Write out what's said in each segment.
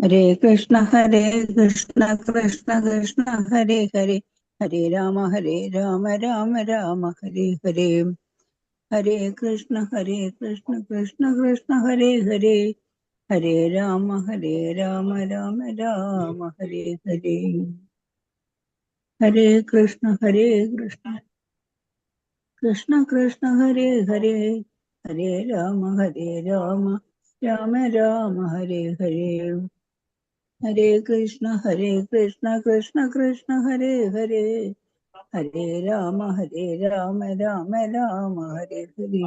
ഹരേ കൃഷ്ണ കൃഷ്ണ കൃഷ്ണ ഹരേ ഹരേ, ഹരേ രാമ രാമ ഹരേ ഹരേ. ഹരേ കൃഷ്ണ കൃഷ്ണ കൃഷ്ണ ഹരേ ഹരേ, ഹരേ രാമ രാമ രാമ ഹരേ ഹരേ. ഹരേ കൃഷ്ണ കൃഷ്ണ കൃഷ്ണ ഹരേ ഹരേ, ഹരേ രാമ രാമ രാമ ഹരേ ഹരേ. ഹരേ കൃഷ്ണ കൃഷ്ണ ഹരേ ഹരേ, ഹരേ രാമ രാമ ഹരേ ഹരേ.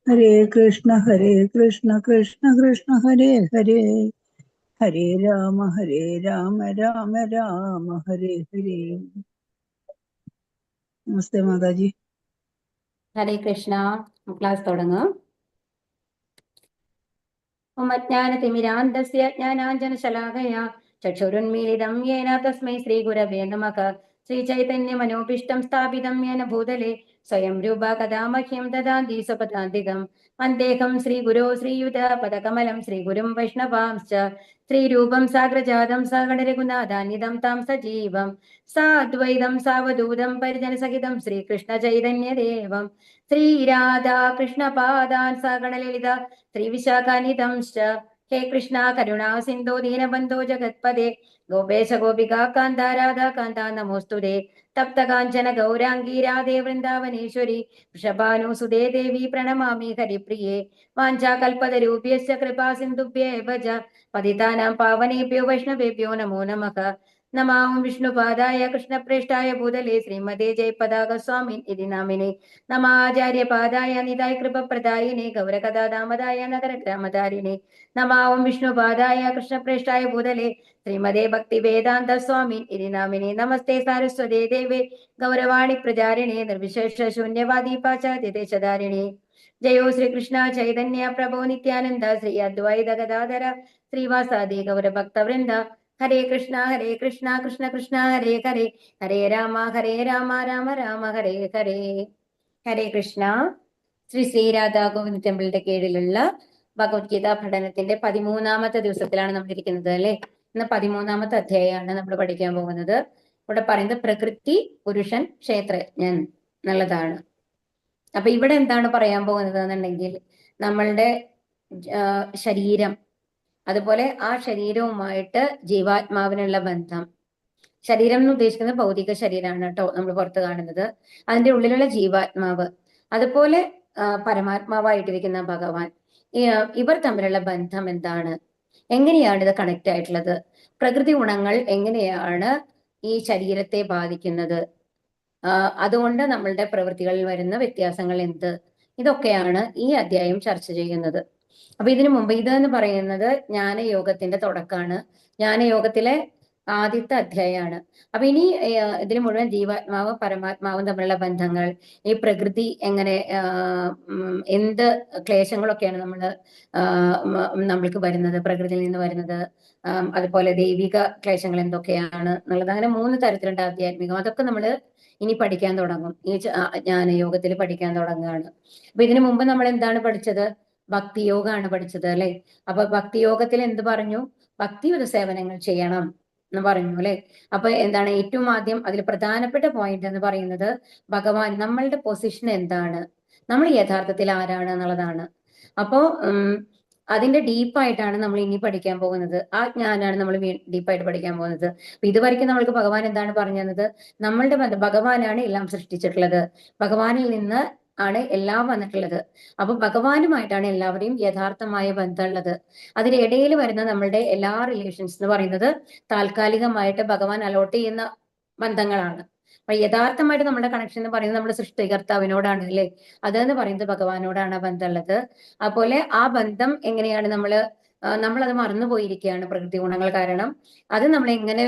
ഹരേ കൃഷ്ണ കൃഷ്ണ ഹരേ ഹരേ, ഹരേ രാമ രാമ ഹരേ ഹരേ. നമസ്തേ Mataji. Hare Krishna. Class തുടങ്ങാം. ഓം അജ്ഞാനതിമിരാന്ധസ്യ ജ്ഞാനാഞ്ജനശലാകയാ ചക്ഷുരുന്മീലിതം യേന തസ്മൈ ശ്രീഗുരവേ നമഃ. ശ്രീചൈതന്യമനോഭീഷ്ടം സ്ഥാപിതം യേന ഭൂതലേ സ്വയം രൂപ കഥാ മഹ്യം ദദാതി സ്വപദാന്തികം. വന്ദേഹം ശ്രീഗുരോ ശ്രീയുതപദകമലം ശ്രീഗുരും വൈഷ്ണവാംശ്ച ശ്രീരൂപം സാഗ്രജാതം സഗണരഘുനാഥാന്വിതം താം സജീവം സാദ്വൈതം സാവധൂതം പരിജനസഹിതം ശ്രീകൃഷ്ണ ചൈതന്യദേവം ശ്രീരാധാ കൃഷ്ണപാദാൻ സഗണലളിത ശ്രീവിശാഖാനിധംശ്ച. ഹേ കൃഷ്ണ കരുണാ സിന്ധോ ദീനബന്ധോ ജഗത്പദേ ഗോപേശ ഗോപികാ കാന്ത രാധാ കാന്ത നമോസ്തുതേ. തപ്ത കാഞ്ചന ഗൗരാംഗീ രാധേ വൃന്ദാവനേശ്വരി വൃഷഭാനുസുതേ ദേവി പ്രണമാമി ഹരിപ്രിയേ. വാഞ്ചാകൽപതരൂപ്യസ്യ കൃപാ സിന്ധുഭ്യേവ ച പതിതാനാം പാവനേഭ്യോ വൈഷ്ണവേഭ്യോ നമോ നമഃ. നമാം വിഷ്ണുപാദായ കൃഷ്ണപ്രേഷ്ഠായ ഭൂതലേ ശ്രീമതേ ജയപതാക സ്വാമിൻ ഇതി നാമിനെ. നമാചാര്യപാദായ നിതായ കൃപപ്രദായിനെ ഗൗരകഥാദാമതായ നഗരഗ്രാമധാരിണെ. നമാം വിഷ്ണുപാദായ കൃഷ്ണപ്രേഷ്ഠായ ഭൂതലേ ശ്രീമതേ ഭക്തിവേദാന്ത സ്വാമിൻ ഇതി നാമിനെ. നമസ്തേ സാരസ്വതേ ദേവേ ഗൗരവാണി പ്രചാരിണേ നിർവിശേഷ ശൂന്യവാദി പാശ്ചാത്യദേശധാരിണേ. ജയോ ശ്രീകൃഷ്ണ ചൈതന്യ പ്രഭോ നിത്യാനന്ദ ശ്രീ അദ്വൈത ഗദാധര ശ്രീവാസാദി ഗൗരഭക്തവൃന്ദ. ഹരേ കൃഷ്ണ കൃഷ്ണ കൃഷ്ണ ഹരേ ഹരേ, ഹരേ രാമ രാമ രാമ ഹരേ ഹരേ. ഹരേ കൃഷ്ണ. ശ്രീ ശ്രീരാധാ ഗോവിന്ദ ടെമ്പിളിന്റെ കീഴിലുള്ള ഭഗവത്ഗീത പഠനത്തിന്റെ 13ാമത്തെ ദിവസത്തിലാണ് നമ്മൾ ഇരിക്കുന്നത് അല്ലെ. ഇന്ന് 13ാമത്തെ അധ്യായമാണ് നമ്മൾ പഠിക്കാൻ പോകുന്നത്. ഇവിടെ പറയുന്നത് പ്രകൃതി പുരുഷൻ ക്ഷേത്രജ്ഞൻ എന്നുള്ളതാണ്. അപ്പൊ ഇവിടെ എന്താണ് പറയാൻ പോകുന്നത് എന്നുണ്ടെങ്കിൽ നമ്മളുടെ ശരീരം, അതുപോലെ ആ ശരീരവുമായിട്ട് ജീവാത്മാവിനുള്ള ബന്ധം. ശരീരം എന്ന് ഉദ്ദേശിക്കുന്നത് ഭൗതിക ശരീരമാണ് കേട്ടോ, നമ്മൾ പുറത്ത് കാണുന്നത്. അതിന്റെ ഉള്ളിലുള്ള ജീവാത്മാവ്, അതുപോലെ പരമാത്മാവായിട്ടിരിക്കുന്ന ഭഗവാൻ, ഇവർ തമ്മിലുള്ള ബന്ധം എന്താണ്, എങ്ങനെയാണ് ഇത് കണക്ട് ആയിട്ടുള്ളത്, പ്രകൃതി ഗുണങ്ങൾ എങ്ങനെയാണ് ഈ ശരീരത്തെ ബാധിക്കുന്നത്, അതുകൊണ്ട് നമ്മളുടെ പ്രവൃത്തികളിൽ വരുന്ന വ്യത്യാസങ്ങൾ എന്ത്, ഇതൊക്കെയാണ് ഈ അധ്യായം ചർച്ച ചെയ്യുന്നത്. അപ്പൊ ഇതിനു മുമ്പ് ഇതെന്ന് പറയുന്നത് ജ്ഞാനയോഗത്തിന്റെ തുടക്കമാണ്, ജ്ഞാനയോഗത്തിലെ ആദ്യത്തെ അധ്യായമാണ്. അപ്പൊ ഇനി ഇതിന് മുഴുവൻ ജീവാത്മാവും പരമാത്മാവും തമ്മിലുള്ള ബന്ധങ്ങൾ, ഈ പ്രകൃതി എങ്ങനെ, എന്ത് ക്ലേശങ്ങളൊക്കെയാണ് നമ്മൾക്ക് വരുന്നത്, പ്രകൃതിയിൽ നിന്ന് വരുന്നത്, അതുപോലെ ദൈവിക ക്ലേശങ്ങൾ എന്തൊക്കെയാണ് എന്നുള്ളത്. അങ്ങനെ 3 തരത്തിലുണ്ട് ആധ്യാത്മികം. അതൊക്കെ നമ്മൾ ഇനി പഠിക്കാൻ തുടങ്ങും, ഈ ജ്ഞാനയോഗത്തിൽ പഠിക്കാൻ തുടങ്ങുകയാണ്. അപ്പൊ ഇതിനു മുമ്പ് നമ്മൾ എന്താണ് പഠിച്ചത്? ഭക്തിയോഗമാണ് പഠിച്ചത് അല്ലെ. അപ്പൊ ഭക്തിയോഗത്തിൽ എന്ത് പറഞ്ഞു? ഭക്തിയുത സേവനങ്ങൾ ചെയ്യണം എന്ന് പറഞ്ഞു അല്ലെ. അപ്പൊ എന്താണ് ഏറ്റവും ആദ്യം അതിൽ പ്രധാനപ്പെട്ട പോയിന്റ് എന്ന് പറയുന്നത് ഭഗവാൻ നമ്മളുടെ പൊസിഷൻ എന്താണ്, നമ്മൾ യഥാർത്ഥത്തിൽ ആരാണ് എന്നുള്ളതാണ്. അപ്പോ അതിന്റെ ഡീപ്പായിട്ടാണ് നമ്മൾ ഇനി പഠിക്കാൻ പോകുന്നത്. ആ ജ്ഞാനാണ് നമ്മൾ ഡീപ്പായിട്ട് പഠിക്കാൻ പോകുന്നത്. അപ്പൊ ഇതുവരെയ്ക്കും നമ്മൾക്ക് ഭഗവാൻ എന്താണ് പറഞ്ഞു തന്നത്? നമ്മളുടെ ഭഗവാനാണ് എല്ലാം സൃഷ്ടിച്ചിട്ടുള്ളത്, ഭഗവാനിൽ നിന്ന് ആണ് എല്ലാം വന്നിട്ടുള്ളത്. അപ്പൊ ഭഗവാനുമായിട്ടാണ് എല്ലാവരെയും യഥാർത്ഥമായ ബന്ധമുള്ളത്. അതിനിടയിൽ വരുന്ന നമ്മളുടെ എല്ലാ റിലേഷൻസ് എന്ന് പറയുന്നത് താൽക്കാലികമായിട്ട് ഭഗവാൻ അലോട്ട് ചെയ്യുന്ന ബന്ധങ്ങളാണ്. അപ്പൊ യഥാർത്ഥമായിട്ട് നമ്മുടെ കണക്ഷൻ എന്ന് പറയുന്നത് നമ്മുടെ സൃഷ്ടികർത്താവിനോടാണ് അല്ലെ. അതെന്ന് പറയുന്നത് ഭഗവാനോടാണ് ബന്ധമുള്ളത്. അതുപോലെ ആ ബന്ധം എങ്ങനെയാണ് നമ്മളത് മറന്നുപോയിരിക്കുകയാണ് പ്രകൃതി ഗുണങ്ങൾ കാരണം. അത് നമ്മൾ എങ്ങനെ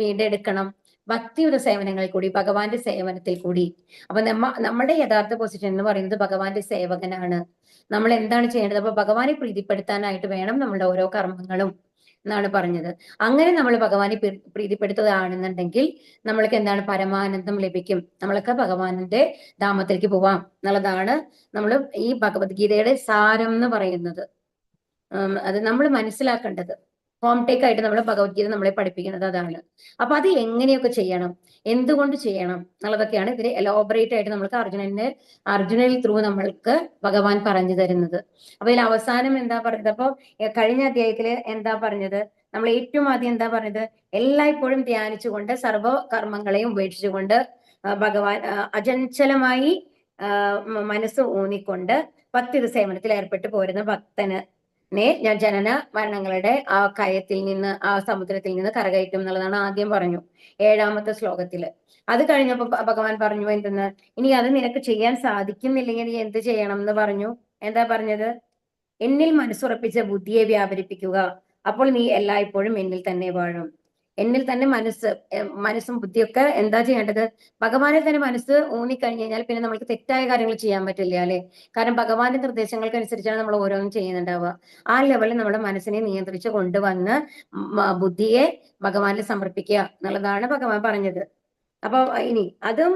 വീണ്ടെടുക്കണം? ഭക്തിയുടെ സേവനങ്ങളിൽ കൂടി, ഭഗവാന്റെ സേവനത്തിൽ കൂടി. അപ്പൊ നമ്മുടെ യഥാർത്ഥ പൊസിഷൻ എന്ന് പറയുന്നത് ഭഗവാന്റെ സേവകനാണ്. നമ്മൾ എന്താണ് ചെയ്യേണ്ടത്? അപ്പൊ ഭഗവാനെ പ്രീതിപ്പെടുത്താനായിട്ട് വേണം നമ്മളുടെ ഓരോ കർമ്മങ്ങളും എന്നാണ് പറഞ്ഞത്. അങ്ങനെ നമ്മൾ ഭഗവാനെ പ്രീതിപ്പെടുത്തുകയാണെന്നുണ്ടെങ്കിൽ നമ്മൾക്ക് എന്താണ്? പരമാനന്ദം ലഭിക്കും, നമ്മളൊക്കെ ഭഗവാന്റെ ധാമത്തിലേക്ക് പോവാം എന്നുള്ളതാണ് നമ്മൾ ഈ ഭഗവത്ഗീതയുടെ സാരം എന്ന് പറയുന്നത്. അത് നമ്മൾ മനസ്സിലാക്കേണ്ടത്. ഹോം ടേക്ക് ആയിട്ട് നമ്മൾ ഭഗവത്ഗീത നമ്മളെ പഠിപ്പിക്കുന്നത് അതാണ്. അപ്പൊ അത് എങ്ങനെയൊക്കെ ചെയ്യണം, എന്തുകൊണ്ട് ചെയ്യണം എന്നുള്ളതൊക്കെയാണ് ഇതിൽ എലോബറേറ്റ് ആയിട്ട് നമ്മൾക്ക് അർജുനൽ ത്രൂ നമ്മൾക്ക് ഭഗവാൻ പറഞ്ഞു തരുന്നത്. അപ്പൊ ഇതിൽ അവസാനം എന്താ പറഞ്ഞത്? അപ്പൊ കഴിഞ്ഞ അധ്യായത്തില് എന്താ പറഞ്ഞത്? നമ്മൾ ഏറ്റവും ആദ്യം എന്താ പറഞ്ഞത്? എല്ലായ്പ്പോഴും ധ്യാനിച്ചുകൊണ്ട് സർവ്വ കർമ്മങ്ങളെയും ഉപേക്ഷിച്ചുകൊണ്ട് ഭഗവാൻ അചഞ്ചലമായി മനസ്സ് ഊന്നിക്കൊണ്ട് ഭക്തി സേവനത്തിൽ ഏർപ്പെട്ടു പോരുന്ന ഭക്തന് ഞാൻ ജനന മരണങ്ങളുടെ ആ കയത്തിൽ നിന്ന്, ആ സമുദ്രത്തിൽ നിന്ന് കരകയറ്റും എന്നുള്ളതാണ് ആദ്യം പറഞ്ഞു 7ാമത്തെ ശ്ലോകത്തില്. അത് കഴിഞ്ഞപ്പോ ഭഗവാൻ പറഞ്ഞു എന്തെന്ന്, ഇനി അത് നിനക്ക് ചെയ്യാൻ സാധിക്കുന്നില്ലെങ്കിൽ നീ എന്ത് ചെയ്യണം എന്ന് പറഞ്ഞു. എന്താ പറഞ്ഞത്? എന്നിൽ മനസ്സുറപ്പിച്ച ബുദ്ധിയെ വ്യാപരിപ്പിക്കുക, അപ്പോൾ നീ എല്ലായ്പ്പോഴും എന്നിൽ തന്നെ വാഴും. എന്നിൽ തന്നെ മനസ്സും ബുദ്ധിയൊക്കെ എന്താ ചെയ്യേണ്ടത്? ഭഗവാനിൽ തന്നെ മനസ്സ് ഊന്നിക്കഴിഞ്ഞു കഴിഞ്ഞാൽ പിന്നെ നമുക്ക് തെറ്റായ കാര്യങ്ങൾ ചെയ്യാൻ പറ്റില്ല അല്ലെ? കാരണം ഭഗവാന്റെ നിർദ്ദേശങ്ങൾക്ക് അനുസരിച്ചാണ് നമ്മൾ ഓരോന്നും ചെയ്യുന്നുണ്ടാവുക. ആ ലെവലിൽ നമ്മുടെ മനസ്സിനെ നിയന്ത്രിച്ച് കൊണ്ടുവന്ന് ബുദ്ധിയെ ഭഗവാനിൽ സമർപ്പിക്കുക എന്നുള്ളതാണ് ഭഗവാൻ പറഞ്ഞത്. അപ്പൊ ഇനി അതും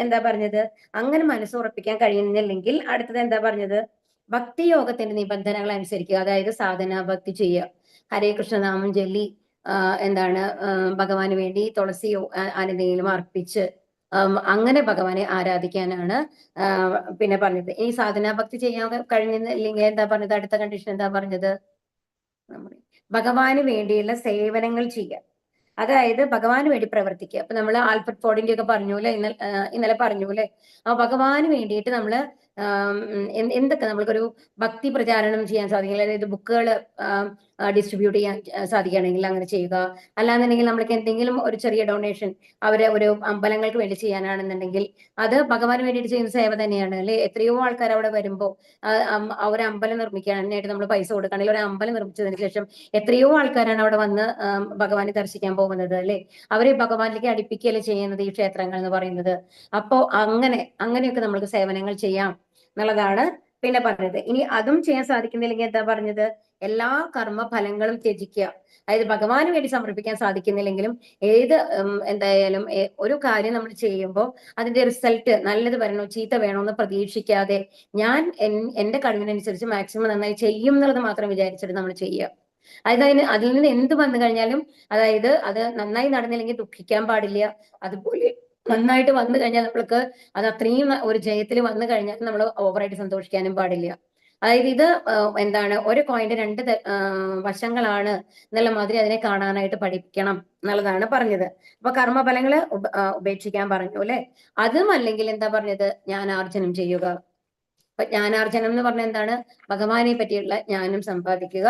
എന്താ പറഞ്ഞത്? അങ്ങനെ മനസ്സുറപ്പിക്കാൻ കഴിയുന്നില്ലെങ്കിൽ അടുത്തത് എന്താ പറഞ്ഞത്? ഭക്തി യോഗത്തിന്റെ നിബന്ധനകൾ അനുസരിക്കുക. അതായത് സാധന ഭക്തി ചെയ്യുക, ഹരേ കൃഷ്ണനാമം ചൊല്ലി എന്താണ് ഭഗവാന് വേണ്ടി തുളസിയോ എന്തെങ്കിലും അർപ്പിച്ച് അങ്ങനെ ഭഗവാനെ ആരാധിക്കാനാണ് പിന്നെ പറഞ്ഞത്. ഈ സാധനാ ഭക്തി ചെയ്യാൻ കഴിഞ്ഞില്ലെങ്കിൽ എന്താ പറഞ്ഞത്? അടുത്ത കണ്ടീഷൻ എന്താ പറഞ്ഞത്? ഭഗവാന് വേണ്ടിയുള്ള സേവനങ്ങൾ ചെയ്യുക, അതായത് ഭഗവാന് വേണ്ടി പ്രവർത്തിക്കുക. അപ്പൊ നമ്മൾ ആൽഫ്രഡ് ഫോർഡിന്റെ ഒക്കെ പറഞ്ഞു അല്ലെ, ഇന്നലെ പറഞ്ഞു അല്ലെ, ആ ഭഗവാന് വേണ്ടിയിട്ട് നമ്മള് എന്തൊക്കെ നമ്മൾക്കൊരു ഭക്തി പ്രചാരണം ചെയ്യാൻ സാധിക്കില്ല, അതായത് ബുക്കുകൾ ഡിസ്ട്രിബ്യൂട്ട് ചെയ്യാൻ സാധിക്കുകയാണെങ്കിൽ അങ്ങനെ ചെയ്യുക. അല്ലാന്നുണ്ടെങ്കിൽ നമ്മൾക്ക് എന്തെങ്കിലും ഒരു ചെറിയ ഡൊണേഷൻ അവരെ ഒരു അമ്പലങ്ങൾക്ക് വേണ്ടി ചെയ്യാനാണെന്നുണ്ടെങ്കിൽ അത് ഭഗവാന് വേണ്ടിയിട്ട് ചെയ്യുന്ന സേവ തന്നെയാണ് അല്ലെ. എത്രയോ ആൾക്കാർ അവിടെ വരുമ്പോൾ ഒരു അമ്പലം നിർമ്മിക്കാനായിട്ട് നമ്മൾ പൈസ കൊടുക്കുകയാണെങ്കിൽ ഒരു അമ്പലം നിർമ്മിച്ചതിന് ശേഷം എത്രയോ ആൾക്കാരാണ് അവിടെ വന്ന് ഭഗവാനെ ദർശിക്കാൻ പോകുന്നത് അല്ലെ. അവരെ ഭഗവാനിലേക്ക് അടുപ്പിക്കുകയല്ലേ ചെയ്യുന്നത് ഈ ക്ഷേത്രങ്ങൾ എന്ന് പറയുന്നത്. അപ്പോ അങ്ങനെയൊക്കെ നമ്മൾക്ക് സേവനങ്ങൾ ചെയ്യാം എന്നുള്ളതാണ് പിന്നെ പറഞ്ഞത്. ഇനി അതും ചെയ്യാൻ സാധിക്കുന്നില്ലെങ്കിൽ എന്താ പറഞ്ഞത്? എല്ലാ കർമ്മ ഫലങ്ങളും ത്യജിക്കുക. അതായത് ഭഗവാന് വേണ്ടി സമർപ്പിക്കാൻ സാധിക്കുന്നില്ലെങ്കിലും എന്തായാലും ഒരു കാര്യം നമ്മൾ ചെയ്യുമ്പോൾ അതിന്റെ റിസൾട്ട് നല്ലത് വരണോ ചീത്ത വേണോ എന്ന് പ്രതീക്ഷിക്കാതെ ഞാൻ എന്റെ കഴിവിനനുസരിച്ച് മാക്സിമം നന്നായി ചെയ്യും എന്നുള്ളത് മാത്രം വിചാരിച്ചിട്ട് നമ്മൾ ചെയ്യുക. അതായത് അതിൽ നിന്ന് എന്ത് വന്നു കഴിഞ്ഞാലും, അതായത് അത് നന്നായി നടന്നില്ലെങ്കിൽ ദുഃഖിക്കാൻ പാടില്ല. അതുപോലെ നന്നായിട്ട് വന്നു കഴിഞ്ഞാൽ നമ്മൾക്ക് അത് അത്രയും ഒരു ജയത്തിൽ വന്നു കഴിഞ്ഞാൽ നമ്മൾ ഓവറായിട്ട് സന്തോഷിക്കാനും പാടില്ല. അതായത് ഇത് എന്താണ്, ഒരു കോയിന്റെ രണ്ട് വശങ്ങളാണ് എന്നുള്ള മാതിരി അതിനെ കാണാനായിട്ട് പഠിക്കണം എന്നുള്ളതാണ് പറഞ്ഞത്. അപ്പൊ കർമ്മഫലങ്ങള് ഉപേക്ഷിക്കാൻ പറഞ്ഞു അല്ലെ. അതും അല്ലെങ്കിൽ എന്താ പറഞ്ഞത്? ജ്ഞാനാർജനം ചെയ്യുക. അപ്പൊ ജ്ഞാനാർജനം എന്ന് പറഞ്ഞാൽ എന്താണ്? ഭഗവാനെ പറ്റിയുള്ള ജ്ഞാനം സമ്പാദിക്കുക.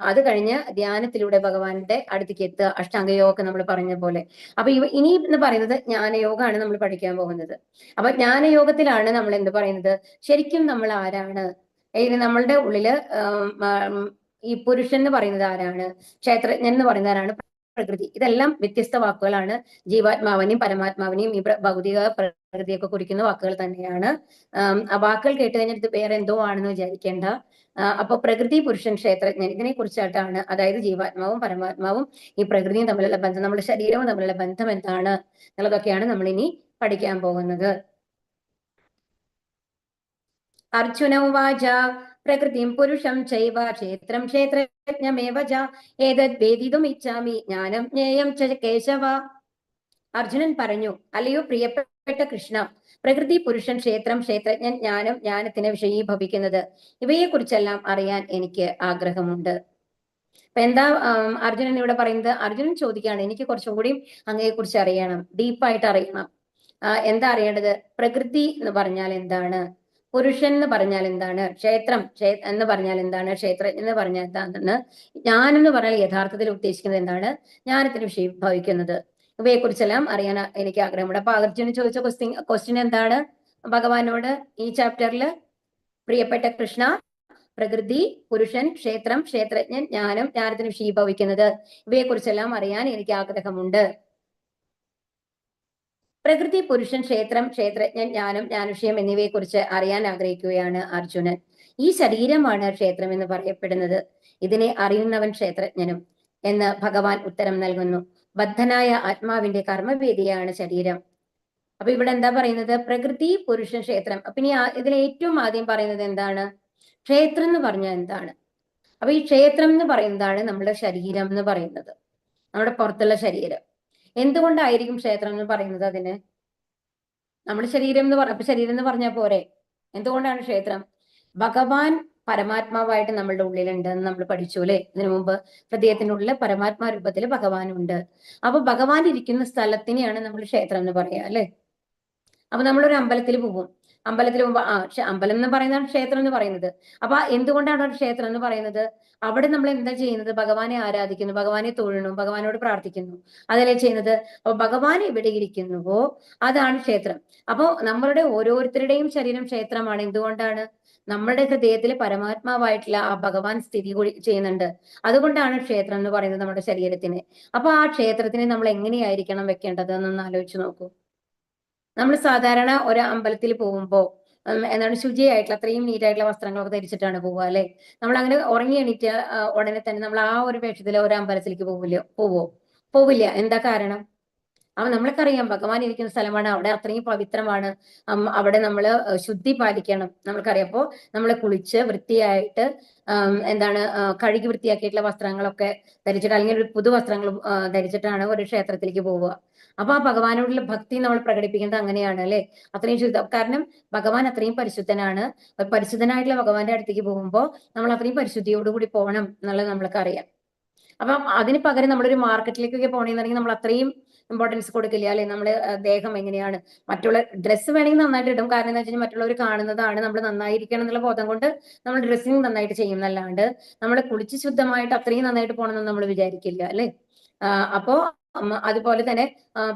അത് കഴിഞ്ഞ് ധ്യാനത്തിലൂടെ ഭഗവാന്റെ അടുത്തേക്ക് എത്തുക. അഷ്ടാംഗയോഗം നമ്മൾ പറഞ്ഞ പോലെ. അപ്പൊ ഇനി എന്ന് പറയുന്നത് ജ്ഞാനയോഗമാണ് നമ്മൾ പഠിക്കാൻ പോകുന്നത്. അപ്പൊ ജ്ഞാനയോഗത്തിലാണ് നമ്മൾ എന്ത് പറയുന്നത്? ശരിക്കും നമ്മൾ ആരാണ്? നമ്മളുടെ ഉള്ളില് ഈ പുരുഷൻ എന്ന് പറയുന്നത് ആരാണ്? ക്ഷേത്രജ്ഞൻ എന്ന് പറയുന്നത് ആരാണ്? പ്രകൃതി. ഇതെല്ലാം വ്യത്യസ്ത വാക്കുകളാണ്. ജീവാത്മാവിനെയും പരമാത്മാവിനെയും ഈ ഭൗതിക പ്രകൃതിയൊക്കെ കുറിക്കുന്ന വാക്കുകൾ തന്നെയാണ്. ആ വാക്കുകൾ കേട്ട് കഴിഞ്ഞാൽ ഇത് വേറെ എന്തോ ആണെന്ന് വിചാരിക്കേണ്ട. അപ്പൊ പ്രകൃതി, പുരുഷൻ, ക്ഷേത്രജ്ഞൻ ഇതിനെ കുറിച്ചായിട്ടാണ്. അതായത് ജീവാത്മാവും പരമാത്മാവും ഈ പ്രകൃതിയും തമ്മിലുള്ള ബന്ധം, നമ്മുടെ ശരീരവും തമ്മിലുള്ള ബന്ധം എന്താണ് എന്നുള്ളതൊക്കെയാണ് നമ്മൾ ഇനി പഠിക്കാൻ പോകുന്നത്. അർജുന ഉവാച പ്രകൃതിം പുരുഷം ചൈവ ക്ഷേത്രം ക്ഷേത്രജ്ഞമേവ ച ഏതദ് വേദിതും ഇച്ഛാമി ജ്ഞാനം ജ്ഞേയം ച കേശവ. അർജുനൻ പറഞ്ഞു, അല്ലയോ പ്രിയപ്പെട്ട കൃഷ്ണ, പ്രകൃതി, പുരുഷൻ, ക്ഷേത്രം, ക്ഷേത്രജ്ഞൻ, ജ്ഞാനം, ജ്ഞാനത്തിന് വിഷയീഭവിക്കുന്നത് ഇവയെക്കുറിച്ചെല്ലാം അറിയാൻ എനിക്ക് ആഗ്രഹമുണ്ട്. അപ്പൊ എന്താ അർജുനൻ ഇവിടെ പറയുന്നത്? അർജുനൻ ചോദിക്കുകയാണ്, എനിക്ക് കുറച്ചും കൂടി അങ്ങയെക്കുറിച്ച് അറിയണം, ഡീപ്പായിട്ട് അറിയണം. എന്താ അറിയേണ്ടത്? പ്രകൃതി എന്ന് പറഞ്ഞാൽ എന്താണ്? പുരുഷൻ എന്ന് പറഞ്ഞാൽ എന്താണ്? ക്ഷേത്രം എന്ന് പറഞ്ഞാൽ എന്താണ്? ക്ഷേത്രജ്ഞൻ എന്ന് പറഞ്ഞാൽ എന്താണ്? ജ്ഞാനം എന്ന് പറഞ്ഞാൽ യഥാർത്ഥത്തിൽ ഉദ്ദേശിക്കുന്നത് എന്താണ്? ജ്ഞാനത്തിന് വിഷയീഭവിക്കുന്നത്. ഇവയെക്കുറിച്ചെല്ലാം അറിയാൻ എനിക്ക് ആഗ്രഹമുണ്ട്. അപ്പൊ അർജുനൻ ചോദിച്ച ക്വസ്റ്റ്യൻ എന്താണ് ഭഗവാനോട് ഈ ചാപ്റ്ററിൽ? പ്രിയപ്പെട്ട കൃഷ്ണ, പ്രകൃതി, പുരുഷൻ, ക്ഷേത്രം, ക്ഷേത്രജ്ഞൻ, ജ്ഞാനം, ജ്ഞാനത്തിന് വിഷയീഭവിക്കുന്നത് ഇവയെക്കുറിച്ചെല്ലാം അറിയാൻ എനിക്ക് ആഗ്രഹമുണ്ട്. പ്രകൃതി, പുരുഷൻ, ക്ഷേത്രം, ക്ഷേത്രജ്ഞൻ, ജ്ഞാനം, ജ്ഞാനവിഷയം എന്നിവയെക്കുറിച്ച് അറിയാൻ ആഗ്രഹിക്കുകയാണ് അർജുനൻ. ഈ ശരീരമാണ് ക്ഷേത്രം എന്ന് പറയപ്പെടുന്നത്. ഇതിനെ അറിയുന്നവൻ ക്ഷേത്രജ്ഞനും എന്ന് ഭഗവാൻ ഉത്തരം നൽകുന്നു. ബദ്ധനായ ആത്മാവിന്റെ കർമ്മവേദിയാണ് ശരീരം. അപ്പൊ ഇവിടെ എന്താ പറയുന്നത്? പ്രകൃതി, പുരുഷൻ, ക്ഷേത്രം. അപ്പൊ ഇനി ഇതിൽ ഏറ്റവും ആദ്യം പറയുന്നത് എന്താണ്? ക്ഷേത്രം എന്ന് പറഞ്ഞാൽ എന്താണ്? അപ്പൊ ഈ ക്ഷേത്രം എന്ന് പറയുന്നതാണ് നമ്മുടെ ശരീരം എന്ന് പറയുന്നത്, നമ്മുടെ പുറത്തുള്ള ശരീരം. എന്തുകൊണ്ടായിരിക്കും ക്ഷേത്രം എന്ന് പറയുന്നത് അതിന്? നമ്മുടെ ശരീരം എന്ന് അപ്പൊ ശരീരം എന്ന് പറഞ്ഞാൽ പോരെ? എന്തുകൊണ്ടാണ് ക്ഷേത്രം? ഭഗവാൻ പരമാത്മാവായിട്ട് നമ്മളുടെ ഉള്ളിലുണ്ട് എന്ന് നമ്മൾ പഠിച്ചു അല്ലെ ഇതിനു മുമ്പ്. ഹൃദയത്തിനുള്ളിൽ പരമാത്മാ രൂപത്തിൽ ഭഗവാനുണ്ട്. അപ്പൊ ഭഗവാൻ ഇരിക്കുന്ന സ്ഥലത്തിനെയാണ് നമ്മൾ ക്ഷേത്രം എന്ന് പറയാ അല്ലെ. അപ്പൊ നമ്മളൊരു അമ്പലത്തിൽ പോകും. അമ്പലത്തിൽ പോകുമ്പോ അമ്പലം എന്ന് പറയുന്നതാണ് ക്ഷേത്രം എന്ന് പറയുന്നത്. അപ്പൊ എന്തുകൊണ്ടാണ് ഒരു ക്ഷേത്രം എന്ന് പറയുന്നത്? അവിടെ നമ്മൾ എന്താ ചെയ്യുന്നത്? ഭഗവാനെ ആരാധിക്കുന്നു, ഭഗവാനെ തൊഴുന്നു, ഭഗവാനോട് പ്രാർത്ഥിക്കുന്നു, അതല്ലേ ചെയ്യുന്നത്. അപ്പൊ ഭഗവാൻ എവിടെ ഇരിക്കുന്നുവോ അതാണ് ക്ഷേത്രം. അപ്പോ നമ്മളുടെ ഓരോരുത്തരുടെയും ശരീരം ക്ഷേത്രമാണ്. എന്തുകൊണ്ടാണ്? നമ്മുടെ ഹൃദയത്തിൽ പരമാത്മാവായിട്ടുള്ള ആ ഭഗവാൻ സ്ഥിതി ചെയ്യുന്നുണ്ട്. അതുകൊണ്ടാണ് ക്ഷേത്രം എന്ന് പറയുന്നത് നമ്മുടെ ശരീരത്തിന്. അപ്പൊ ആ ക്ഷേത്രത്തിനെ നമ്മൾ എങ്ങനെയായിരിക്കണം വെക്കേണ്ടത് എന്നൊന്ന് ആലോചിച്ച് നോക്കൂ. നമ്മൾ സാധാരണ ഒരു അമ്പലത്തിൽ പോകുമ്പോൾ എന്താണ് ശുചിയായിട്ടുള്ള അത്രയും നീറ്റായിട്ടുള്ള വസ്ത്രങ്ങളൊക്കെ ധരിച്ചിട്ടാണ് പോവുക അല്ലെ. നമ്മൾ അങ്ങനെ ഉറങ്ങി എണീറ്റ് ഉടനെ തന്നെ നമ്മൾ ആ ഒരു വേഷത്തിൽ ഒരു അമ്പലത്തിലേക്ക് പോവില്ല. എന്താ കാരണം? അവൻ നമ്മൾക്കറിയാം ഭഗവാൻ ഇരിക്കുന്ന സ്ഥലമാണ്, അവിടെ അത്രയും പവിത്രമാണ്, അവിടെ നമ്മൾ ശുദ്ധി പാലിക്കണം. നമ്മൾക്കറിയാം. അപ്പോൾ നമ്മൾ കുളിച്ച് വൃത്തിയായിട്ട് എന്താണ് കഴുകി വൃത്തിയാക്കിയിട്ടുള്ള വസ്ത്രങ്ങളൊക്കെ ധരിച്ചിട്ട്, അല്ലെങ്കിൽ ഒരു പുതുവസ്ത്രങ്ങൾ ധരിച്ചിട്ടാണ് ഒരു ക്ഷേത്രത്തിലേക്ക് പോവുക. അപ്പൊ ആ ഭഗവാനോടുള്ള ഭക്തി നമ്മൾ പ്രകടിപ്പിക്കുന്നത് അങ്ങനെയാണ് അല്ലെ. അത്രയും ശുദ്ധ, കാരണം ഭഗവാൻ അത്രയും പരിശുദ്ധനാണ്. പരിശുദ്ധനായിട്ടുള്ള ഭഗവാന്റെ അടുത്തേക്ക് പോകുമ്പോൾ നമ്മൾ അത്രയും പരിശുദ്ധിയോടുകൂടി പോകണം എന്നുള്ളത് നമ്മൾക്ക് അറിയാം. അപ്പം അതിന് പകരം നമ്മളൊരു മാർക്കറ്റിലേക്കൊക്കെ പോകണമെന്നുണ്ടെങ്കിൽ നമ്മൾ അത്രയും ഇമ്പോർട്ടൻസ് കൊടുക്കില്ല അല്ലെ. നമ്മുടെ ദേഹം എങ്ങനെയാണ്, മറ്റുള്ള ഡ്രസ്സ് വേണമെങ്കിൽ നന്നായിട്ട് ഇടും, കാരണം എന്താ വെച്ചാൽ മറ്റുള്ളവർ കാണുന്നതാണ്, നമ്മൾ നന്നായിരിക്കണം എന്നുള്ള ബോധം കൊണ്ട് നമ്മൾ ഡ്രസ്സിങ് നന്നായിട്ട് ചെയ്യുന്നല്ലാണ്ട് നമ്മൾ കുളിച്ച് ശുദ്ധമായിട്ട് അത്രയും നന്നായിട്ട് പോകണമെന്ന് നമ്മൾ വിചാരിക്കില്ല അല്ലെ. അപ്പോ അതുപോലെ തന്നെ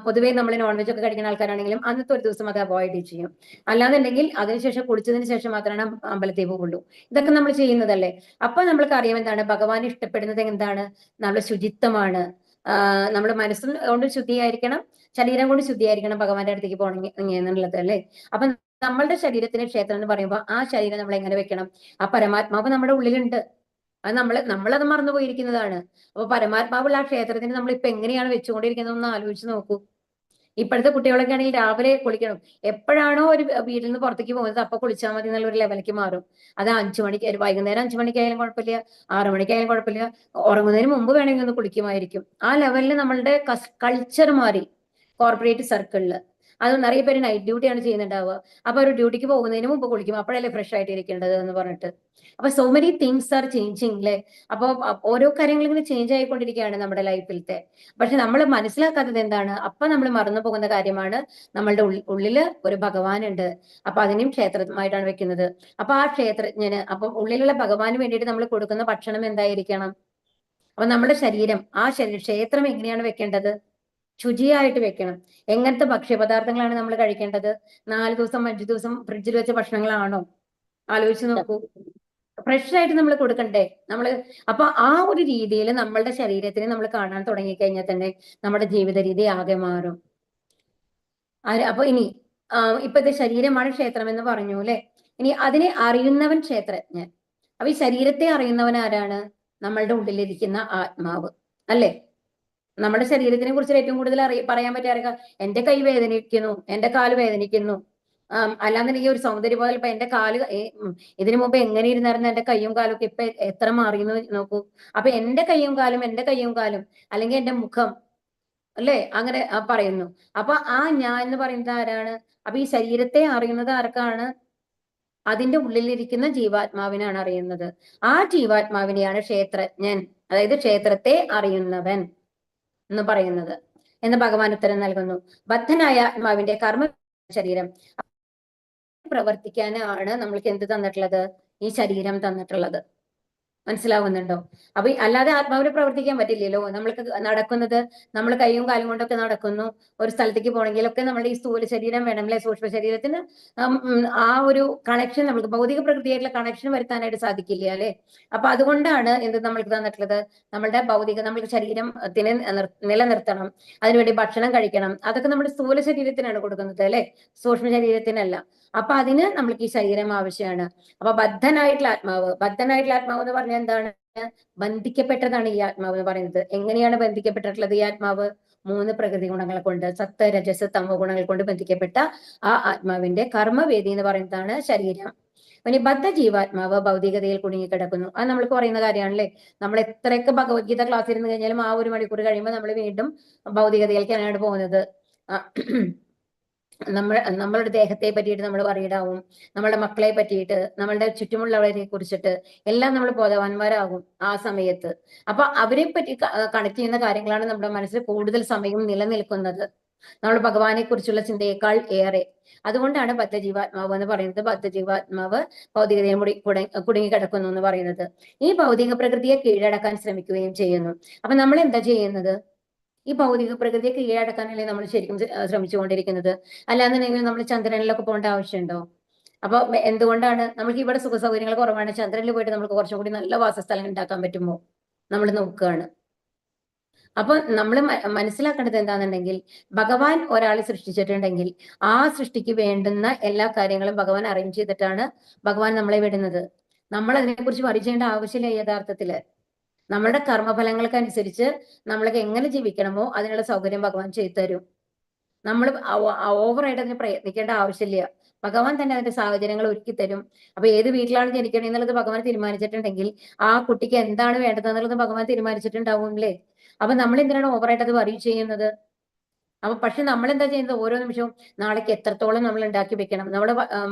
പൊതുവേ നമ്മൾ നോൺ വെജ് ഒക്കെ കഴിക്കുന്ന ആൾക്കാരാണെങ്കിലും അന്നത്തെ ഒരു ദിവസം അത് അവോയ്ഡ് ചെയ്യും. അല്ലാന്നുണ്ടെങ്കിൽ അതിനുശേഷം കുളിച്ചതിന് ശേഷം മാത്രമാണ് അമ്പലത്തിൽ പോകുള്ളൂ. ഇതൊക്കെ നമ്മൾ ചെയ്യുന്നതല്ലേ. അപ്പൊ നമ്മൾക്ക് അറിയാം എന്താണ് ഭഗവാൻ ഇഷ്ടപ്പെടുന്നത്, എന്താണ് നമ്മുടെ ശുചിത്വമാണ്. നമ്മുടെ മനസ്സും കൊണ്ട് ശുദ്ധിയായിരിക്കണം, ശരീരം കൊണ്ട് ശുദ്ധിയായിരിക്കണം ഭഗവാന്റെ അടുത്തേക്ക് പോകണമെങ്കിൽ എന്നുള്ളത് അല്ലേ. അപ്പൊ നമ്മളുടെ ശരീരത്തിന് ക്ഷേത്രം എന്ന് പറയുമ്പോൾ ആ ശരീരം നമ്മൾ എങ്ങനെ വെക്കണം? ആ പരമാത്മാവ് നമ്മുടെ ഉള്ളിലുണ്ട്. അത് നമ്മളത് മറന്നുപോയിരിക്കുന്നതാണ്. അപ്പൊ പരമാത്മാവുള്ള ആ ക്ഷേത്രത്തിന് നമ്മൾ ഇപ്പൊ എങ്ങനെയാണ് വെച്ചുകൊണ്ടിരിക്കുന്നത് എന്ന് ആലോചിച്ച് നോക്കൂ. ഇപ്പോഴത്തെ കുട്ടികളൊക്കെ ആണെങ്കിൽ രാവിലെ കുളിക്കണം. എപ്പോഴാണോ ഒരു വീട്ടിൽ നിന്ന് പുറത്തേക്ക് പോകുന്നത് അപ്പൊ കുളിച്ചാൽ മതി എന്നുള്ള ഒരു ലെവലിലേക്ക് മാറും. അത് 5 മണിക്ക്, വൈകുന്നേരം 5 മണിക്കായാലും കുഴപ്പമില്ല, 6 മണിക്കായാലും കുഴപ്പമില്ല, ഉറങ്ങുന്നതിന് മുമ്പ് വേണമെങ്കിൽ ഒന്ന് കുളിക്കുമായിരിക്കും. ആ ലെവലിൽ നമ്മളുടെ കൾച്ചർ മാറി. കോർപ്പറേറ്റ് സർക്കിളിൽ അത് നിറയെ പേര് നൈറ്റ് ഡ്യൂട്ടിയാണ് ചെയ്യുന്നുണ്ടാവുക. അപ്പൊ ഒരു ഡ്യൂട്ടിക്ക് പോകുന്നതിന് മുമ്പ് കുളിക്കും, അപ്പോഴല്ലേ ഫ്രഷ് ആയിട്ട് ഇരിക്കേണ്ടത് എന്ന് പറഞ്ഞിട്ട്. അപ്പൊ so many things are changing അല്ലെ. അപ്പൊ ഓരോ കാര്യങ്ങളും ഇങ്ങനെ ചേഞ്ച് ആയിക്കൊണ്ടിരിക്കുകയാണ് നമ്മുടെ ലൈഫിലത്തെ. പക്ഷെ നമ്മൾ മനസ്സിലാക്കാത്തത് എന്താണ്? അപ്പൊ നമ്മൾ മറന്നു പോകുന്ന കാര്യമാണ്, നമ്മളുടെ ഉള്ളില് ഒരു ഭഗവാൻ ഉണ്ട്. അപ്പൊ അതിനെയും ക്ഷേത്രമായിട്ടാണ് വെക്കുന്നത്. അപ്പൊ ആ ക്ഷേത്രജ്ഞന്, അപ്പൊ ഉള്ളിലുള്ള ഭഗവാന് വേണ്ടിയിട്ട് നമ്മൾ കൊടുക്കുന്ന ഭക്ഷണം എന്തായിരിക്കണം? അപ്പൊ നമ്മുടെ ശരീരം, ആ ക്ഷേത്രം എങ്ങനെയാണ് വെക്കേണ്ടത്? ശുചിയായിട്ട് വെക്കണം. എങ്ങനത്തെ ഭക്ഷ്യപദാർത്ഥങ്ങളാണ് നമ്മൾ കഴിക്കേണ്ടത്? 4 ദിവസം 5 ദിവസം ഫ്രിഡ്ജിൽ വെച്ച ഭക്ഷണങ്ങളാണോ? ആലോചിച്ച് നോക്കൂ. ഫ്രഷ് ആയിട്ട് നമ്മൾ കൊടുക്കണ്ടേ നമ്മള്. അപ്പൊ ആ ഒരു രീതിയിൽ നമ്മളുടെ ശരീരത്തിനെ നമ്മൾ കാണാൻ തുടങ്ങിക്കഴിഞ്ഞാൽ തന്നെ നമ്മുടെ ജീവിത രീതി ആകെ മാറും. അപ്പൊ ഇനി ഇപ്പത്തെ ശരീരമാണ് ക്ഷേത്രം എന്ന് പറഞ്ഞു അല്ലെ. ഇനി അതിനെ അറിയുന്നവൻ ക്ഷേത്രജ്ഞൻ. അപ്പൊ ഈ ശരീരത്തെ അറിയുന്നവൻ ആരാണ്? നമ്മളുടെ ഉള്ളിലിരിക്കുന്ന ആത്മാവ് അല്ലെ. നമ്മുടെ ശരീരത്തിനെ കുറിച്ച് ഏറ്റവും കൂടുതൽ പറയാൻ പറ്റിയ എന്റെ കൈ വേദനിക്കുന്നു, എന്റെ കാല് വേദനിക്കുന്നു, അല്ലാന്നുണ്ടെങ്കിൽ ഒരു സൗന്ദര്യം പോലെ ഇപ്പൊ എന്റെ കാല് ഇതിനു മുമ്പ് എങ്ങനെ ഇരുന്നായിരുന്നു എന്റെ കയ്യും കാലും ഒക്കെ ഇപ്പൊ എത്ര മാറിയെന്ന് നോക്കൂ. അപ്പൊ എന്റെ കയ്യും കാലും അല്ലെങ്കിൽ എന്റെ മുഖം അല്ലെ, അങ്ങനെ പറയുന്നു. അപ്പൊ ആ ഞാൻ എന്ന് പറയുന്നത് ആരാണ്? അപ്പൊ ഈ ശരീരത്തെ അറിയുന്നത് ആർക്കാണ്? അതിന്റെ ഉള്ളിലിരിക്കുന്ന ജീവാത്മാവിനാണ് അറിയുന്നത്. ആ ജീവാത്മാവിനെയാണ് ക്ഷേത്രജ്ഞൻ, അതായത് ക്ഷേത്രത്തെ അറിയുന്നവൻ എന്ന് പറയുന്നത് എന്ന് ഭഗവാൻ ഉത്തരം നൽകുന്നു. ബദ്ധനായ ആത്മാവിന്റെ കർമ്മ ശരീരം പ്രവർത്തിക്കാനാണ് നമ്മൾക്ക് എന്ത് തന്നിട്ടുള്ളത്? ഈ ശരീരം തന്നിട്ടുള്ളത്. മനസ്സിലാവുന്നുണ്ടോ? അപ്പൊ അല്ലാതെ ആത്മാവിന് പ്രവർത്തിക്കാൻ പറ്റില്ലല്ലോ. നമ്മൾക്ക് നടക്കുന്നത്, നമ്മൾ കൈയും കാലും കൊണ്ടൊക്കെ നടക്കുന്നു, ഒരു സ്ഥലത്തേക്ക് പോകണമെങ്കിലൊക്കെ നമ്മുടെ ഈ സ്ഥൂല ശരീരം വേണം അല്ലെ. സൂക്ഷ്മ ശരീരത്തിന് ആ ഒരു കണക്ഷൻ, നമുക്ക് ഭൗതിക പ്രകൃതിയായിട്ടുള്ള കണക്ഷൻ വരുത്താനായിട്ട് സാധിക്കില്ല അല്ലെ. അപ്പൊ അതുകൊണ്ടാണ് എന്ത് നമ്മൾക്ക് തന്നിട്ടുള്ളത്? നമ്മളുടെ നമ്മളുടെ ശരീരത്തിനെ നിലനിർത്തണം, അതിനുവേണ്ടി ഭക്ഷണം കഴിക്കണം. അതൊക്കെ നമ്മുടെ സ്ഥൂല ശരീരത്തിനാണ് കൊടുക്കുന്നത് അല്ലെ, സൂക്ഷ്മ ശരീരത്തിനല്ല. അപ്പൊ അതിന് നമ്മൾക്ക് ഈ ശരീരം ആവശ്യമാണ്. അപ്പൊ ബദ്ധനായിട്ടുള്ള ആത്മാവ് എന്ന് പറഞ്ഞാൽ എന്താണ്? ബന്ധിക്കപ്പെട്ടതാണ് ഈ ആത്മാവ് എന്ന് പറയുന്നത്. എങ്ങനെയാണ് ബന്ധിക്കപ്പെട്ടിട്ടുള്ളത് ഈ ആത്മാവ്? 3 പ്രകൃതി ഗുണങ്ങൾ കൊണ്ട്, സത്വ രജസ് തമോ ഗുണങ്ങൾ കൊണ്ട് ബന്ധിക്കപ്പെട്ട ആ ആത്മാവിന്റെ കർമ്മവേദി എന്ന് പറയുന്നതാണ് ശരീരം. ഇനി ബദ്ധജീവാത്മാവ് ഭൗതികതയിൽ കുടുങ്ങിക്കിടക്കുന്നു. അത് നമ്മൾക്ക് പറയുന്ന കാര്യമാണല്ലേ. നമ്മൾ എത്രയൊക്കെ ഭഗവത്ഗീത ക്ലാസ് ഇരുന്ന് കഴിഞ്ഞാലും ആ 1 മണിക്കൂർ കഴിയുമ്പോൾ നമ്മൾ വീണ്ടും ഭൗതികതയിലേക്കാണ് പോകുന്നത്. നമ്മളുടെ ദേഹത്തെ പറ്റിയിട്ട് നമ്മൾ പറയിടാവും, നമ്മളുടെ മക്കളെ പറ്റിയിട്ട്, നമ്മളുടെ ചുറ്റുമുള്ളവരെ കുറിച്ചിട്ട് എല്ലാം നമ്മൾ ബോധവാന്മാരാകും ആ സമയത്ത്. അപ്പൊ അവരെ പറ്റി കണക്ട് ചെയ്യുന്ന കാര്യങ്ങളാണ് നമ്മുടെ മനസ്സിൽ കൂടുതൽ സമയം നിലനിൽക്കുന്നത്, നമ്മൾ ഭഗവാനെ കുറിച്ചുള്ള ചിന്തയേക്കാൾ ഏറെ. അതുകൊണ്ടാണ് ബദ്ധജീവാത്മാവ് എന്ന് പറയുന്നത്. ബദ്ധജീവാത്മാവ് ഭൗതികതയെ കുടുങ്ങി കിടക്കുന്നു എന്ന് പറയുന്നത്. ഈ ഭൗതിക പ്രകൃതിയെ കീഴടക്കാൻ ശ്രമിക്കുകയും ചെയ്യുന്നു. അപ്പൊ നമ്മൾ എന്താ ചെയ്യുന്നത്? ഈ ഭൗതിക പ്രകൃതിയെ കീഴടക്കാനല്ലേ നമ്മൾ ശരിക്കും ശ്രമിച്ചുകൊണ്ടിരിക്കുന്നത്. അല്ലാന്നുണ്ടെങ്കിൽ നമ്മൾ ചന്ദ്രനിലൊക്കെ പോകേണ്ട ആവശ്യമുണ്ടോ? അപ്പൊ എന്തുകൊണ്ടാണ് നമുക്ക് ഇവിടെ സുഖ സൗകര്യങ്ങൾ കുറവാണ്, ചന്ദ്രനിൽ പോയിട്ട് നമുക്ക് കുറച്ചും കൂടി നല്ല വാസസ്ഥലം ഉണ്ടാക്കാൻ പറ്റുമോ? നമ്മൾ നോക്കുകയാണ്. അപ്പൊ നമ്മൾ മനസ്സിലാക്കേണ്ടത് എന്താണെന്നുണ്ടെങ്കിൽ, ഭഗവാൻ ഒരാളെ സൃഷ്ടിച്ചിട്ടുണ്ടെങ്കിൽ ആ സൃഷ്ടിക്ക് വേണ്ടുന്ന എല്ലാ കാര്യങ്ങളും ഭഗവാൻ അറേഞ്ച് ചെയ്തിട്ടാണ് ഭഗവാൻ നമ്മളെ വിടുന്നത്. നമ്മൾ അതിനെക്കുറിച്ച് വറി ചെയ്യേണ്ട ആവശ്യമില്ല. യഥാർത്ഥത്തില് നമ്മുടെ കർമ്മഫലങ്ങൾക്കനുസരിച്ച് നമ്മൾക്ക് എങ്ങനെ ജീവിക്കണമോ അതിനുള്ള സൗകര്യം ഭഗവാൻ ചെയ്തു തരും. നമ്മൾ ഓവറായിട്ട് അതിന് പ്രയത്നിക്കേണ്ട ആവശ്യമില്ല. ഭഗവാൻ തന്നെ അതിന്റെ സാഹചര്യങ്ങൾ ഒരുക്കി തരും. അപ്പൊ ഏത് വീട്ടിലാണ് ജനിക്കണേ എന്നുള്ളത് ഭഗവാൻ തീരുമാനിച്ചിട്ടുണ്ടെങ്കിൽ ആ കുട്ടിക്ക് എന്താണ് വേണ്ടത് എന്നുള്ളത് ഭഗവാൻ തീരുമാനിച്ചിട്ടുണ്ടാവും അല്ലേ. അപ്പൊ നമ്മൾ എന്തിനാണ് ഓവറായിട്ട് അത് വറി ചെയ്യുന്നത്? അപ്പൊ പക്ഷെ നമ്മൾ എന്താ ചെയ്യുന്നത്? ഓരോ നിമിഷവും നാളേക്ക് എത്രത്തോളം നമ്മൾ ഉണ്ടാക്കി വെക്കണം, നമ്മുടെ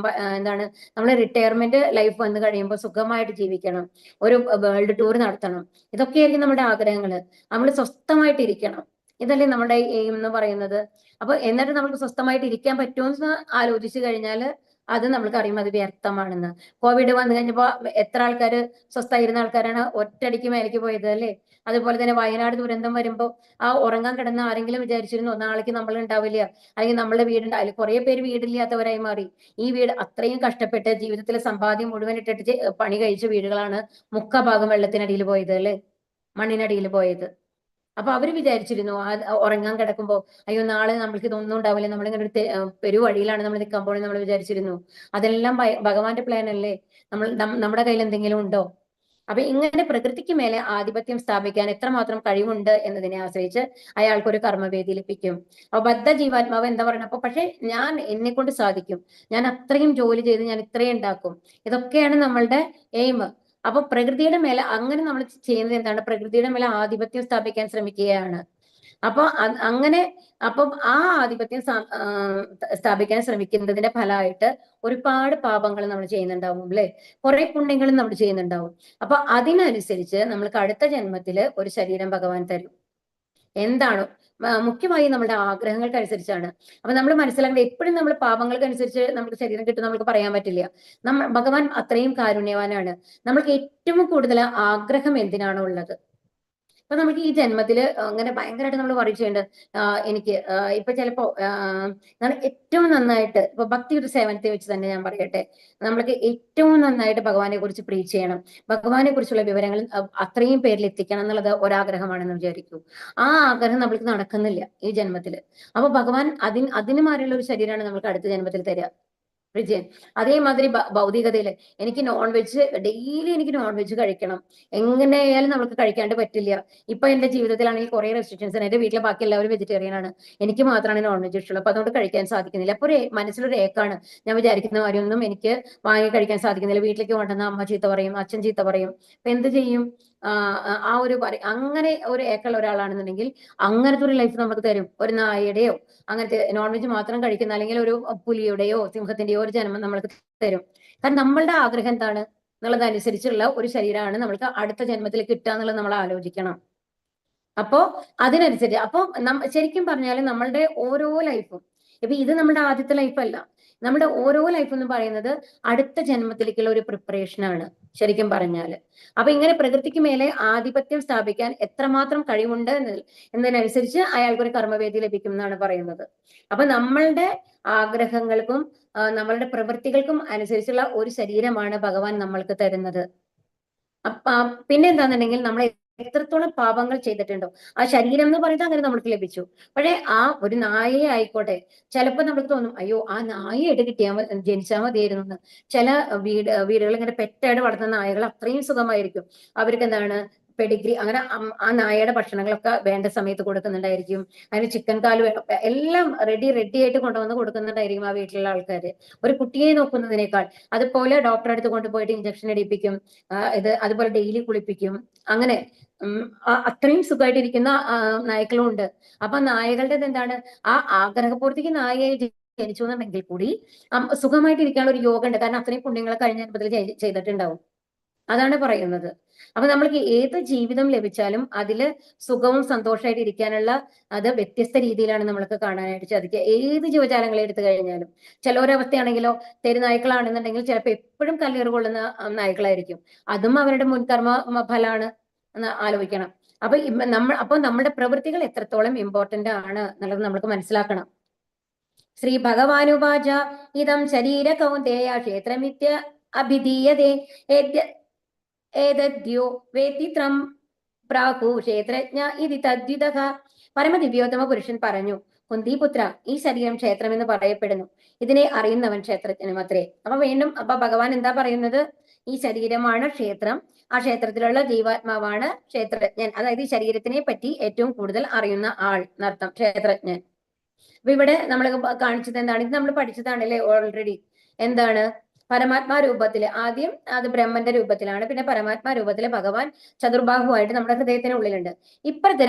എന്താണ് നമ്മളെ റിട്ടയർമെന്റ് ലൈഫ് വന്നു കഴിയുമ്പോൾ സുഖമായിട്ട് ജീവിക്കണം, ഒരു വേൾഡ് ടൂർ നടത്തണം, ഇതൊക്കെയായിരിക്കും നമ്മുടെ ആഗ്രഹങ്ങൾ. നമ്മൾ സ്വസ്ഥമായിട്ട് ഇരിക്കണം, ഇതല്ലേ നമ്മുടെ എയിം എന്ന് പറയുന്നത്. അപ്പൊ എന്നിട്ട് നമുക്ക് സ്വസ്ഥമായിട്ട് ഇരിക്കാൻ പറ്റുമെന്ന് ആലോചിച്ചു കഴിഞ്ഞാൽ അത് നമ്മൾക്ക് അറിയും അത് വ്യർത്ഥമാണെന്ന്. കോവിഡ് വന്നു കഴിഞ്ഞപ്പോ എത്ര ആൾക്കാർ സ്വസ്ഥമായിരുന്ന ആൾക്കാരാണ് ഒറ്റയടിക്ക് മേലേക്ക് പോയത് അല്ലേ. അതുപോലെ തന്നെ വയനാട് ദുരന്തം വരുമ്പോൾ ആ ഉറങ്ങാൻ കിടന്ന ആരെങ്കിലും വിചാരിച്ചിരുന്നു നാളേക്ക് നമ്മൾ ഉണ്ടാവില്ല, അല്ലെങ്കിൽ നമ്മളുടെ വീടുണ്ട്, അതിൽ കുറെ പേര് വീടില്ലാത്തവരായി മാറി. ഈ വീട് അത്രയും കഷ്ടപ്പെട്ട് ജീവിതത്തിലെ സമ്പാദ്യം മുഴുവൻ ഇട്ടിട്ട് പണി കഴിച്ച വീടുകളാണ് ഭാഗം വെള്ളത്തിനടിയിൽ പോയത് അല്ലെ, മണ്ണിനടിയിൽ പോയത്. അപ്പൊ അവര് വിചാരിച്ചിരുന്നു ഉറങ്ങാൻ കിടക്കുമ്പോ അയ്യോ നാളെ നമ്മൾക്ക് ഇതൊന്നും ഉണ്ടാവില്ല, നമ്മളിങ്ങനെ ഒരു പെരുവഴിയിലാണ് നമ്മൾ നിൽക്കാൻ പോണെന്ന് നമ്മൾ വിചാരിച്ചിരുന്നു. അതെല്ലാം ഭഗവാന്റെ പ്ലാൻ അല്ലേ. നമ്മുടെ കയ്യിൽ എന്തെങ്കിലും ഉണ്ടോ? അപ്പൊ ഇങ്ങനെ പ്രകൃതിക്ക് മേലെ ആധിപത്യം സ്ഥാപിക്കാൻ എത്രമാത്രം കഴിവുണ്ട് എന്നതിനെ ആശ്രയിച്ച് അയാൾക്ക് ഒരു കർമ്മവേദി ലഭിക്കും. അപ്പൊ ബദ്ധ ജീവാത്മാവ് എന്താ പറയുന്നത്? അപ്പൊ പക്ഷെ എന്നെ കൊണ്ട് സാധിക്കും, ഞാൻ അത്രയും ജോലി ചെയ്ത് ഞാൻ ഇത്രയും ഉണ്ടാക്കും, ഇതൊക്കെയാണ് നമ്മളുടെ എയിം. അപ്പൊ പ്രകൃതിയുടെ മേലെ അങ്ങനെ നമ്മൾ ചെയ്യുന്നത് എന്താണ്? പ്രകൃതിയുടെ മേലെ ആധിപത്യം സ്ഥാപിക്കാൻ ശ്രമിക്കുകയാണ്. അപ്പൊ അങ്ങനെ അപ്പം ആ ആധിപത്യം സ്ഥാപിക്കാൻ ശ്രമിക്കുന്നതിന്റെ ഫലമായിട്ട് ഒരുപാട് പാപങ്ങൾ നമ്മൾ ചെയ്യുന്നുണ്ടാവും അല്ലെ, കുറെ പുണ്യങ്ങളും നമ്മൾ ചെയ്യുന്നുണ്ടാവും. അപ്പൊ അതിനനുസരിച്ച് നമ്മൾക്ക് അടുത്ത ജന്മത്തില് ഒരു ശരീരം ഭഗവാൻ തരും. എന്താണോ മുഖ്യമായി നമ്മുടെ ആഗ്രഹങ്ങൾക്കനുസരിച്ചാണ്. അപ്പൊ നമ്മൾ മനസ്സിലാക്കേണ്ടത് എപ്പോഴും നമ്മൾ പാപങ്ങൾക്കനുസരിച്ച് നമുക്ക് ശരീരം കിട്ടും നമുക്ക് പറയാൻ പറ്റില്ല. ഭഗവാൻ അത്രയും കാരുണ്യവാനാണ്. നമ്മൾക്ക് ഏറ്റവും കൂടുതൽ ആഗ്രഹം എന്തിനാണോ ഉള്ളത്, അപ്പൊ നമുക്ക് ഈ ജന്മത്തില് അങ്ങനെ ഭയങ്കരമായിട്ട് നമ്മൾ വറി ചെയ്യേണ്ടത് എനിക്ക് ഇപ്പൊ ചിലപ്പോ ഏറ്റവും നന്നായിട്ട് ഇപ്പൊ ഭക്തി ഒരു സേവനത്തെ വെച്ച് തന്നെ ഞാൻ പറയട്ടെ, നമ്മൾക്ക് ഏറ്റവും നന്നായിട്ട് ഭഗവാനെ കുറിച്ച് പ്രീച്ച് ചെയ്യണം, ഭഗവാനെ കുറിച്ചുള്ള വിവരങ്ങൾ അത്രയും പേരിൽ എത്തിക്കണം എന്നുള്ളത് ഒരാഗ്രഹമാണെന്ന് വിചാരിക്കൂ. ആ ആഗ്രഹം നമ്മൾക്ക് നടക്കുന്നില്ല ഈ ജന്മത്തില്. അപ്പൊ ഭഗവാൻ അതിന് മാറിയുള്ള ഒരു ശരീരമാണ് നമ്മൾക്ക് അടുത്ത ജന്മത്തിൽ തരിക. വിജയൻ അതേമാതിരി ഭൗതികതയില് എനിക്ക് നോൺ വെജ് ഡെയിലി എനിക്ക് നോൺ വെജ് കഴിക്കണം, എങ്ങനെയായാലും നമുക്ക് കഴിക്കാണ്ട് പറ്റില്ല. ഇപ്പൊ എന്റെ ജീവിതത്തിലാണെങ്കിൽ കുറെ റെസ്ട്രിക്ഷൻസ് ആണ്. എന്റെ വീട്ടിലെ ബാക്കി എല്ലാവരും വെജിറ്റേറിയൻ ആണ്, എനിക്ക് മാത്രമാണ് നോൺ വെജ് ഇഷ്ടമുള്ളത്. അപ്പൊ അതുകൊണ്ട് കഴിക്കാൻ സാധിക്കുന്നില്ല. അപ്പൊ മനസ്സിലൊരു ഏക്കാണ്, ഞാൻ വിചാരിക്കുന്ന കാര്യമൊന്നും എനിക്ക് വാങ്ങി കഴിക്കാൻ സാധിക്കുന്നില്ല. വീട്ടിലേക്ക് കൊണ്ടുവന്ന അമ്മ ചീത്ത പറയും, അച്ഛൻ ചീത്ത പറയും. അപ്പൊ എന്ത് ചെയ്യും? അങ്ങനെ ഒരു ഏക്കുള്ള ഒരാളാണെന്നുണ്ടെങ്കിൽ അങ്ങനത്തെ ഒരു ലൈഫ് നമുക്ക് തരും. ഒരു നായയുടെയോ അങ്ങനത്തെ നോൺ വെജ് മാത്രം കഴിക്കുന്ന, അല്ലെങ്കിൽ ഒരു പുലിയുടെയോ സിംഹത്തിന്റെയോ ഒരു ജന്മം നമ്മൾക്ക് തരും. കാരണം നമ്മളുടെ ആഗ്രഹം എന്താണ് എന്നുള്ളതനുസരിച്ചുള്ള ഒരു ശരീരമാണ് നമ്മൾക്ക് അടുത്ത ജന്മത്തിൽ കിട്ടുക എന്നുള്ളത് നമ്മൾ ആലോചിക്കണം. അപ്പോ അതിനനുസരിച്ച് അപ്പൊ ശരിക്കും പറഞ്ഞാൽ നമ്മളുടെ ഓരോ ലൈഫും, ഇപ്പൊ ഇത് നമ്മുടെ ആദ്യത്തെ ലൈഫല്ല, നമ്മുടെ ഓരോ ലൈഫ് എന്ന് പറയുന്നത് അടുത്ത ജന്മത്തിലേക്കുള്ള ഒരു പ്രിപ്പറേഷൻ ആണ് ശരിക്കും പറഞ്ഞാല്. അപ്പൊ ഇങ്ങനെ പ്രകൃതിക്ക് മേലെ ആധിപത്യം സ്ഥാപിക്കാൻ എത്രമാത്രം കഴിവുണ്ട് എന്നതിനനുസരിച്ച് അയാൾക്കൊരു കർമ്മവേദി ലഭിക്കും എന്നാണ് പറയുന്നത്. അപ്പൊ നമ്മളുടെ ആഗ്രഹങ്ങൾക്കും നമ്മളുടെ പ്രവൃത്തികൾക്കും അനുസരിച്ചുള്ള ഒരു ശരീരമാണ് ഭഗവാൻ നമ്മൾക്ക് തരുന്നത്. പിന്നെ എന്താണെന്നുണ്ടെങ്കിൽ നമ്മൾ എത്രത്തോളം പാപങ്ങൾ ചെയ്തിട്ടുണ്ടോ ആ ശരീരം എന്ന് പറയുന്നത് അങ്ങനെ നമുക്ക് ലഭിച്ചു. പക്ഷേ ആ ഒരു നായയെ ആയിക്കോട്ടെ, ചിലപ്പോൾ നമുക്ക് തോന്നും അയ്യോ ആ നായയായിട്ട് ജനിച്ചാൽ മതിയായിരുന്നു എന്ന്. ചില വീടുകൾ ഇങ്ങനെ പെറ്റായിട്ട് വളർത്തുന്ന നായകൾ അത്രയും സുഖമായിരിക്കും. അവർക്ക് എന്താണ് പെഡിഗ്രി, അങ്ങനെ ആ നായയുടെ ഭക്ഷണങ്ങളൊക്കെ വേണ്ട സമയത്ത് കൊടുക്കുന്നുണ്ടായിരിക്കും. അതിന് ചിക്കൻ കാല് വേണം, എല്ലാം റെഡി ആയിട്ട് കൊണ്ടുവന്ന് കൊടുക്കുന്നുണ്ടായിരിക്കും ആ വീട്ടിലുള്ള ആൾക്കാര്. ഒരു കുട്ടിയെ നോക്കുന്നതിനേക്കാൾ. അതുപോലെ ഡോക്ടറെ അടുത്ത് കൊണ്ടുപോയിട്ട് ഇഞ്ചക്ഷൻ എടുപ്പിക്കും, അതുപോലെ ഡെയിലി കുളിപ്പിക്കും. അങ്ങനെ അത്രയും സുഖമായിട്ടിരിക്കുന്ന നായ്ക്കളും ഉണ്ട്. അപ്പൊ നായകളുടെ എന്താണ്, ആ ആഗ്രഹപൂർത്തിക്ക് നായയെ ജനിച്ചു എന്നുണ്ടെങ്കിൽ കൂടി സുഖമായിട്ട് ഇരിക്കാനുള്ള ഒരു യോഗം ഉണ്ട്. കാരണം അത്രയും പുണ്യങ്ങൾ കഴിഞ്ഞ ജന്മത്തിൽ ചെയ്തിട്ടുണ്ടാവും. അതാണ് പറയുന്നത്. അപ്പൊ നമ്മൾക്ക് ഏത് ജീവിതം ലഭിച്ചാലും അതില് സുഖവും സന്തോഷമായിട്ട് ഇരിക്കാനുള്ള അത് വ്യത്യസ്ത രീതിയിലാണ് നമ്മൾക്ക് കാണാനായിട്ട് സാധിക്കുക. ഏത് ജീവജാലങ്ങളെ എടുത്തു കഴിഞ്ഞാലും. ചിലരവസ്ഥയാണെങ്കിലോ തെരുനായ്ക്കളാണെന്നുണ്ടെങ്കിൽ ചിലപ്പോൾ എപ്പോഴും കല്ലേറ് കൊള്ളുന്ന നായ്ക്കളായിരിക്കും. അതും അവരുടെ മുൻകർമ്മ ഫലമാണ് എന്ന് ആലോചിക്കണം. അപ്പൊ നമ്മുടെ പ്രവൃത്തികൾ എത്രത്തോളം ഇമ്പോർട്ടന്റ് ആണ് എന്നുള്ളത് നമുക്ക് മനസ്സിലാക്കണം. ശ്രീ ഭഗവാനുവാച ഇതം ശരീര കൗന്ദേയ ക്ഷേത്രമിത്യ അഭിധീയതേ ഏതദ്യോ വേത്തിത്രം പ്രാഹു ക്ഷേത്രജ്ഞ ഇതി തദ്വിതഃ. പരമദിവ്യോത്തമ പുരുഷൻ പറഞ്ഞു, കുന്തിപുത്ര, ഈ ശരീരം ക്ഷേത്രം എന്ന് പറയപ്പെടുന്നു. ഇതിനെ അറിയുന്നവൻ ക്ഷേത്രജ്ഞനും അത്രേ. അപ്പൊ ഭഗവാൻ എന്താ പറയുന്നത്? ഈ ശരീരമാണ് ക്ഷേത്രം, ആ ക്ഷേത്രത്തിലുള്ള ജീവാത്മാവാണ് ക്ഷേത്രജ്ഞൻ. അതായത് ഈ ശരീരത്തിനെ പറ്റി ഏറ്റവും കൂടുതൽ അറിയുന്ന ആൾ എന്നർത്ഥം, ക്ഷേത്രജ്ഞൻ. അപ്പൊ ഇവിടെ നമ്മൾ കാണിച്ചത് എന്താണ്? ഇത് നമ്മൾ പഠിച്ചതാണല്ലേ ഓൾറെഡി. എന്താണ്? പരമാത്മാ രൂപത്തില് ആദ്യം അത് ബ്രഹ്മന്റെ രൂപത്തിലാണ്, പിന്നെ പരമാത്മാ രൂപത്തില് ഭഗവാൻ ചതുർബാഹുവായിട്ട് നമ്മുടെ ഹൃദയത്തിന് ഉള്ളിലുണ്ട്. ഇപ്പോഴത്തെ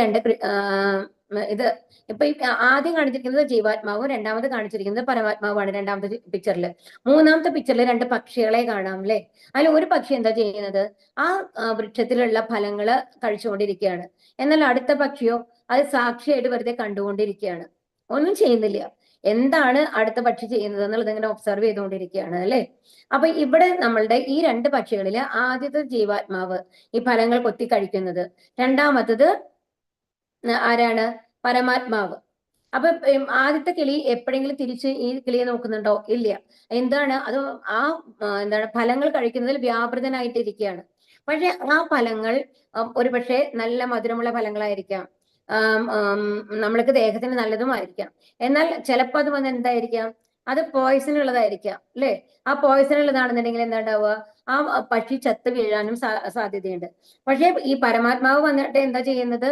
ഇത് ഇപ്പൊ ആദ്യം കാണിച്ചിരിക്കുന്നത് ജീവാത്മാവും, രണ്ടാമത് കാണിച്ചിരിക്കുന്നത് പരമാത്മാവുമാണ്. രണ്ടാമത്തെ പിക്ചറിൽ. മൂന്നാമത്തെ പിക്ചറിൽ രണ്ട് പക്ഷികളെ കാണാം അല്ലെ? അതിൽ ഒരു പക്ഷി എന്താ ചെയ്യുന്നത്? ആ വൃക്ഷത്തിലുള്ള ഫലങ്ങള് കഴിച്ചുകൊണ്ടിരിക്കുകയാണ്. എന്നാൽ അടുത്ത പക്ഷിയോ അത് സാക്ഷിയായിട്ട് വെറുതെ കണ്ടുകൊണ്ടിരിക്കുകയാണ്, ഒന്നും ചെയ്യുന്നില്ല. എന്താണ് അടുത്ത പക്ഷി ചെയ്യുന്നത് എന്നുള്ളത് ഇങ്ങനെ ഒബ്സർവ് ചെയ്തുകൊണ്ടിരിക്കുകയാണ് അല്ലെ? അപ്പൊ ഇവിടെ നമ്മളുടെ ഈ രണ്ട് പക്ഷികളില് ആദ്യത്തെ ജീവാത്മാവ് ഈ ഫലങ്ങൾ കൊത്തി കഴിക്കുന്നത്, രണ്ടാമത്തത് ആരാണ്? പരമാത്മാവ്. അപ്പൊ ആദ്യത്തെ കിളി എപ്പോഴെങ്കിലും തിരിച്ച് ഈ കിളിയെ നോക്കുന്നുണ്ടോ? ഇല്ല. എന്താണ് അത്? എന്താണ് ഫലങ്ങൾ കഴിക്കുന്നതിൽ വ്യാപൃതനായിട്ടിരിക്കുകയാണ്. പക്ഷെ ആ ഫലങ്ങൾ ഒരുപക്ഷെ നല്ല മധുരമുള്ള ഫലങ്ങളായിരിക്കാം, നമ്മൾക്ക് ദേഹത്തിന് നല്ലതുമായിരിക്കാം. എന്നാൽ ചിലപ്പോൾ അത് വന്ന് എന്തായിരിക്കാം? അത് പോയിസൺ ഉള്ളതായിരിക്കാം അല്ലെ? ആ പോയിസൺ ഉള്ളതാണെന്നുണ്ടെങ്കിൽ എന്താ ഉണ്ടാവുക? ആ പക്ഷി ചത്ത് വീഴാനും സാധ്യതയുണ്ട്. പക്ഷെ ഈ പരമാത്മാവ് വന്നിട്ട് എന്താ ചെയ്യുന്നത്?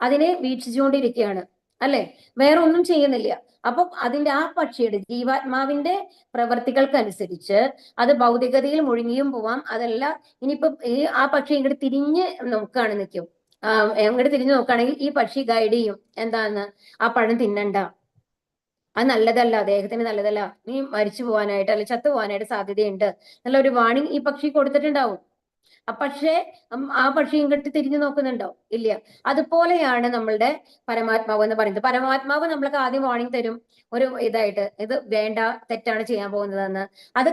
അതിനെ വീക്ഷിച്ചുകൊണ്ടിരിക്കുകയാണ് അല്ലെ? വേറെ ഒന്നും ചെയ്യുന്നില്ല. അപ്പൊ അതിന്റെ ആ പക്ഷിയുടെ ജീവാത്മാവിന്റെ പ്രവർത്തികൾക്കനുസരിച്ച് അത് ഭൗതികതയിൽ മുഴുകിയും പോവാം. അതല്ല, ഇനിയിപ്പോ ആ പക്ഷി ഇങ്ങോട്ട് തിരിഞ്ഞ് നോക്കുകയാണ്, നിൽക്കും, അങ്ങോട്ട് തിരിഞ്ഞു നോക്കുകയാണെങ്കിൽ ഈ പക്ഷി ഗൈഡ് ചെയ്യും, എന്താന്ന്? ആ പഴം തിന്നണ്ട, അത് നല്ലതല്ല, അദ്ദേഹത്തിന് നല്ലതല്ല, നീ മരിച്ചു പോകാനായിട്ട് അല്ലെങ്കിൽ ചത്തു പോകാനായിട്ട് സാധ്യതയുണ്ട് എന്നുള്ള ഒരു വാണിംഗ് ഈ പക്ഷി കൊടുത്തിട്ടുണ്ടാവും. പക്ഷേ ആ പക്ഷി ഇങ്ങോട്ട് തിരിഞ്ഞു നോക്കുന്നുണ്ടോ? ഇല്ല. അതുപോലെയാണ് നമ്മളുടെ പരമാത്മാവ് എന്ന് പറയുന്നത്. പരമാത്മാവ് നമ്മൾക്ക് ആദ്യം വാണിംഗ് തരും, ഒരു ഇതായിട്ട്, ഇത് വേണ്ട, തെറ്റാണ് ചെയ്യാൻ പോകുന്നതെന്ന്. അത്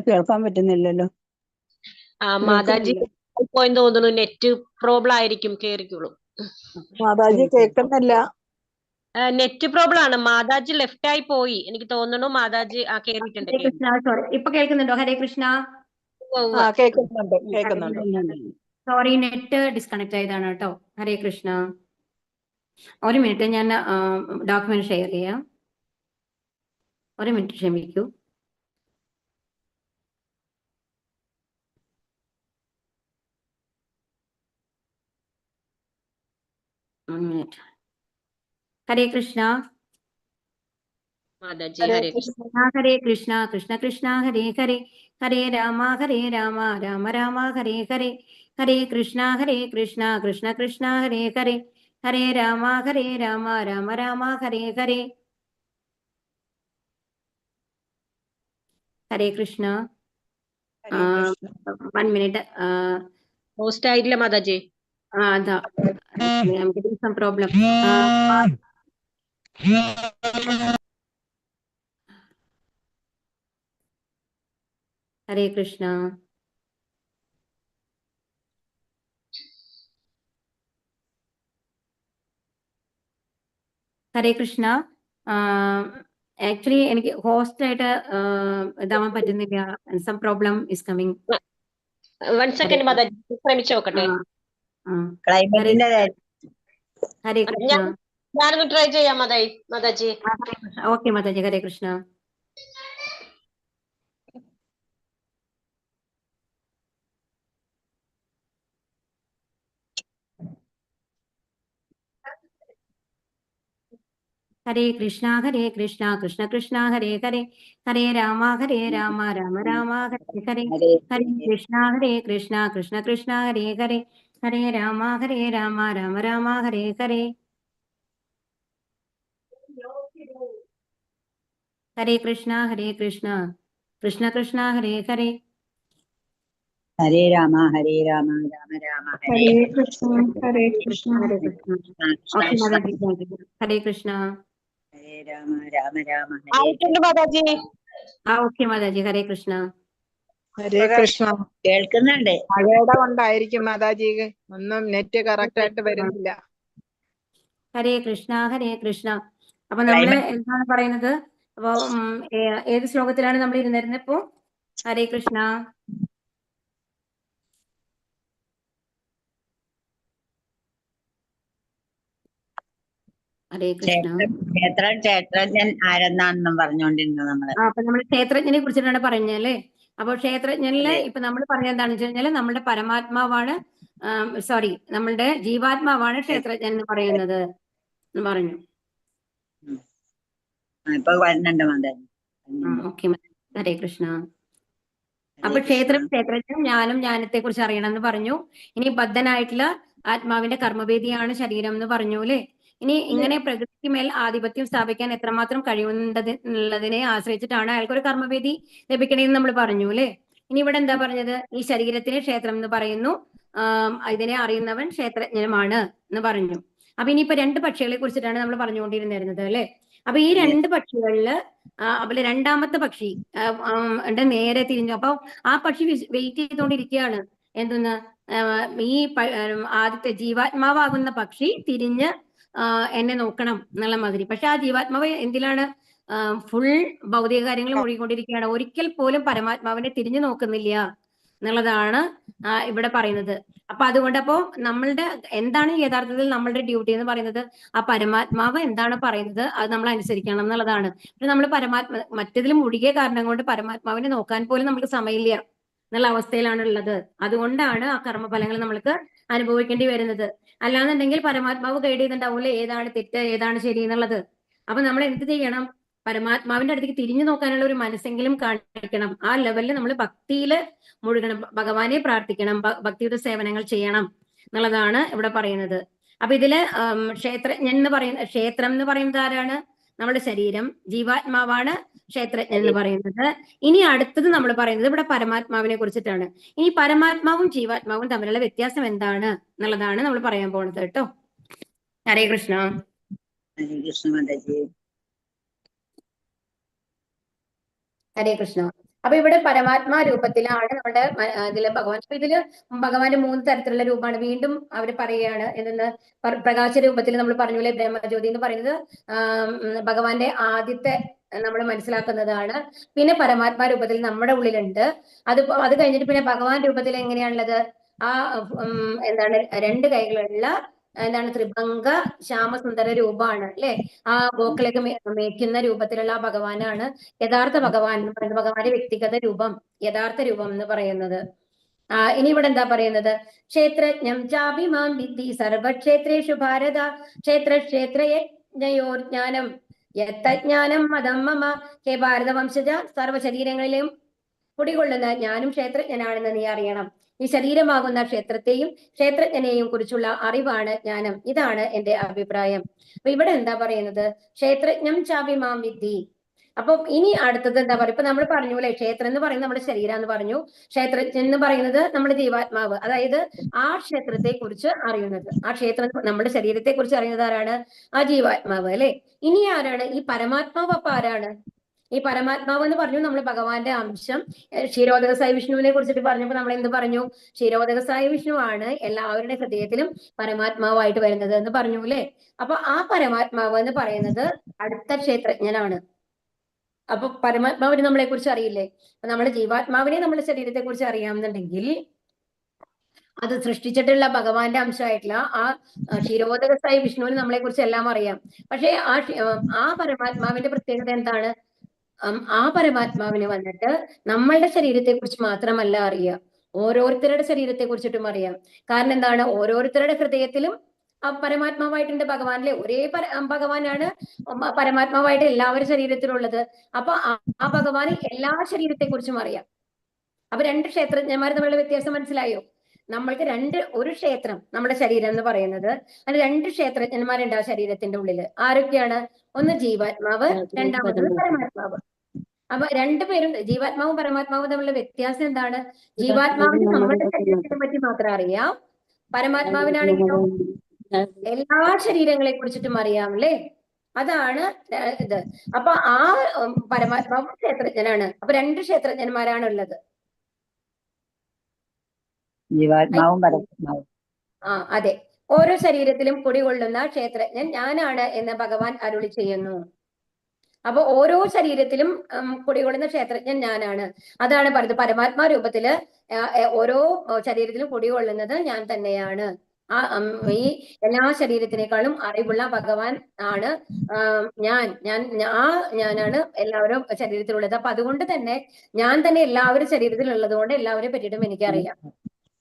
കേൾക്കാൻ പറ്റുന്നില്ലല്ലോ. മാതാജി പോയെന്ന് തോന്നുന്നു, നെറ്റ് പ്രോബ്ലം ആയിരിക്കും, കേറിക്കോളൂ. മാതാജി കേൾക്കുന്നില്ല. നെറ്റ് പ്രോബ്ലം ആണ്. മാതാജി ലെഫ്റ്റ് ആയി പോയി എനിക്ക് തോന്നുന്നു. മാതാജി കേറിയിട്ടുണ്ട്. ഇപ്പൊ കേൾക്കുന്നുണ്ടോ? ഹരേ കൃഷ്ണ. കേൾക്കുന്നുണ്ട്. സോറി, നെറ്റ് ഡിസ്കണക്ട് ആയതാണ് കേട്ടോ. ഹരേ കൃഷ്ണ. ഒരു മിനിറ്റ്, ഞാൻ ഡോക്യുമെന്റ് ഷെയർ ചെയ്യാം. ഒരു മിനിറ്റ് ക്ഷമിക്കൂ. ഹരേ കൃഷ്ണ. മാതാജി ഹരേ കൃഷ്ണ. ഹരേ കൃഷ്ണ. കൃഷ്ണ കൃഷ്ണ ഹരേ ഹരേ, ഹരേ രാമ രാമ രാമ ഹരേ ഹരേ, ഹരേ കൃഷ്ണ കൃഷ്ണ കൃഷ്ണ ഹരേ ഹരേ, ഹരേ രാമ രാമ രാമ ഹരേ ഹരേ. ഹരേ കൃഷ്ണ. ഹരേ കൃഷ്ണ. 1 minute. പോസ്റ്റ് ആയിട്ടില്ല മാതാജി. അതാ നമുക്ക് some problem. Hare Krishna. Hare Krishna. Actually എനിക്ക് ഹോസ്റ്റ് ആയിട്ട് ഇതാവാൻ പറ്റുന്നില്ല. Some problem is coming. 1 second മാതാജി, ശ്രമിച്ചു നോക്കട്ടെ. ക്ലൈമറ്റിന്റെ ഹരേ കൃഷ്ണ. ഞാനൊന്ന് ട്രൈ ചെയ്യാം മാതാജി. ഓക്കെ മാതാജി. ഹരേ കൃഷ്ണ. ഹരേ കൃഷ്ണ കൃഷ്ണ കൃഷ്ണ ഹരേ ഹരേ, ഹരേ രാമ രാമ രാമ ഹരേ ഹരേ, ഹരേ കൃഷ്ണ കൃഷ്ണ കൃഷ്ണ ഹരേ ഹരേ, ഹരേ രാമ രാമ രാമ ഹരേ ഹരേ. ഹരേ കൃഷ്ണ കൃഷ്ണ കൃഷ്ണ ഹരേ ഹരേ, ഹരേ രാമ രാമ രാമ ഹരേ കൃഷ്ണ ഹരേ കൃഷ്ണ ഹരേ കൃഷ്ണ. ഓക്കെ മാതാജി. ഹരേ കൃഷ്ണ. ഹരേ രാമ രാമ ആയിട്ടുണ്ട് മാതാജി. ഓക്കെ മാതാജി. ഹരേ കൃഷ്ണ. ഹരേ കൃഷ്ണ. കേൾക്കുന്നുണ്ട്. മഴയുടെ കൊണ്ടായിരിക്കും മാതാജി, ഒന്നും നെറ്റ് കറക്റ്റ് ആയിട്ട് വരുന്നില്ല. ഹരേ കൃഷ്ണ കൃഷ്ണ. അപ്പൊ നമ്മള് എന്താണ് പറയുന്നത്? അപ്പൊ ഏത് ശ്ലോകത്തിലാണ് നമ്മൾ ഇരുന്നിരുന്നത് ഇപ്പോ? ഹരേ കൃഷ്ണ. ഹരേ കൃഷ്ണ. ക്ഷേത്രജ്ഞൻ ആരെന്നാണെന്നും പറഞ്ഞുകൊണ്ടിരുന്നത് നമ്മള്. അപ്പൊ നമ്മൾ ക്ഷേത്രജ്ഞനെ കുറിച്ചിട്ടാണ് പറഞ്ഞത് അല്ലേ? അപ്പൊ ക്ഷേത്രജ്ഞനില് ഇപ്പൊ നമ്മൾ പറഞ്ഞത് എന്താണെന്ന് വെച്ച് കഴിഞ്ഞാല് നമ്മുടെ പരമാത്മാവാണ്, സോറി, നമ്മളുടെ ജീവാത്മാവാണ് ക്ഷേത്രജ്ഞൻ എന്ന് പറയുന്നത് എന്ന് പറഞ്ഞു. ഇപ്പൊ വരുന്നുണ്ട് മാതാജി. ഓക്കെ. ഹരേ കൃഷ്ണ. അപ്പൊ ക്ഷേത്രജ്ഞൻ ജ്ഞാനം, ജ്ഞാനത്തെ കുറിച്ച് അറിയണം എന്ന് പറഞ്ഞു. ഇനി ബദ്ധനായിട്ടുള്ള ആത്മാവിന്റെ കർമ്മവേദിയാണ് ശരീരം എന്ന് പറഞ്ഞു അല്ലെ? ഇനി ഇങ്ങനെ പ്രകൃതിക്ക് മേൽ ആധിപത്യം സ്ഥാപിക്കാൻ എത്രമാത്രം കഴിവുന്നതിനെ ആശ്രയിച്ചിട്ടാണ് അയാൾക്ക് ഒരു കർമ്മവേദി ലഭിക്കണേന്ന് നമ്മൾ പറഞ്ഞു അല്ലെ? ഇനി ഇവിടെ എന്താ പറഞ്ഞത്? ഈ ശരീരത്തിനെ ക്ഷേത്രം എന്ന് പറയുന്നു, ഇതിനെ അറിയുന്നവൻ ക്ഷേത്രജ്ഞനുമാണ് എന്ന് പറഞ്ഞു. അപ്പൊ ഇനിയിപ്പോ 2 പക്ഷികളെ കുറിച്ചിട്ടാണ് നമ്മൾ പറഞ്ഞുകൊണ്ടിരുന്നത് അല്ലെ? അപ്പൊ ഈ 2 പക്ഷികളില് അതുപോലെ രണ്ടാമത്തെ പക്ഷി നേരെ തിരിഞ്ഞു. അപ്പൊ ആ പക്ഷി വെയിറ്റ് ചെയ്തുകൊണ്ടിരിക്കുകയാണ്. എന്തെന്ന്? ഈ ആദ്യത്തെ ജീവാത്മാവാകുന്ന പക്ഷി തിരിഞ്ഞ് എന്നെ നോക്കണം എന്നുള്ള മാതിരി. പക്ഷെ ആ ജീവാത്മാവ് എന്തിലാണ്? ഫുൾ ഭൗതിക കാര്യങ്ങൾ മുഴുകിക്കൊണ്ടിരിക്കുകയാണ്. ഒരിക്കൽ പോലും പരമാത്മാവിനെ തിരിഞ്ഞു നോക്കുന്നില്ല എന്നുള്ളതാണ് ഇവിടെ പറയുന്നത്. അപ്പൊ അതുകൊണ്ട് നമ്മളുടെ എന്താണ് യഥാർത്ഥത്തിൽ നമ്മളുടെ ഡ്യൂട്ടി എന്ന് പറയുന്നത്? ആ പരമാത്മാവ് എന്താണ് പറയുന്നത് അത് നമ്മൾ അനുസരിക്കണം എന്നുള്ളതാണ്. പക്ഷെ നമ്മൾ മറ്റതിലും മുഴുകിയ കാരണം കൊണ്ട് പരമാത്മാവിനെ നോക്കാൻ പോലും നമുക്ക് സമയമില്ല എന്നുള്ള അവസ്ഥയിലാണ് ഉള്ളത്. അതുകൊണ്ടാണ് ആ കർമ്മഫലങ്ങൾ നമ്മൾക്ക് അനുഭവിക്കേണ്ടി വരുന്നത്. അല്ലാന്നുണ്ടെങ്കിൽ പരമാത്മാവ് ഗൈഡ് ചെയ്തിട്ടുണ്ടാവൂലേ ഏതാണ് തെറ്റ് ഏതാണ് ശരി എന്നുള്ളത്. അപ്പൊ നമ്മൾ എന്ത് ചെയ്യണം? പരമാത്മാവിന്റെ അടുത്തേക്ക് തിരിഞ്ഞു നോക്കാനുള്ള ഒരു മനസ്സെങ്കിലും കാണിക്കണം. ആ ലെവലിൽ നമ്മൾ ഭക്തിയിൽ മുഴുകണം, ഭഗവാനെ പ്രാർത്ഥിക്കണം, ഭക്തിയുടെ സേവനങ്ങൾ ചെയ്യണം എന്നുള്ളതാണ് ഇവിടെ പറയുന്നത്. അപ്പൊ ഇതില് ക്ഷേത്രജ്ഞൻ എന്ന് പറയുന്ന, ക്ഷേത്രം എന്ന് പറയുന്നത് ആരാണ്? നമ്മുടെ ശരീരം. ജീവാത്മാവാണ് ക്ഷേത്രജ്ഞൻ എന്ന് പറയുന്നത്. ഇനി അടുത്തത് നമ്മൾ പറയുന്നത് ഇവിടെ പരമാത്മാവിനെ കുറിച്ചിട്ടാണ്. ഇനി പരമാത്മാവും ജീവാത്മാവും തമ്മിലുള്ള വ്യത്യാസം എന്താണ് എന്നുള്ളതാണ് നമ്മൾ പറയാൻ പോകുന്നത് കേട്ടോ. ഹരേ കൃഷ്ണ. ഹരേ കൃഷ്ണ മാതാജി. ഹരേ കൃഷ്ണ. അപ്പൊ ഇവിടെ പരമാത്മാ രൂപത്തിലാണ് നമ്മുടെ ഇതില് ഭഗവാൻ. അപ്പൊ ഇതില് ഭഗവാന്റെ 3 തരത്തിലുള്ള രൂപമാണ്. വീണ്ടും അവര് പറയുകയാണ് എന്തെന്ന്? പ്രകാശ രൂപത്തിൽ നമ്മൾ പറഞ്ഞൂലെ ബ്രഹ്മജ്യോതി എന്ന് പറയുന്നത് ഭഗവാന്റെ ആദ്യത്തെ നമ്മൾ മനസ്സിലാക്കുന്നതാണ്. പിന്നെ പരമാത്മാ രൂപത്തിൽ നമ്മുടെ ഉള്ളിലുണ്ട്. അത് കഴിഞ്ഞിട്ട് പിന്നെ ഭഗവാൻ രൂപത്തിൽ എങ്ങനെയാണുള്ളത്? ആ എന്താണ് 2 കൈകളുള്ള എന്താണ് ത്രിഭംഗ ശ്യാമസുന്ദര രൂപമാണ് അല്ലെ? ആ ഗോക്കളൊക്കെ മേയ്ക്കുന്ന രൂപത്തിലുള്ള ആ ഭഗവാനാണ് യഥാർത്ഥ ഭഗവാൻ എന്ന് പറയുന്നത്. ഭഗവാന്റെ വ്യക്തിഗത രൂപം, യഥാർത്ഥ രൂപം എന്ന് പറയുന്നത്. ഇനി ഇവിടെ എന്താ പറയുന്നത്? ക്ഷേത്രജ്ഞം ചാഭിമാം വിദ്ധി സർവക്ഷേത്രേഷു ഭാരത ക്ഷേത്രയോർജ്ഞാനം യത്തജ്ഞാനം മതം മമ. ഹേ ഭാരതവംശജ, സർവ്വ ശരീരങ്ങളിലെയും കുടികൊള്ളുന്ന ഞാനും ക്ഷേത്രജ്ഞനാണെന്ന് നീ അറിയണം. ഈ ശരീരമാകുന്ന ക്ഷേത്രത്തെയും ക്ഷേത്രജ്ഞനെയും കുറിച്ചുള്ള അറിവാണ് ജ്ഞാനം. ഇതാണ് എന്റെ അഭിപ്രായം. അപ്പൊ ഇവിടെ എന്താ പറയുന്നത്? ക്ഷേത്രജ്ഞം ചാഭിമാം വിദ്ധി, അപ്പം ഇനി അടുത്തത് എന്താ പറയുക, ഇപ്പൊ നമ്മൾ പറഞ്ഞു അല്ലെ, ക്ഷേത്രം എന്ന് പറയുന്നത് നമ്മുടെ ശരീരം എന്ന് പറഞ്ഞു, ക്ഷേത്രജ്ഞൻ എന്ന് പറയുന്നത് നമ്മുടെ ജീവാത്മാവ്, അതായത് ആ ക്ഷേത്രത്തെ കുറിച്ച് അറിയുന്നത്, ആ ക്ഷേത്രം നമ്മുടെ ശരീരത്തെ കുറിച്ച് അറിയുന്നത് ആരാണ്? ആ ജീവാത്മാവ് അല്ലെ. ഇനി ആരാണ് ഈ പരമാത്മാവ്? അപ്പൊ ആരാണ് ഈ പരമാത്മാവ് എന്ന് പറഞ്ഞു? നമ്മൾ ഭഗവാന്റെ അംശം. ക്ഷീരോദക സായി വിഷ്ണുവിനെ കുറിച്ചിട്ട് പറഞ്ഞപ്പോൾ നമ്മൾ എന്ത് പറഞ്ഞു? ക്ഷീരോദക സായി വിഷ്ണു ആണ് എല്ലാവരുടെ ഹൃദയത്തിലും പരമാത്മാവായിട്ട് വരുന്നത് എന്ന് പറഞ്ഞു അല്ലെ. അപ്പൊ ആ പരമാത്മാവ് എന്ന് പറയുന്നത് അടുത്ത ക്ഷേത്രജ്ഞനാണ്. അപ്പൊ പരമാത്മാവിനെ നമ്മളെ കുറിച്ച് അറിയില്ലേ? അപ്പൊ നമ്മുടെ ജീവാത്മാവിനെ നമ്മുടെ ശരീരത്തെ കുറിച്ച് അറിയാമെന്നുണ്ടെങ്കിൽ അത് സൃഷ്ടിച്ചിട്ടുള്ള ഭഗവാന്റെ അംശമായിട്ടുള്ള ആ ക്ഷീരോദക സായി വിഷ്ണുവിന് നമ്മളെ കുറിച്ച് എല്ലാം അറിയാം. പക്ഷേ ആ പരമാത്മാവിന്റെ പ്രത്യേകത എന്താണ്? ആ പരമാത്മാവിന് വന്നിട്ട് നമ്മളുടെ ശരീരത്തെ കുറിച്ച് മാത്രമല്ല അറിയുക, ഓരോരുത്തരുടെ ശരീരത്തെ കുറിച്ചിട്ടും അറിയാം. കാരണം എന്താണ്? ഓരോരുത്തരുടെ ഹൃദയത്തിലും ആ പരമാത്മാവായിട്ടുണ്ട് ഭഗവാനിലെ. ഒരേ ഭഗവാനാണ് പരമാത്മാവായിട്ട് എല്ലാവരുടെ ശരീരത്തിലുള്ളത്. അപ്പൊ ആ ഭഗവാന് എല്ലാ ശരീരത്തെ കുറിച്ചും അറിയാം. അപ്പൊ രണ്ട് ക്ഷേത്രജ്ഞന്മാർ തമ്മിലുള്ള വ്യത്യാസം മനസ്സിലായോ? നമ്മൾക്ക് ഒരു ക്ഷേത്രം, നമ്മുടെ ശരീരം എന്ന് പറയുന്നത്, അത് രണ്ട് ക്ഷേത്രജ്ഞന്മാരുണ്ട് ആ ശരീരത്തിന്റെ ഉള്ളില്. ആരൊക്കെയാണ്? ഒന്ന് ജീവാത്മാവ്, രണ്ടാമത്തത് പരമാത്മാവ്. അപ്പൊ രണ്ടുപേരും, ജീവാത്മാവും പരമാത്മാവും തമ്മിലുള്ള വ്യത്യാസം എന്താണ്? ജീവാത്മാവിന് നമ്മുടെ ശരീരത്തിനെ പറ്റി മാത്രം അറിയാം, പരമാത്മാവിനാണെങ്കിലോ എല്ലാ ശരീരങ്ങളെ കുറിച്ചിട്ടും അറിയാം അല്ലേ. അതാണ് ഇത്. അപ്പൊ ആ പരമാത്മാവ് ക്ഷേത്രജ്ഞനാണ്. അപ്പൊ രണ്ട് ക്ഷേത്രജ്ഞന്മാരാണ് ഉള്ളത്. ജീവാത്മാവും പരമാത്മാവും. അതെ. ഓരോ ശരീരത്തിലും കുടികൊള്ളുന്ന ക്ഷേത്രജ്ഞൻ ഞാനാണ് എന്ന് ഭഗവാൻ അരുളി ചെയ്യുന്നു. അപ്പൊ ഓരോ ശരീരത്തിലും കുടികൊള്ളുന്ന ക്ഷേത്രജ്ഞൻ ഞാനാണ്. അതാണ് പറയുന്നത്, പരമാത്മാ രൂപത്തില് ഓരോ ശരീരത്തിലും കുടികൊള്ളുന്നത് ഞാൻ തന്നെയാണ്. ഈ എല്ലാ ശരീരത്തിനേക്കാളും അറിവുള്ള ഭഗവാൻ ആണ് ഞാനാണ് എല്ലാവരും ശരീരത്തിലുള്ളത്. അപ്പൊ അതുകൊണ്ട് തന്നെ ഞാൻ തന്നെ എല്ലാവരും ശരീരത്തിലുള്ളത് കൊണ്ട് എല്ലാവരെയും പറ്റിയിട്ടും എനിക്കറിയാം.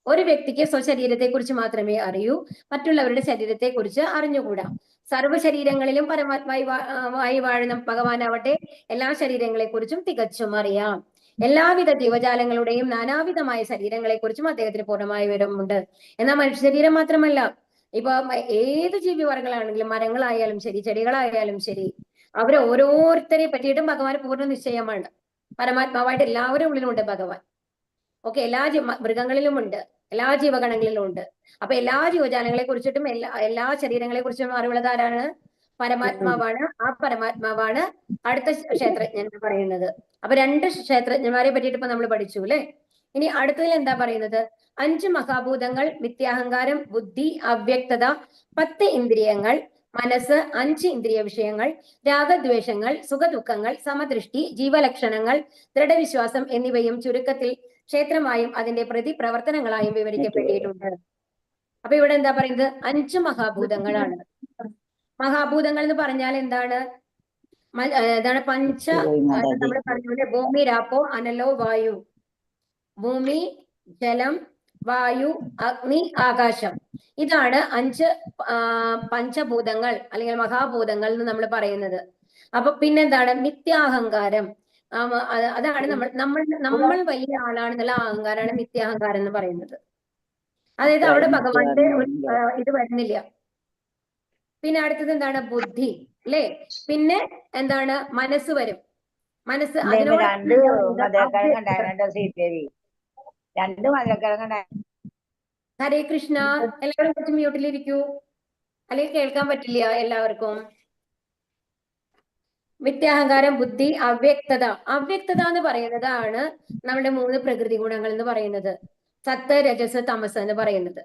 ഒരു വ്യക്തിക്ക് സ്വശരീരത്തെ കുറിച്ച് മാത്രമേ അറിയൂ, മറ്റുള്ളവരുടെ ശരീരത്തെ കുറിച്ച് അറിഞ്ഞുകൂടാ. സർവ്വ ശരീരങ്ങളിലും പരമാത്മാവായി വാഴുന്ന ഭഗവാനാവട്ടെ എല്ലാ ശരീരങ്ങളെ കുറിച്ചും തികച്ചും അറിയാം. എല്ലാവിധ ജീവജാലങ്ങളുടെയും നാനാവിധമായ ശരീരങ്ങളെ കുറിച്ചും അദ്ദേഹത്തിന് പൂർണ്ണമായ വിവരമുണ്ട്. എന്നാൽ മനുഷ്യ ശരീരം മാത്രമല്ല, ഇപ്പൊ ഏത് ജീവിവർഗങ്ങളാണെങ്കിലും, മരങ്ങളായാലും ശരി, ചെടികളായാലും ശരി, അവരെ ഓരോരുത്തരെ പറ്റിയിട്ടും ഭഗവാന് പൂർണ്ണ നിശ്ചയമാണ്. പരമാത്മാവായിട്ട് എല്ലാവരും ഉള്ളിലുണ്ട് ഭഗവാൻ. ഓക്കെ, എല്ലാ മൃഗങ്ങളിലും ഉണ്ട്, എല്ലാ ജീവഗണങ്ങളിലും ഉണ്ട്. അപ്പൊ എല്ലാ ജീവജാലങ്ങളെ കുറിച്ചിട്ടും എല്ലാ ശരീരങ്ങളെ കുറിച്ചും അറിവുള്ളത് ആരാണ്? പരമാത്മാവാണ്. ആ പരമാത്മാവാണ് അടുത്ത ക്ഷേത്രജ്ഞൻ എന്ന് പറയുന്നത്. അപ്പൊ രണ്ട് ക്ഷേത്രജ്ഞന്മാരെ പറ്റിയിട്ട് ഇപ്പൊ നമ്മൾ പഠിച്ചു അല്ലെ. ഇനി അടുത്തതിൽ എന്താ പറയുന്നത്? 5 മഹാഭൂതങ്ങൾ, മിഥ്യാഹങ്കാരം, ബുദ്ധി, അവ്യക്തത, 10 ഇന്ദ്രിയങ്ങൾ, മനസ്സ്, 5 ഇന്ദ്രിയ വിഷയങ്ങൾ, രാഗദ്വേഷങ്ങൾ, സുഖദുഃഖങ്ങൾ, സമദൃഷ്ടി, ജീവലക്ഷണങ്ങൾ, ദൃഢവിശ്വാസം എന്നിവയും ചുരുക്കത്തിൽ ക്ഷേത്രമായും അതിന്റെ പ്രതിപ്രവർത്തനങ്ങളായും വിവരിക്കപ്പെട്ടിട്ടുണ്ട്. അപ്പൊ ഇവിടെ എന്താ പറയുന്നത്? 5 മഹാഭൂതങ്ങളാണ്. മഹാഭൂതങ്ങൾ എന്ന് പറഞ്ഞാൽ എന്താണ്? നമ്മൾ പറഞ്ഞ ഭൂമി, രാപ്പോ, അനലോ, വായു. ഭൂമി, ജലം, വായു, അഗ്നി, ആകാശം. ഇതാണ് 5 പഞ്ചഭൂതങ്ങൾ അല്ലെങ്കിൽ മഹാഭൂതങ്ങൾ എന്ന് നമ്മൾ പറയുന്നത്. അപ്പൊ പിന്നെന്താണ്? മിഥ്യാഹങ്കാരം. അതാണ് നമ്മൾ വലിയ ആളാണെന്നുള്ള അഹങ്കാരമാണ് മിഥ്യാഹങ്കാരം എന്ന് പറയുന്നത്. അതായത് അവിടെ ഭഗവാന്റെ ഇത് വരുന്നില്ല. പിന്നെ അടുത്തത് എന്താണ്? ബുദ്ധി അല്ലേ. പിന്നെ എന്താണ്? മനസ്സ് വരും. മനസ്സ് അതിനോട് ഹരേ കൃഷ്ണ. എല്ലാവരും കുറച്ച് മ്യൂട്ടിലിരിക്കൂ, അല്ലെങ്കിൽ കേൾക്കാൻ പറ്റില്ല എല്ലാവർക്കും. മിഥ്യാഹങ്കാരം, ബുദ്ധി, അവ്യക്തത. അവ്യക്തത എന്ന് പറയുന്നതാണ് നമ്മുടെ 3 പ്രകൃതി ഗുണങ്ങൾ എന്ന് പറയുന്നത്. സത്ത്, രജസ്, തമസ് എന്ന് പറയുന്നത്.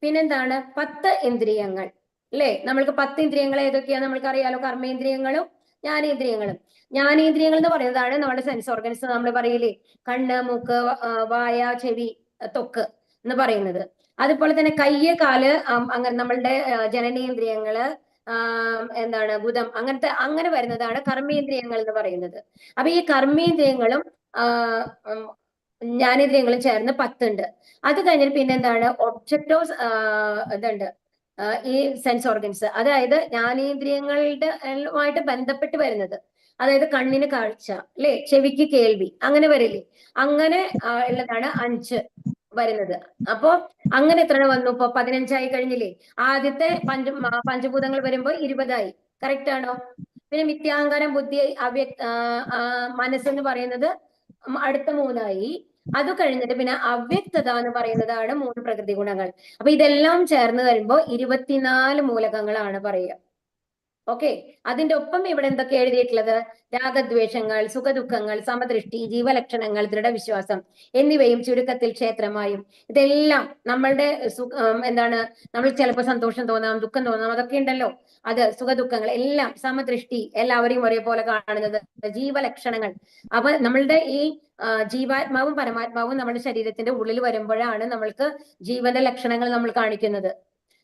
പിന്നെന്താണ്? 10 ഇന്ദ്രിയങ്ങൾ അല്ലെ. നമ്മൾക്ക് 10 ഇന്ദ്രിയങ്ങൾ ഏതൊക്കെയാണ് നമ്മൾക്ക് അറിയാലോ. കർമ്മേന്ദ്രിയങ്ങളും ജ്ഞാനേന്ദ്രിയങ്ങളും. ജ്ഞാനേന്ദ്രിയങ്ങൾ എന്ന് പറയുന്നതാണ് നമ്മുടെ സെൻസ് ഓർഗൻസ്. നമ്മൾ പറയില്ലേ, കണ്ണ്, മൂക്ക്, വായ, ചെവി, ത്വക്ക് എന്ന് പറയുന്നത്. അതുപോലെ തന്നെ കയ്യ്, കാല്, അങ്ങനെ നമ്മളുടെ ജനനേന്ദ്രിയങ്ങള്, എന്താണ്, ബുധം, അങ്ങനെ വരുന്നതാണ് കർമ്മേന്ദ്രിയങ്ങൾ എന്ന് പറയുന്നത്. അപ്പൊ ഈ കർമ്മേന്ദ്രിയങ്ങളും ജ്ഞാനേന്ദ്രിയങ്ങളും ചേർന്ന് 10 ഉണ്ട്. അത് കഴിഞ്ഞിട്ട് പിന്നെന്താണ്? ഒബ്ജക്റ്റോസ് ഇതുണ്ട്, ഈ സെൻസ് ഓർഗൻസ്. അതായത് ജ്ഞാനേന്ദ്രിയങ്ങളുടെ ആയിട്ട് ബന്ധപ്പെട്ട് വരുന്നത്. അതായത് കണ്ണിന് കാഴ്ച അല്ലെ, ചെവിക്ക് കേൾവി, അങ്ങനെ വരില്ലേ. അങ്ങനെ ഉള്ളതാണ് 5 വരുന്നത്. അപ്പോ അങ്ങനെ എത്ര വന്നു? ഇപ്പൊ 15 ആയി കഴിഞ്ഞില്ലേ. ആദ്യത്തെ പഞ്ചഭൂതങ്ങൾ വരുമ്പോ 20 ആയി. കറക്റ്റ് ആണോ? പിന്നെ മിഥ്യാഹങ്കാരം, ബുദ്ധി, മനസ്സെന്ന് പറയുന്നത് അടുത്ത 3ആയി. അത് കഴിഞ്ഞിട്ട് പിന്നെ അവ്യക്തത എന്ന് പറയുന്നതാണ് 3 പ്രകൃതി ഗുണങ്ങൾ. അപ്പൊ ഇതെല്ലാം ചേർന്ന് വരുമ്പോ 24 മൂലകങ്ങളാണ് പറയുക. ഓക്കെ, അതിന്റെ ഒപ്പം ഇവിടെ എന്തൊക്കെ എഴുതിയിട്ടുള്ളത്? രാഗദ്വേഷങ്ങൾ, സുഖദുഃഖങ്ങൾ, സമദൃഷ്ടി, ജീവലക്ഷണങ്ങൾ, ദൃഢവിശ്വാസം എന്നിവയും ചുരുക്കത്തിൽ ക്ഷേത്രമായും. ഇതെല്ലാം നമ്മളുടെ എന്താണ്, നമ്മൾ ചിലപ്പോൾ സന്തോഷം തോന്നാം, ദുഃഖം തോന്നാം, അതൊക്കെ ഉണ്ടല്ലോ. അത് സുഖദുഃഖങ്ങൾ എല്ലാം, സമദൃഷ്ടി, എല്ലാവരെയും ഒരേപോലെ കാണുന്നത്, ജീവലക്ഷണങ്ങൾ. അപ്പൊ നമ്മളുടെ ഈ ജീവാത്മാവും പരമാത്മാവും നമ്മുടെ ശരീരത്തിന്റെ ഉള്ളിൽ വരുമ്പോഴാണ് നമ്മൾക്ക് ജീവന്റെ ലക്ഷണങ്ങൾ നമ്മൾ കാണിക്കുന്നത്.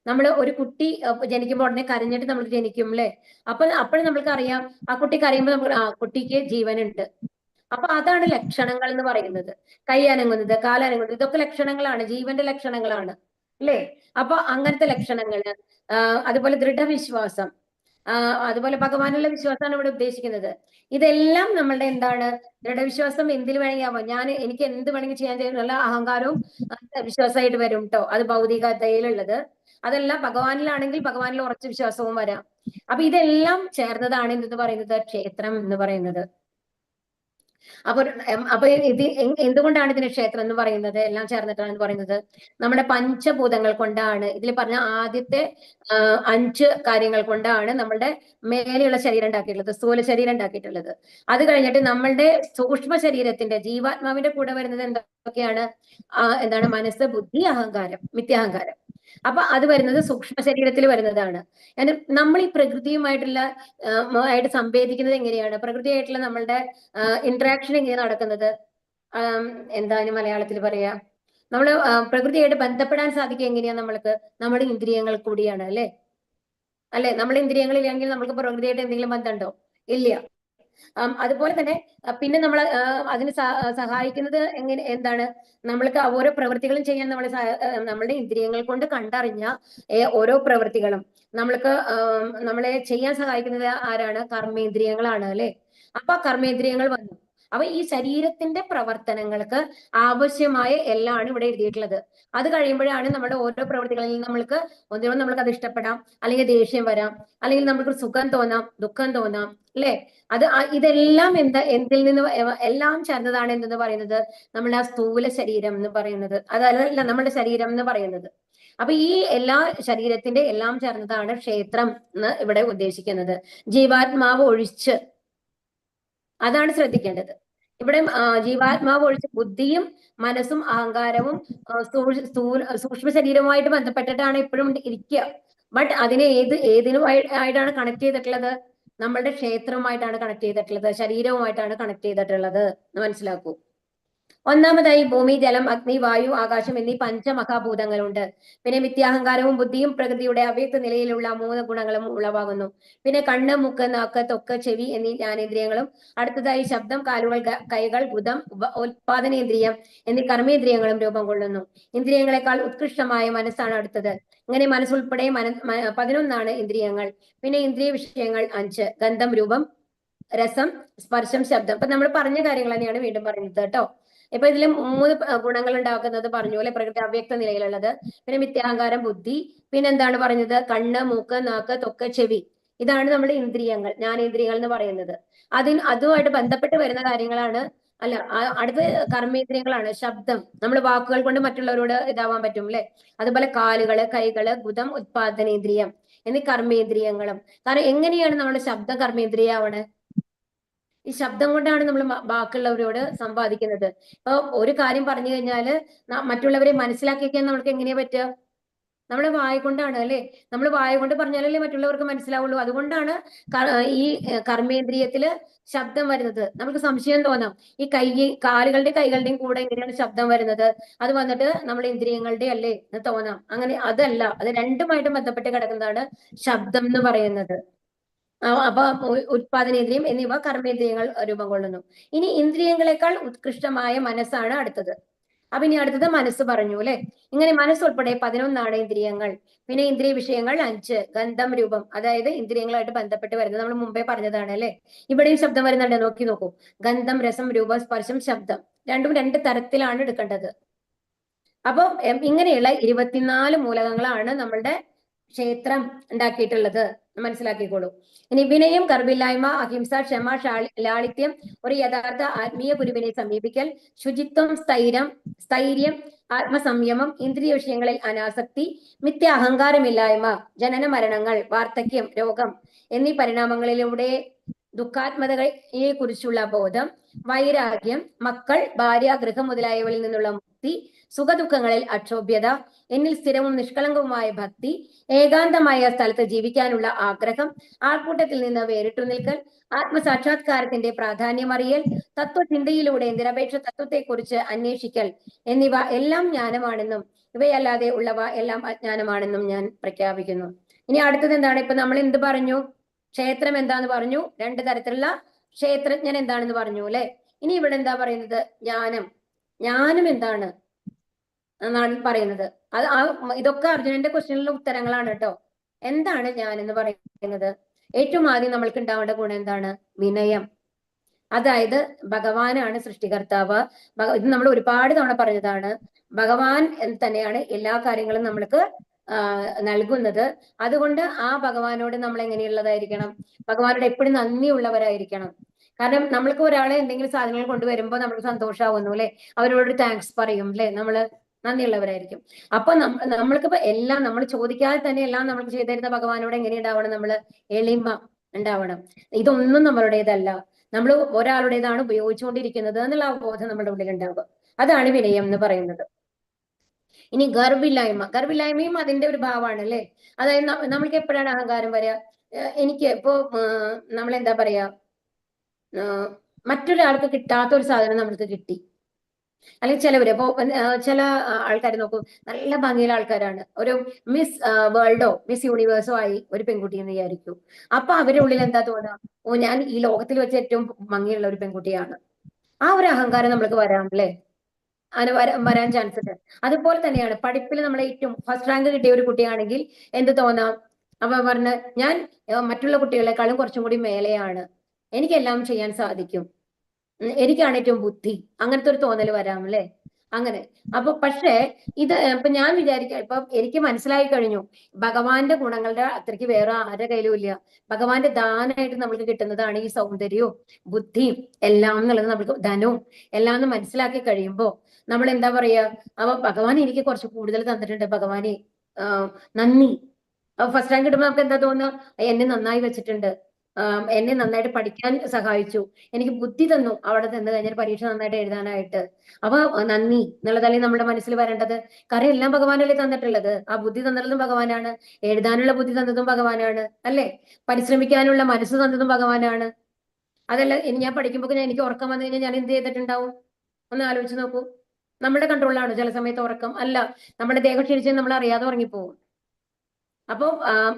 നമ്മൾ ഒരു കുട്ടി ജനിക്കുമ്പോൾ ഉടനെ കരഞ്ഞിട്ട് നമ്മൾ ജനിക്കും അല്ലെ? അപ്പോൾ നമ്മൾക്ക് അറിയാം ആ കുട്ടി കരയുമ്പോൾ നമുക്ക് കുട്ടിക്ക് ജീവനുണ്ട്. അപ്പൊ അതാണ് ലക്ഷണങ്ങൾ എന്ന് പറയുന്നത്. കൈ അനങ്ങുന്നത്, കാലനങ്ങുന്നത്, ഇതൊക്കെ ലക്ഷണങ്ങളാണ്, ജീവന്റെ ലക്ഷണങ്ങളാണ് അല്ലേ? അപ്പൊ അങ്ങനത്തെ ലക്ഷണങ്ങള്, അതുപോലെ ദൃഢവിശ്വാസം, അതുപോലെ ഭഗവാനുള്ള വിശ്വാസമാണ് ഇവിടെ ഉദ്ദേശിക്കുന്നത്. ഇതെല്ലാം നമ്മളുടെ എന്താണ്? ദൃഢവിശ്വാസം എന്തിൽ വേണമെങ്കിൽ ആവാം. എനിക്ക് എന്ത് വേണമെങ്കിൽ ചെയ്യാൻ ചെയ്യുന്നുള്ള അഹങ്കാരവും വിശ്വാസമായിട്ട് വരും കേട്ടോ. അത് ഭൗതികതയിലുള്ളത്. അതല്ല, ഭഗവാനിലാണെങ്കിൽ ഭഗവാനിൽ ഉറച്ച വിശ്വാസവും വരാം. അപ്പൊ ഇതെല്ലാം ചേർന്നതാണ് എന്തെന്ന് പറയുന്നത്? ക്ഷേത്രം എന്ന് പറയുന്നത്. അപ്പൊ ഇത് എന്തുകൊണ്ടാണ് ഇതിന് ക്ഷേത്രം എന്ന് പറയുന്നത്? എല്ലാം ചേർന്നിട്ടാണ് എന്ന് പറയുന്നത്. നമ്മുടെ പഞ്ചഭൂതങ്ങൾ കൊണ്ടാണ്. ഇതിൽ പറഞ്ഞ ആദ്യത്തെ 5 കാര്യങ്ങൾ കൊണ്ടാണ് നമ്മളുടെ മേലെയുള്ള ശരീരം ഉണ്ടാക്കിയിട്ടുള്ളത്, സ്ഥൂല ശരീരം ഉണ്ടാക്കിയിട്ടുള്ളത്. അത് കഴിഞ്ഞിട്ട് നമ്മളുടെ സൂക്ഷ്മ ശരീരത്തിന്റെ, ജീവാത്മാവിന്റെ കൂടെ വരുന്നത് എന്തൊക്കെയാണ്? എന്താണ്? മനസ്സ്, ബുദ്ധി, അഹങ്കാരം, മിഥ്യാഹങ്കാരം. അപ്പൊ അത് വരുന്നത് സൂക്ഷ്മ ശരീരത്തിൽ വരുന്നതാണ്. നമ്മൾ ഈ പ്രകൃതിയുമായിട്ടുള്ള ആയിട്ട് സംവേദിക്കുന്നത് എങ്ങനെയാണ്? പ്രകൃതിയായിട്ടുള്ള നമ്മളുടെ ഇന്ററാക്ഷൻ എങ്ങനെയാണ് നടക്കുന്നത്? എന്താണ് മലയാളത്തിൽ പറയാ? നമ്മള് പ്രകൃതിയായിട്ട് ബന്ധപ്പെടാൻ സാധിക്കുക എങ്ങനെയാ നമ്മൾക്ക്? നമ്മുടെ ഇന്ദ്രിയങ്ങൾ കൂടിയാണ് അല്ലെ? നമ്മുടെ ഇന്ദ്രിയങ്ങളില്ലെങ്കിൽ നമ്മൾക്ക് പ്രകൃതിയായിട്ട് എന്തെങ്കിലും ബന്ധമുണ്ടോ? ഇല്ല. അതുപോലെ തന്നെ പിന്നെ നമ്മൾ അതിന് സഹായിക്കുന്നത് എന്താണ്? നമ്മൾക്ക് ഓരോ പ്രവൃത്തികളും ചെയ്യാൻ നമ്മളുടെ ഇന്ദ്രിയങ്ങൾ കൊണ്ട് കണ്ടറിഞ്ഞ ഓരോ പ്രവൃത്തികളും നമ്മൾക്ക് നമ്മളെ ചെയ്യാൻ സഹായിക്കുന്നത് ആരാണ്? കർമ്മേന്ദ്രിയങ്ങളാണ് അല്ലെ? അപ്പൊ കർമ്മേന്ദ്രിയങ്ങൾ വന്നു. അപ്പൊ ഈ ശരീരത്തിന്റെ പ്രവർത്തനങ്ങൾക്ക് ആവശ്യമായ എല്ലാമാണ് ഇവിടെ എഴുതിയിട്ടുള്ളത്. അത് കഴിയുമ്പോഴാണ് നമ്മുടെ ഓരോ പ്രവൃത്തികളിൽ നമ്മൾക്ക് ഒന്നിനും നമ്മൾക്ക് അത് ഇഷ്ടപ്പെടാം, അല്ലെങ്കിൽ ദേഷ്യം വരാം, അല്ലെങ്കിൽ നമുക്ക് സുഖം തോന്നാം, ദുഃഖം തോന്നാം അല്ലെ? ഇതെല്ലാം എന്തിൽ നിന്ന് എല്ലാം ചേർന്നതാണ് എന്തെന്ന് പറയുന്നത്? നമ്മുടെ ആ സ്ഥൂല ശരീരം എന്ന് പറയുന്നത്. അതല്ല നമ്മുടെ ശരീരം എന്ന് പറയുന്നത്. അപ്പൊ ഈ എല്ലാ ശരീരത്തിന്റെ എല്ലാം ചേർന്നതാണ് ക്ഷേത്രം എന്ന് ഇവിടെ ഉദ്ദേശിക്കുന്നത്. ജീവാത്മാവ് ഒഴിച്ച്, അതാണ് ശ്രദ്ധിക്കേണ്ടത്. ഇവിടെ ജീവാത്മാവ് ഒഴിച്ച് ബുദ്ധിയും മനസ്സും അഹങ്കാരവും സൂക്ഷ്മ ശരീരവുമായിട്ട് ബന്ധപ്പെട്ടിട്ടാണ് ഇപ്പോഴും ഇരിക്കുക. ബട്ട് അതിനെ ഏതിനുമായിട്ടാണ് കണക്ട് ചെയ്തിട്ടുള്ളത്? നമ്മളുടെ ക്ഷേത്രവുമായിട്ടാണ് കണക്ട് ചെയ്തിട്ടുള്ളത്, ശരീരവുമായിട്ടാണ് കണക്ട് ചെയ്തിട്ടുള്ളത് എന്ന് മനസ്സിലാക്കൂ. ഒന്നാമതായി ഭൂമി, ജലം, അഗ്നി, വായു, ആകാശം എന്നീ പഞ്ചമഹാഭൂതങ്ങളുണ്ട്. പിന്നെ മിഥ്യാഹങ്കാരവും ബുദ്ധിയും പ്രകൃതിയുടെ അവ്യക്ത നിലയിലുള്ള 3 ഗുണങ്ങളും ഉളവാകുന്നു. പിന്നെ കണ്ണ്, മൂക്ക്, നാക്ക്, ത്വക്ക്, ചെവി എന്നീ ജ്ഞാനേന്ദ്രിയങ്ങളും. അടുത്തതായി ശബ്ദം, കാലുകൾ, കൈകൾ, ബുധം, ഉത്പാദനേന്ദ്രിയം എന്നീ കർമ്മേന്ദ്രിയങ്ങളും രൂപം കൊള്ളുന്നു. ഇന്ദ്രിയങ്ങളെക്കാൾ ഉത്കൃഷ്ടമായ മനസ്സാണ് അടുത്തത്. ഇങ്ങനെ മനസ്സുൾപ്പെടെ 11 ഇന്ദ്രിയങ്ങൾ. പിന്നെ ഇന്ദ്രിയ വിഷയങ്ങൾ 5: ഗന്ധം, രൂപം, രസം, സ്പർശം, ശബ്ദം. അപ്പൊ നമ്മൾ പറഞ്ഞ കാര്യങ്ങൾ തന്നെയാണ് വീണ്ടും പറയുന്നത് കേട്ടോ. ഇപ്പൊ ഇതിൽ 3 ഗുണങ്ങൾ ഉണ്ടാക്കുന്നത് പറഞ്ഞു അല്ലെ? പ്രകൃതി അവ്യക്ത നിലയിലുള്ളത്. പിന്നെ മിഥ്യാഹങ്കാരം, ബുദ്ധി, പിന്നെ എന്താണ് പറഞ്ഞത്? കണ്ണ്, മൂക്ക്, നാക്ക്, ത്വക്ക്, ചെവി. ഇതാണ് നമ്മുടെ ഇന്ദ്രിയങ്ങൾ, ജ്ഞാനേന്ദ്രിയങ്ങൾ എന്ന് പറയുന്നത്. അതുമായിട്ട് ബന്ധപ്പെട്ട് വരുന്ന കാര്യങ്ങളാണ്. അടുത്ത കർമ്മേന്ദ്രിയങ്ങളാണ്. ശബ്ദം, നമ്മൾ വാക്കുകൾ കൊണ്ട് മറ്റുള്ളവരോട് ഇതാവാൻ പറ്റും അല്ലെ? അതുപോലെ കാലുകള്, കൈകള്, ബുധം, ഉത്പാദനേന്ദ്രിയം എന്നീ കർമ്മേന്ദ്രിയങ്ങളും. കാരണം എങ്ങനെയാണ് നമ്മുടെ ശബ്ദം കർമ്മേന്ദ്രിയാവണേ? ഈ ശബ്ദം കൊണ്ടാണ് നമ്മൾ ബാക്കിയുള്ളവരോട് സമ്പാദിക്കുന്നത്. ഇപ്പൊ ഒരു കാര്യം പറഞ്ഞു കഴിഞ്ഞാല് മറ്റുള്ളവരെ മനസ്സിലാക്കിക്കാൻ നമ്മൾക്ക് എങ്ങനെയാ പറ്റുക? നമ്മളെ വായ കൊണ്ടാണ് അല്ലെ? നമ്മൾ വായ കൊണ്ട് പറഞ്ഞാലല്ലേ മറ്റുള്ളവർക്ക് മനസ്സിലാവുള്ളൂ. അതുകൊണ്ടാണ് ഈ കർമ്മേന്ദ്രിയത്തില് ശബ്ദം വരുന്നത്. നമുക്ക് സംശയം തോന്നാം, ഈ കാലുകളുടെയും കൈകളുടെയും കൂടെ എങ്ങനെയാണ് ശബ്ദം വരുന്നത്? അത് വന്നിട്ട് നമ്മുടെ ഇന്ദ്രിയങ്ങളുടെ അല്ലേ എന്ന് തോന്നാം. അങ്ങനെ അതല്ല, അത് രണ്ടുമായിട്ടും ബന്ധപ്പെട്ട് കിടക്കുന്നതാണ് ശബ്ദം എന്ന് പറയുന്നത്. അപ്പൊ ഉത്പാദനേന്ദ്രിയം എന്നിവ കർമ്മേന്ദ്രിയങ്ങൾ രൂപം കൊള്ളുന്നു. ഇനി ഇന്ദ്രിയങ്ങളെക്കാൾ ഉത്കൃഷ്ടമായ മനസ്സാണ് അടുത്തത്. അപ്പൊ ഇനി അടുത്തത് മനസ്സ് പറഞ്ഞു അല്ലെ? ഇങ്ങനെ മനസ്സുൾപ്പെടെ 11 ഇന്ദ്രിയങ്ങൾ. പിന്നെ ഇന്ദ്രിയ വിഷയങ്ങൾ 5: ഗന്ധം, രൂപം, അതായത് ഇന്ദ്രിയങ്ങളായിട്ട് ബന്ധപ്പെട്ട് വരുന്നത് നമ്മൾ മുമ്പേ പറഞ്ഞതാണ് അല്ലെ? ഇവിടെയും ശബ്ദം വരുന്നുണ്ട്, നോക്കൂ. ഗന്ധം, രസം, രൂപം, സ്പർശം, ശബ്ദം രണ്ടും 2 തരത്തിലാണ് എടുക്കേണ്ടത്. അപ്പൊ ഇങ്ങനെയുള്ള 24 മൂലകങ്ങളാണ് നമ്മളുടെ ക്ഷേത്രം ഉണ്ടാക്കിയിട്ടുള്ളത് മനസ്സിലാക്കിക്കോളൂ. ഇനി വിനയം, ഗർഭില്ലായ്മ, അഹിംസ, ക്ഷമ, ലാളിത്യം, ഒരു യഥാർത്ഥ ആത്മീയ ഗുരുവിനെ സമീപിക്കൽ, ശുചിത്വം, സ്ഥൈര്യം, ആത്മസംയമം, ഇന്ദ്രിയ വിഷയങ്ങളിൽ അനാസക്തി, മിഥ്യ അഹങ്കാരമില്ലായ്മ, ജനന മരണങ്ങൾ, വാർദ്ധക്യം, രോഗം എന്നീ പരിണാമങ്ങളിലൂടെ ദുഃഖാത്മകതയെ കുറിച്ചുള്ള ബോധം, വൈരാഗ്യം, മക്കൾ, ഭാര്യ, ഗൃഹം മുതലായവയിൽ നിന്നുള്ള മുക്തി, സുഖദുഃഖങ്ങളിൽ അക്ഷോഭ്യത, എന്നിൽ സ്ഥിരവും നിഷ്കളങ്കവുമായ ഭക്തി, ഏകാന്തമായ സ്ഥലത്ത് ജീവിക്കാനുള്ള ആഗ്രഹം, ആൾക്കൂട്ടത്തിൽ നിന്ന് വേറിട്ടു നിൽക്കൽ, ആത്മസാക്ഷാത്കാരത്തിന്റെ പ്രാധാന്യമറിയൽ, തത്വചിന്തയിലൂടെ നിരപേക്ഷ തത്വത്തെക്കുറിച്ച് അന്വേഷിക്കൽ എന്നിവ എല്ലാം ജ്ഞാനമാണെന്നും ഇവയല്ലാതെ ഉള്ളവ എല്ലാം അജ്ഞാനമാണെന്നും ഞാൻ പ്രഖ്യാപിക്കുന്നു. ഇനി അടുത്തത് എന്താണ്? ഇപ്പൊ നമ്മൾ എന്ത് പറഞ്ഞു? ക്ഷേത്രം എന്താന്ന് പറഞ്ഞു, 2 തരത്തിലുള്ള ക്ഷേത്രജ്ഞൻ എന്താണെന്ന് പറഞ്ഞു അല്ലെ. ഇനി ഇവിടെ എന്താ പറയുന്നത്? ജ്ഞാനം എന്താണ് എന്നാണ് പറയുന്നത്. ഇതൊക്കെ അർജുനന്റെ ക്വസ്റ്റ്യനിലുള്ള ഉത്തരങ്ങളാണ് കേട്ടോ. എന്താണ് ജ്ഞാനം എന്ന് പറയുന്നത്? ഏറ്റവും ആദ്യം നമ്മൾക്ക് ഉണ്ടാവേണ്ട ഗുണം എന്താണ്? വിനയം. അതായത് ഭഗവാനാണ് സൃഷ്ടികർത്താവ്. ഇത് നമ്മൾ ഒരുപാട് തവണ പറഞ്ഞതാണ്. ഭഗവാൻ തന്നെയാണ് എല്ലാ കാര്യങ്ങളും നമ്മൾക്ക് നൽകുന്നത്. അതുകൊണ്ട് ആ ഭഗവാനോട് നമ്മൾ എങ്ങനെയുള്ളതായിരിക്കണം? ഭഗവാനോട് എപ്പോഴും നന്ദിയുള്ളവരായിരിക്കണം. കാരണം നമ്മൾക്ക് ഒരാളെ എന്തെങ്കിലും സാധനങ്ങൾ കൊണ്ടുവരുമ്പോൾ നമുക്ക് സന്തോഷമാവുന്നു അല്ലെ, അവരോട് താങ്ക്സ് പറയും അല്ലെ, നമ്മള് നന്ദിയുള്ളവരായിരിക്കും. അപ്പൊ നമ്മൾക്കിപ്പോ എല്ലാം നമ്മൾ ചോദിക്കാതെ തന്നെ എല്ലാം നമ്മൾക്ക് ചെയ്തു തരുന്ന ഭഗവാനോട് എങ്ങനെ ഉണ്ടാവണം? നമ്മള് എളിമ ഉണ്ടാവണം. ഇതൊന്നും നമ്മളുടേതല്ല, നമ്മൾ ഒരാളുടേതാണ് ഉപയോഗിച്ചുകൊണ്ടിരിക്കുന്നത് എന്നുള്ള ബോധം നമ്മുടെ ഉള്ളിൽ ഉണ്ടാവുക. അതാണ് വിനയം എന്ന് പറയുന്നത്. ഇനി ഗർഭില്ലായ്മയും അതിന്റെ ഒരു ഭാവമാണ് അല്ലെ. അതായത് നമ്മൾക്ക് എപ്പോഴാണ് അഹങ്കാരം വരിക? എനിക്ക് ഇപ്പോ നമ്മളെന്താ പറയാ, മറ്റൊരാൾക്ക് കിട്ടാത്ത ഒരു സാധനം നമ്മൾക്ക് കിട്ടി. അല്ലെങ്കിൽ ചിലവര് ഇപ്പോ ചില ആൾക്കാർ നോക്കൂ, നല്ല ഭംഗിയുള്ള ആൾക്കാരാണ്. ഒരു മിസ് വേൾഡോ മിസ് യൂണിവേഴ്സോ ആയി ഒരു പെൺകുട്ടി എന്ന് വിചാരിക്കൂ. അപ്പൊ അവരുടെ ഉള്ളിൽ എന്താ തോന്നുക? ഓ, ഞാൻ ഈ ലോകത്തിൽ വെച്ച് ഏറ്റവും ഭംഗിയുള്ള ഒരു പെൺകുട്ടിയാണ്. ആ ഒരു അഹങ്കാരം നമ്മൾക്ക് വരാം അല്ലെ, അങ്ങനെ വരാൻ ചാൻസ് ഉണ്ട്. അതുപോലെ തന്നെയാണ് പഠിപ്പിൽ നമ്മൾ ഏറ്റവും ഫസ്റ്റ് റാങ്ക് കിട്ടിയ ഒരു കുട്ടിയാണെങ്കിൽ എന്ത് തോന്നാം? അപ്പൊ പറഞ്ഞ് ഞാൻ മറ്റുള്ള കുട്ടികളെക്കാളും കുറച്ചും കൂടി മേലെയാണ്, എനിക്കെല്ലാം ചെയ്യാൻ സാധിക്കും, എനിക്കാണ് ഏറ്റവും ബുദ്ധി, അങ്ങനത്തെ ഒരു തോന്നൽ വരാം അല്ലെ. അങ്ങനെ അപ്പൊ പക്ഷേ ഇത് ഇപ്പൊ ഞാൻ വിചാരിക്കാം, ഇപ്പൊ എനിക്ക് മനസ്സിലായി കഴിഞ്ഞു ഭഗവാന്റെ ഗുണങ്ങളുടെ അത്രയ്ക്ക് വേറെ ആരുടെ കയ്യിലും ഇല്ല. ഭഗവാന്റെ ദാനമായിട്ട് നമുക്ക് കിട്ടുന്നതാണ് ഈ സൗന്ദര്യവും ബുദ്ധിയും എല്ലാം എന്നുള്ളത്. നമുക്ക് ധനവും എല്ലാം എന്ന് മനസ്സിലാക്കി കഴിയുമ്പോൾ നമ്മൾ എന്താ പറയാ, അപ്പൊ ഭഗവാൻ എനിക്ക് കുറച്ച് കൂടുതൽ തന്നിട്ടുണ്ട്, ഭഗവാനെ നന്ദി. ഫസ്റ്റ് റാങ്ക് കിട്ടുമ്പോൾ നമുക്ക് എന്താ തോന്നുക? എന്നെ നന്നായി വെച്ചിട്ടുണ്ട്, എന്നെ നന്നായിട്ട് പഠിക്കാൻ സഹായിച്ചു, എനിക്ക് ബുദ്ധി തന്നു അവിടെ നിന്ന് കഴിഞ്ഞാൽ പരീക്ഷ നന്നായിട്ട് എഴുതാനായിട്ട്. അപ്പൊ നന്ദി എന്നുള്ളതല്ലേ നമ്മുടെ മനസ്സിൽ വരേണ്ടത്. കാരണം എല്ലാം ഭഗവാനല്ലേ തന്നിട്ടുള്ളത്. ആ ബുദ്ധി തന്നതും ഭഗവാനാണ്, എഴുതാനുള്ള ബുദ്ധി തന്നതും ഭഗവാനാണ് അല്ലെ, പരിശ്രമിക്കാനുള്ള മനസ്സ് തന്നതും ഭഗവാനാണ്. അതല്ല ഞാൻ പഠിക്കുമ്പോൾ എനിക്ക് ഉറക്കം വന്നു കഴിഞ്ഞാൽ ഞാൻ എന്ത് ചെയ്തിട്ടുണ്ടാവും? ഒന്ന് ആലോചിച്ച് നോക്കൂ. നമ്മുടെ കൺട്രോളിലാണ് ചില സമയത്ത് ഉറക്കം. അല്ല, നമ്മുടെ ദേഹം ക്ഷീണിച്ച് നമ്മൾ അറിയാതെ ഉറങ്ങിപ്പോകും. അപ്പൊ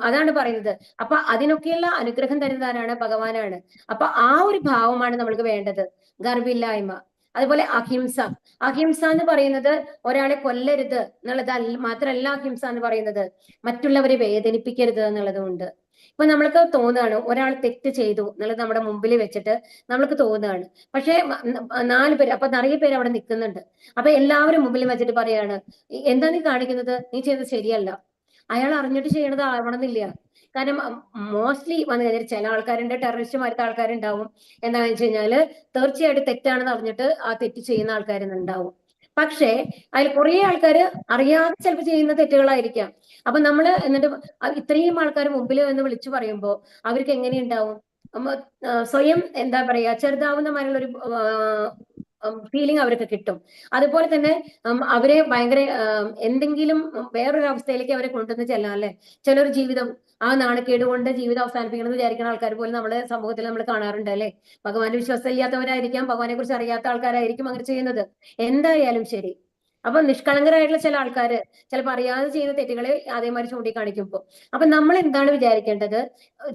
അതാണ് പറയുന്നത്. അപ്പൊ അതിനൊക്കെയുള്ള അനുഗ്രഹം തരുന്നതാരാണ്? ഭഗവാനാണ്. അപ്പൊ ആ ഒരു ഭാവമാണ് നമ്മൾക്ക് വേണ്ടത്, ഗർഭില്ലായ്മ. അതുപോലെ അഹിംസ എന്ന് പറയുന്നത് ഒരാളെ കൊല്ലരുത് എന്നുള്ളത് മാത്രമല്ല. അഹിംസ എന്ന് പറയുന്നത് മറ്റുള്ളവരെ വേദനിപ്പിക്കരുത് എന്നുള്ളതുകൊണ്ട്. ഇപ്പൊ നമ്മൾക്ക് തോന്നുകയാണ് ഒരാൾ തെറ്റ് ചെയ്തു എന്നുള്ളത് നമ്മുടെ മുമ്പിൽ വെച്ചിട്ട് നമ്മൾക്ക് തോന്നുകയാണ്. പക്ഷെ 4 പേര്, അപ്പൊ നിറയെ പേര് അവിടെ നിൽക്കുന്നുണ്ട്. അപ്പൊ എല്ലാവരും മുമ്പിൽ വെച്ചിട്ട് പറയാണ്, എന്താ നീ കാണിക്കുന്നത്? നീ ചെയ്തത് ശരിയല്ല. അയാൾ അറിഞ്ഞിട്ട് ചെയ്യണത് ആവണമെന്നില്ല. കാരണം മോസ്റ്റ്ലി വന്നു കഴിഞ്ഞാൽ ചില ആൾക്കാരുണ്ട്, ടെററിസ്റ്റുമാരുടെ ആൾക്കാരുണ്ടാവും. എന്താണെന്ന് വെച്ച് കഴിഞ്ഞാല് തീർച്ചയായിട്ടും തെറ്റാണെന്ന് അറിഞ്ഞിട്ട് ആ തെറ്റ് ചെയ്യുന്ന ആൾക്കാരുണ്ടാവും. പക്ഷേ അതിൽ കുറെ ആൾക്കാര് അറിയാതെ ചിലപ്പോൾ ചെയ്യുന്ന തെറ്റുകളായിരിക്കാം. അപ്പൊ നമ്മള് എന്നിട്ട് ഇത്രയും ആൾക്കാർ മുമ്പിൽ എന്ന് വിളിച്ചു പറയുമ്പോൾ അവർക്ക് എങ്ങനെയുണ്ടാവും? സ്വയം എന്താ പറയാ, ചെറുതാവുന്നമാരുള്ളൊരു ഫീലിംഗ് അവർക്ക് കിട്ടും. അതുപോലെ തന്നെ അവരെ ഭയങ്കര എന്തെങ്കിലും വേറൊരു അവസ്ഥയിലേക്ക് അവരെ കൊണ്ടുവന്ന് ചെല്ലാം അല്ലെ. ചിലർ ജീവിതം ആ നാണക്കേട് കൊണ്ട് ജീവിതം അവസാനിപ്പിക്കണമെന്ന് വിചാരിക്കുന്ന ആൾക്കാർ പോലും നമ്മുടെ സമൂഹത്തിൽ നമ്മൾ കാണാറുണ്ട് അല്ലെ. ഭഗവാന്റെ വിശ്വാസം ഇല്ലാത്തവരായിരിക്കാം, ഭഗവാനെ കുറിച്ച് അറിയാത്ത ആൾക്കാരായിരിക്കും അങ്ങനെ ചെയ്യുന്നത്. എന്തായാലും ശരി. അപ്പൊ നിഷ്കളങ്കരായിട്ടുള്ള ചില ആൾക്കാര് ചിലപ്പോൾ അറിയാതെ ചെയ്യുന്ന തെറ്റുകളെ അതേമാതിരി ചൂണ്ടിക്കാണിക്കുമ്പോൾ അപ്പൊ നമ്മൾ എന്താണ് വിചാരിക്കേണ്ടത്?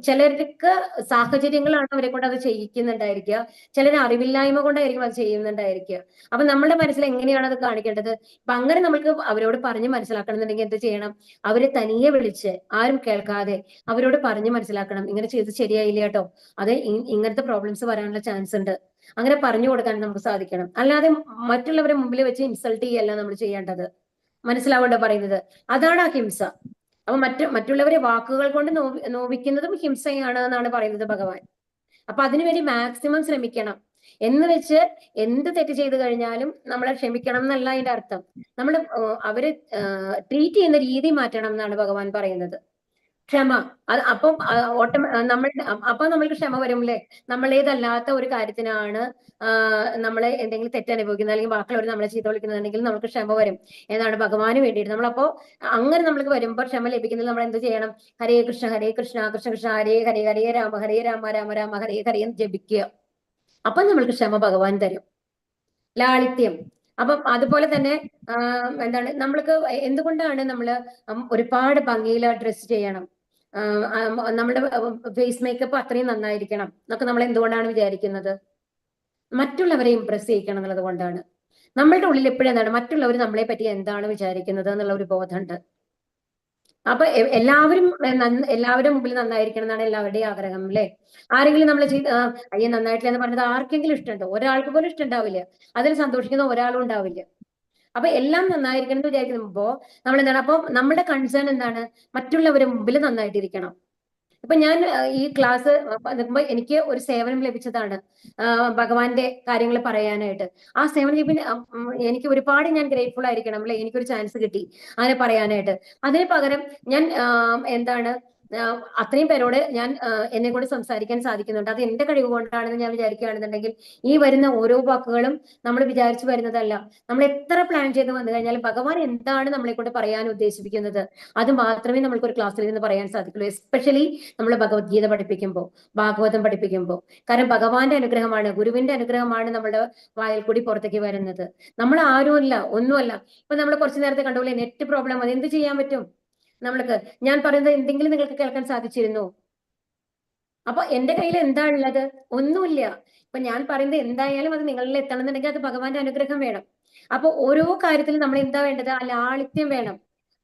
ചിലർക്ക് സാഹചര്യങ്ങളാണ് അവരെ കൊണ്ട് അത് ചെയ്യിക്കുന്നുണ്ടായിരിക്കുക, ചിലർ അറിവില്ലായ്മ കൊണ്ടായിരിക്കും അത് ചെയ്യുന്നുണ്ടായിരിക്കുക. അപ്പൊ നമ്മുടെ മനസ്സിൽ എങ്ങനെയാണ് അത് കാണിക്കേണ്ടത്? അപ്പൊ അങ്ങനെ നമുക്ക് അവരോട് പറഞ്ഞ് മനസ്സിലാക്കണമെന്നുണ്ടെങ്കിൽ എന്ത് ചെയ്യണം? അവരെ തനിയെ വിളിച്ച് ആരും കേൾക്കാതെ അവരോട് പറഞ്ഞ് മനസ്സിലാക്കണം, ഇങ്ങനെ ചെയ്ത് ശരിയായില്ല കേട്ടോ, അത് ഇങ്ങനത്തെ പ്രോബ്ലംസ് വരാനുള്ള ചാൻസ് ഉണ്ട്, അങ്ങനെ പറഞ്ഞു കൊടുക്കാൻ നമുക്ക് സാധിക്കണം. അല്ലാതെ മറ്റുള്ളവരെ മുമ്പിൽ വെച്ച് ഇൻസൾട്ട് ചെയ്യല്ല നമ്മൾ ചെയ്യേണ്ടത്. മനസ്സിലാവേണ്ട പറയുന്നത്. അതാണ് അഹിംസ. അപ്പൊ മറ്റുള്ളവരെ വാക്കുകൾ കൊണ്ട് നോവിക്കുന്നതും ഹിംസയാണ് എന്നാണ് പറയുന്നത് ഭഗവാൻ. അപ്പൊ അതിനുവേണ്ടി മാക്സിമം ശ്രമിക്കണം. എന്ന് വെച്ച് എന്ത് തെറ്റ് ചെയ്തു കഴിഞ്ഞാലും നമ്മളെ ക്ഷമിക്കണം എന്നല്ല അതിന്റെ അർത്ഥം. നമ്മൾ അവര് ട്രീറ്റ് ചെയ്യുന്ന രീതി മാറ്റണം എന്നാണ് ഭഗവാൻ പറയുന്നത്. ക്ഷമ, അത് അപ്പം നമ്മൾക്ക് ക്ഷമ വരും അല്ലേ? നമ്മളേതല്ലാത്ത ഒരു കാര്യത്തിനാണ് നമ്മളെ എന്തെങ്കിലും തെറ്റനുഭവിക്കുന്നത്, അല്ലെങ്കിൽ ബാക്കിയുള്ളവർ നമ്മളെ ചീത്ത വിളിക്കുന്നുണ്ടെങ്കിൽ നമുക്ക് ക്ഷമ വരും എന്നാണ് ഭഗവാന് വേണ്ടിയിട്ട്. നമ്മളപ്പോ അങ്ങനെ നമ്മൾക്ക് വരുമ്പോൾ ക്ഷമ ലഭിക്കുന്നത് നമ്മൾ എന്ത് ചെയ്യണം? ഹരേ കൃഷ്ണ കൃഷ്ണ കൃഷ്ണ ഹരേ ഹരേ, ഹരേ രാമ രാമ രാമ ഹരേ ഹരേ എന്ന് ജപിക്കുക. അപ്പൊ നമ്മൾക്ക് ക്ഷമ ഭഗവാൻ തരും. ലാളിത്യം. അപ്പം അതുപോലെ തന്നെ എന്താണ് നമ്മൾക്ക് എന്തുകൊണ്ടാണ് നമ്മൾ ഒരുപാട് ഭംഗിയിൽ ഡ്രസ് ചെയ്യണം, നമ്മുടെ ഫേസ് മേക്കപ്പ് അത്രയും നന്നായിരിക്കണം എന്നൊക്കെ നമ്മൾ എന്തുകൊണ്ടാണ് വിചാരിക്കുന്നത്? മറ്റുള്ളവരെ ഇംപ്രസ് ചെയ്യിക്കണം എന്നുള്ളത് കൊണ്ടാണ്. നമ്മളുടെ ഉള്ളിൽ എപ്പോഴും എന്താണ്, മറ്റുള്ളവർ നമ്മളെ പറ്റി എന്താണ് വിചാരിക്കുന്നത് എന്നുള്ള ഒരു ബോധമുണ്ട്. അപ്പൊ എല്ലാവരും മുമ്പിൽ നന്നായിരിക്കണം എന്നാണ് എല്ലാവരുടെയും ആഗ്രഹം അല്ലേ? ആരെങ്കിലും നമ്മൾ അയ്യ നന്നായിട്ടില്ല എന്ന് പറഞ്ഞത് ആർക്കെങ്കിലും ഇഷ്ടമുണ്ടോ? ഒരാൾക്ക് പോലും ഇഷ്ടമുണ്ടാവില്ല. അതിൽ സന്തോഷിക്കുന്ന ഒരാളും ഉണ്ടാവില്ല. അപ്പൊ എല്ലാം നന്നായിരിക്കണം എന്ന് വിചാരിക്കുമ്പോ നമ്മൾ എന്താണ്, അപ്പൊ നമ്മുടെ കൺസേൺ എന്താണ്? മറ്റുള്ളവരുടെ മുമ്പിൽ നന്നായിട്ടിരിക്കണം. ഇപ്പൊ ഞാൻ ഈ ക്ലാസ് നിൽക്കുമ്പോൾ എനിക്ക് ഒരു സേവനം ലഭിച്ചതാണ്, ഭഗവാന്റെ കാര്യങ്ങൾ പറയാനായിട്ട്. ആ സേവനം എനിക്ക് ഒരുപാട് ഞാൻ ഗ്രേറ്റ്ഫുൾ ആയിരിക്കണം അല്ലെ, എനിക്കൊരു ചാൻസ് കിട്ടി അങ്ങനെ പറയാനായിട്ട്. അതിന് പകരം ഞാൻ എന്താണ് അത്രയും പേരോട് ഞാൻ എന്നെ കൊണ്ട് സംസാരിക്കാൻ സാധിക്കുന്നുണ്ട്. അത് എന്റെ കഴിവ് കൊണ്ടാണെന്ന് ഞാൻ വിചാരിക്കുകയാണെന്നുണ്ടെങ്കിൽ ഈ വരുന്ന ഓരോ വാക്കുകളും നമ്മൾ വിചാരിച്ചു വരുന്നതല്ല. നമ്മൾ എത്ര പ്ലാൻ ചെയ്ത് വന്നു കഴിഞ്ഞാലും ഭഗവാൻ എന്താണ് നമ്മളെ കൊണ്ട് പറയാൻ ഉദ്ദേശിപ്പിക്കുന്നത് അത് മാത്രമേ നമ്മൾക്ക് ഒരു ക്ലാസ്സിൽ നിന്ന് പറയാൻ സാധിക്കുള്ളൂ. എസ്പെഷ്യലി നമ്മൾ ഭഗവത്ഗീത പഠിപ്പിക്കുമ്പോൾ, ഭാഗവതം പഠിപ്പിക്കുമ്പോൾ. കാരണം ഭഗവാന്റെ അനുഗ്രഹമാണ്, ഗുരുവിന്റെ അനുഗ്രഹമാണ് നമ്മുടെ വായിൽ കൂടി പുറത്തേക്ക് വരുന്നത്. നമ്മൾ ആരുമല്ല, ഒന്നുമല്ല. ഇപ്പൊ നമ്മൾ കുറച്ചു നേരത്തെ കണ്ടുപോലെ നെറ്റ് പ്രോബ്ലം, അത് എന്ത് ചെയ്യാൻ പറ്റും നമ്മൾക്ക്? ഞാൻ പറയുന്നത് എന്തെങ്കിലും നിങ്ങൾക്ക് കേൾക്കാൻ സാധിച്ചിരുന്നു? അപ്പൊ എന്റെ കയ്യിൽ എന്താ ഉള്ളത്? ഒന്നുമില്ല. ഇപ്പൊ ഞാൻ പറയുന്നത് എന്തായാലും അത് നിങ്ങളിൽ എത്തണം എന്നുണ്ടെങ്കിൽ അത് ഭഗവാന്റെ അനുഗ്രഹം വേണം. അപ്പൊ ഓരോ കാര്യത്തിലും നമ്മൾ എന്താ വേണ്ടത്? ആ ലാളിത്യം വേണം.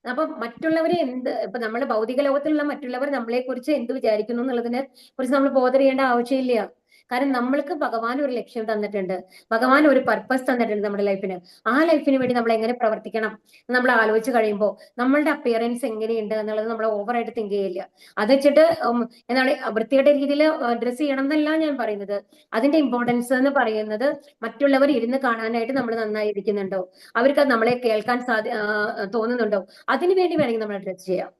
അപ്പൊ മറ്റുള്ളവരെ ഇപ്പൊ നമ്മുടെ ഭൗതിക ലോകത്തിലുള്ള മറ്റുള്ളവർ നമ്മളെ കുറിച്ച് എന്ത് വിചാരിക്കുന്നു എന്നുള്ളതിനെ കുറിച്ച് നമ്മൾ ബോധർ ചെയ്യേണ്ട ആവശ്യമില്ല. കാരണം നമ്മൾക്ക് ഭഗവാൻ ഒരു ലക്ഷ്യം തന്നിട്ടുണ്ട്, ഭഗവാൻ ഒരു പർപ്പസ് തന്നിട്ടുണ്ട് നമ്മുടെ ലൈഫിന്. ആ ലൈഫിന് വേണ്ടി നമ്മൾ എങ്ങനെ പ്രവർത്തിക്കണം നമ്മൾ ആലോചിച്ച് കഴിയുമ്പോൾ നമ്മളുടെ അപ്പിയറൻസ് എങ്ങനെയുണ്ട് എന്നുള്ളത് നമ്മൾ ഓവറായിട്ട് തിങ്ക് ചെയ്യില്ല. അത് വെച്ചിട്ട് എന്താണ് വൃത്തികെട്ട രീതിയിൽ ഡ്രസ് ചെയ്യണം എന്നല്ല ഞാൻ പറയുന്നത്. അതിന്റെ ഇമ്പോർട്ടൻസ് എന്ന് പറയുന്നത് മറ്റുള്ളവർ ഇരുന്ന് കാണാനായിട്ട് നമ്മൾ നന്നായിരിക്കുന്നുണ്ടോ, അവർക്ക് നമ്മളെ കേൾക്കാൻ തോന്നുന്നുണ്ടോ, അതിനു വേണ്ടി വേണമെങ്കിൽ നമ്മൾ ഡ്രസ് ചെയ്യാം.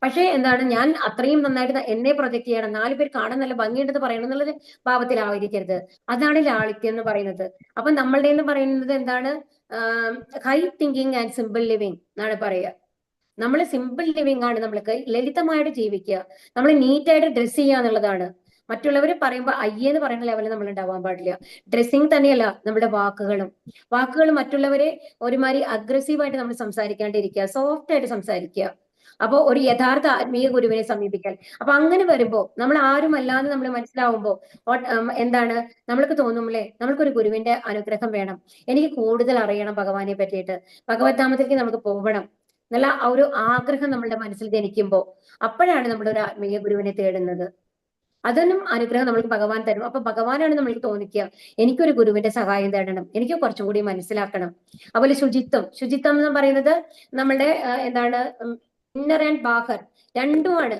പക്ഷേ എന്താണ്, ഞാൻ അത്രയും നന്നായിട്ട് എന്നെ പ്രൊജക്ട് ചെയ്യണം, 4 പേർ കാണാൻ നല്ല ഭംഗിയുണ്ടെന്ന് പറയണം എന്നുള്ളത് ഭാവത്തിലായിരിക്കരുത്. അതാണ് ലാളിത്യം എന്ന് പറയുന്നത്. അപ്പൊ നമ്മളുടെ എന്ന് പറയുന്നത് എന്താണ്? High thinking and simple living എന്നാണ് പറയുക. നമ്മൾ സിമ്പിൾ ലിവിങ് ആണ്, നമ്മൾക്ക് ലളിതമായിട്ട് ജീവിക്കുക, നമ്മൾ നീറ്റായിട്ട് ഡ്രസ് ചെയ്യുക എന്നുള്ളതാണ്. മറ്റുള്ളവർ പറയുമ്പോൾ അയ്യെന്ന് പറയുന്ന ലെവലിൽ നമ്മൾ ഉണ്ടാവാൻ പാടില്ല. ഡ്രസ്സിങ് തന്നെയല്ല, നമ്മുടെ വാക്കുകൾ മറ്റുള്ളവരെ ഒരുമാതിരി അഗ്രസീവായിട്ട് നമ്മൾ സംസാരിക്കാണ്ടിരിക്കുക, സോഫ്റ്റ് ആയിട്ട് സംസാരിക്കുക. അപ്പൊ ഒരു യഥാർത്ഥ ആത്മീയ ഗുരുവിനെ സമീപിക്കാൻ. അപ്പൊ അങ്ങനെ വരുമ്പോ നമ്മൾ ആരും അല്ലാതെ നമ്മൾ മനസ്സിലാവുമ്പോ എന്താണ് നമ്മൾക്ക് തോന്നുമല്ലേ, നമ്മൾക്കൊരു ഗുരുവിന്റെ അനുഗ്രഹം വേണം, എനിക്ക് കൂടുതൽ അറിയണം ഭഗവാനെ പറ്റിയിട്ട്, ഭഗവത് ധാമത്തിലേക്ക് നമുക്ക് പോകണം എന്നുള്ള ആ ഒരു ആഗ്രഹം നമ്മളുടെ മനസ്സിൽ ജനിക്കുമ്പോ അപ്പോഴാണ് നമ്മൾ ഒരു ആത്മീയ ഗുരുവിനെ തേടുന്നത്. അതൊന്നും അനുഗ്രഹം നമ്മൾക്ക് ഭഗവാൻ തരും. അപ്പൊ ഭഗവാനാണ് നമ്മൾക്ക് തോന്നിക്കുക, എനിക്കൊരു ഗുരുവിന്റെ സഹായം തേടണം, എനിക്ക് കുറച്ചുകൂടി മനസ്സിലാക്കണം. അതുപോലെ ശുചിത്വം എന്ന് പറയുന്നത് നമ്മളുടെ എന്താണ് ഇന്നർ ആൻഡ് ബാഹർ രണ്ടുമാണ്.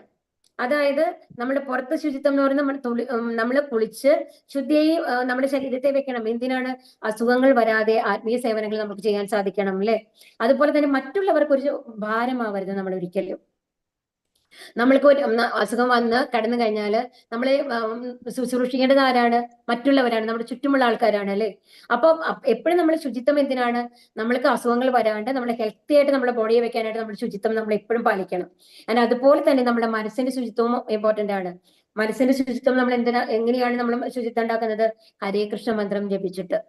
അതായത് നമ്മുടെ പുറത്തെ ശുചിത്വം എന്ന് പറയുന്നത് നമ്മൾ കുളിച്ച് ശുദ്ധിയായി നമ്മുടെ ശരീരത്തെ വെക്കണം. എന്തിനാണ്? അസുഖങ്ങൾ വരാതെ ആത്മീയ സേവനങ്ങൾ നമുക്ക് ചെയ്യാൻ സാധിക്കണം അല്ലെ? അതുപോലെ തന്നെ മറ്റുള്ളവർക്ക് ഒരു ഭാരമാവരുത് നമ്മൾ ഒരിക്കലും. നമ്മൾക്ക് ഒരു അസുഖം വന്ന് കടന്നു കഴിഞ്ഞാല് നമ്മളെ ശുശ്രൂഷിക്കേണ്ടത് ആരാണ്? മറ്റുള്ളവരാണ്, നമ്മുടെ ചുറ്റുമുള്ള ആൾക്കാരാണ് അല്ലെ? അപ്പൊ എപ്പോഴും നമ്മൾ ശുചിത്വം എന്തിനാണ്? നമ്മൾക്ക് അസുഖങ്ങൾ വരാണ്ട് നമ്മളെ ഹെൽത്തി ആയിട്ട് നമ്മുടെ ബോഡിയെ വെക്കാനായിട്ട് നമ്മുടെ ശുചിത്വം നമ്മൾ എപ്പോഴും പാലിക്കണം. and അതുപോലെ തന്നെ നമ്മുടെ മനസ്സിന്റെ ശുചിത്വവും ഇമ്പോർട്ടന്റ് ആണ്. മനസ്സിന്റെ ശുചിത്വം നമ്മൾ എങ്ങനെയാണ് നമ്മൾ ശുചിത്വം ഉണ്ടാക്കുന്നത്? ഹരേ കൃഷ്ണ മന്ത്രം ജപിച്ചിട്ട്.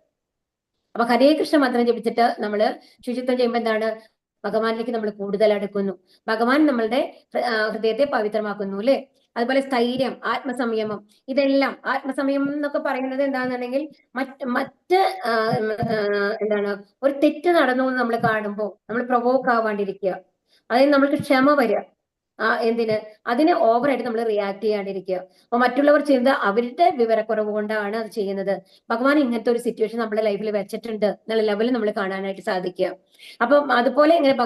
അപ്പൊ ഹരേ കൃഷ്ണ മന്ത്രം ജപിച്ചിട്ട് നമ്മൾ ശുചിത്വം ചെയ്യുമ്പോൾ എന്താണ്? ഭഗവാനിലേക്ക് നമ്മൾ കൂടുതൽ അടുക്കുന്നു, ഭഗവാൻ നമ്മളുടെ ഹൃദയത്തെ പവിത്രമാക്കുന്നു അല്ലെ? അതുപോലെ സ്ഥൈര്യം, ആത്മസംയമം, ഇതെല്ലാം. ആത്മസംയമം എന്നൊക്കെ പറയുന്നത് എന്താണെന്നുണ്ടെങ്കിൽ മറ്റ് എന്താണ് ഒരു തെറ്റ് നടന്നു എന്ന് നമ്മൾ കാണുമ്പോൾ നമ്മൾ പ്രൊവോക്ക് ആവാണ്ടിരിക്കുക, അതായത് നമ്മൾക്ക് ക്ഷമ വരിക. എന്തിന് അതിന് ഓവറായിട്ട് നമ്മൾ റിയാക്ട് ചെയ്യാണ്ടിരിക്കുക. അപ്പൊ മറ്റുള്ളവർ ചെയ്യുന്നത് അവരുടെ വിവരക്കുറവ് കൊണ്ടാണ് അത് ചെയ്യുന്നത്. ഭഗവാൻ ഇങ്ങനത്തെ ഒരു സിറ്റുവേഷൻ നമ്മുടെ ലൈഫിൽ വെച്ചിട്ടുണ്ട് എന്നുള്ള ലെവലിൽ നമ്മൾ കാണാനായിട്ട് സാധിക്കുക. അപ്പം അതുപോലെ ഇങ്ങനെ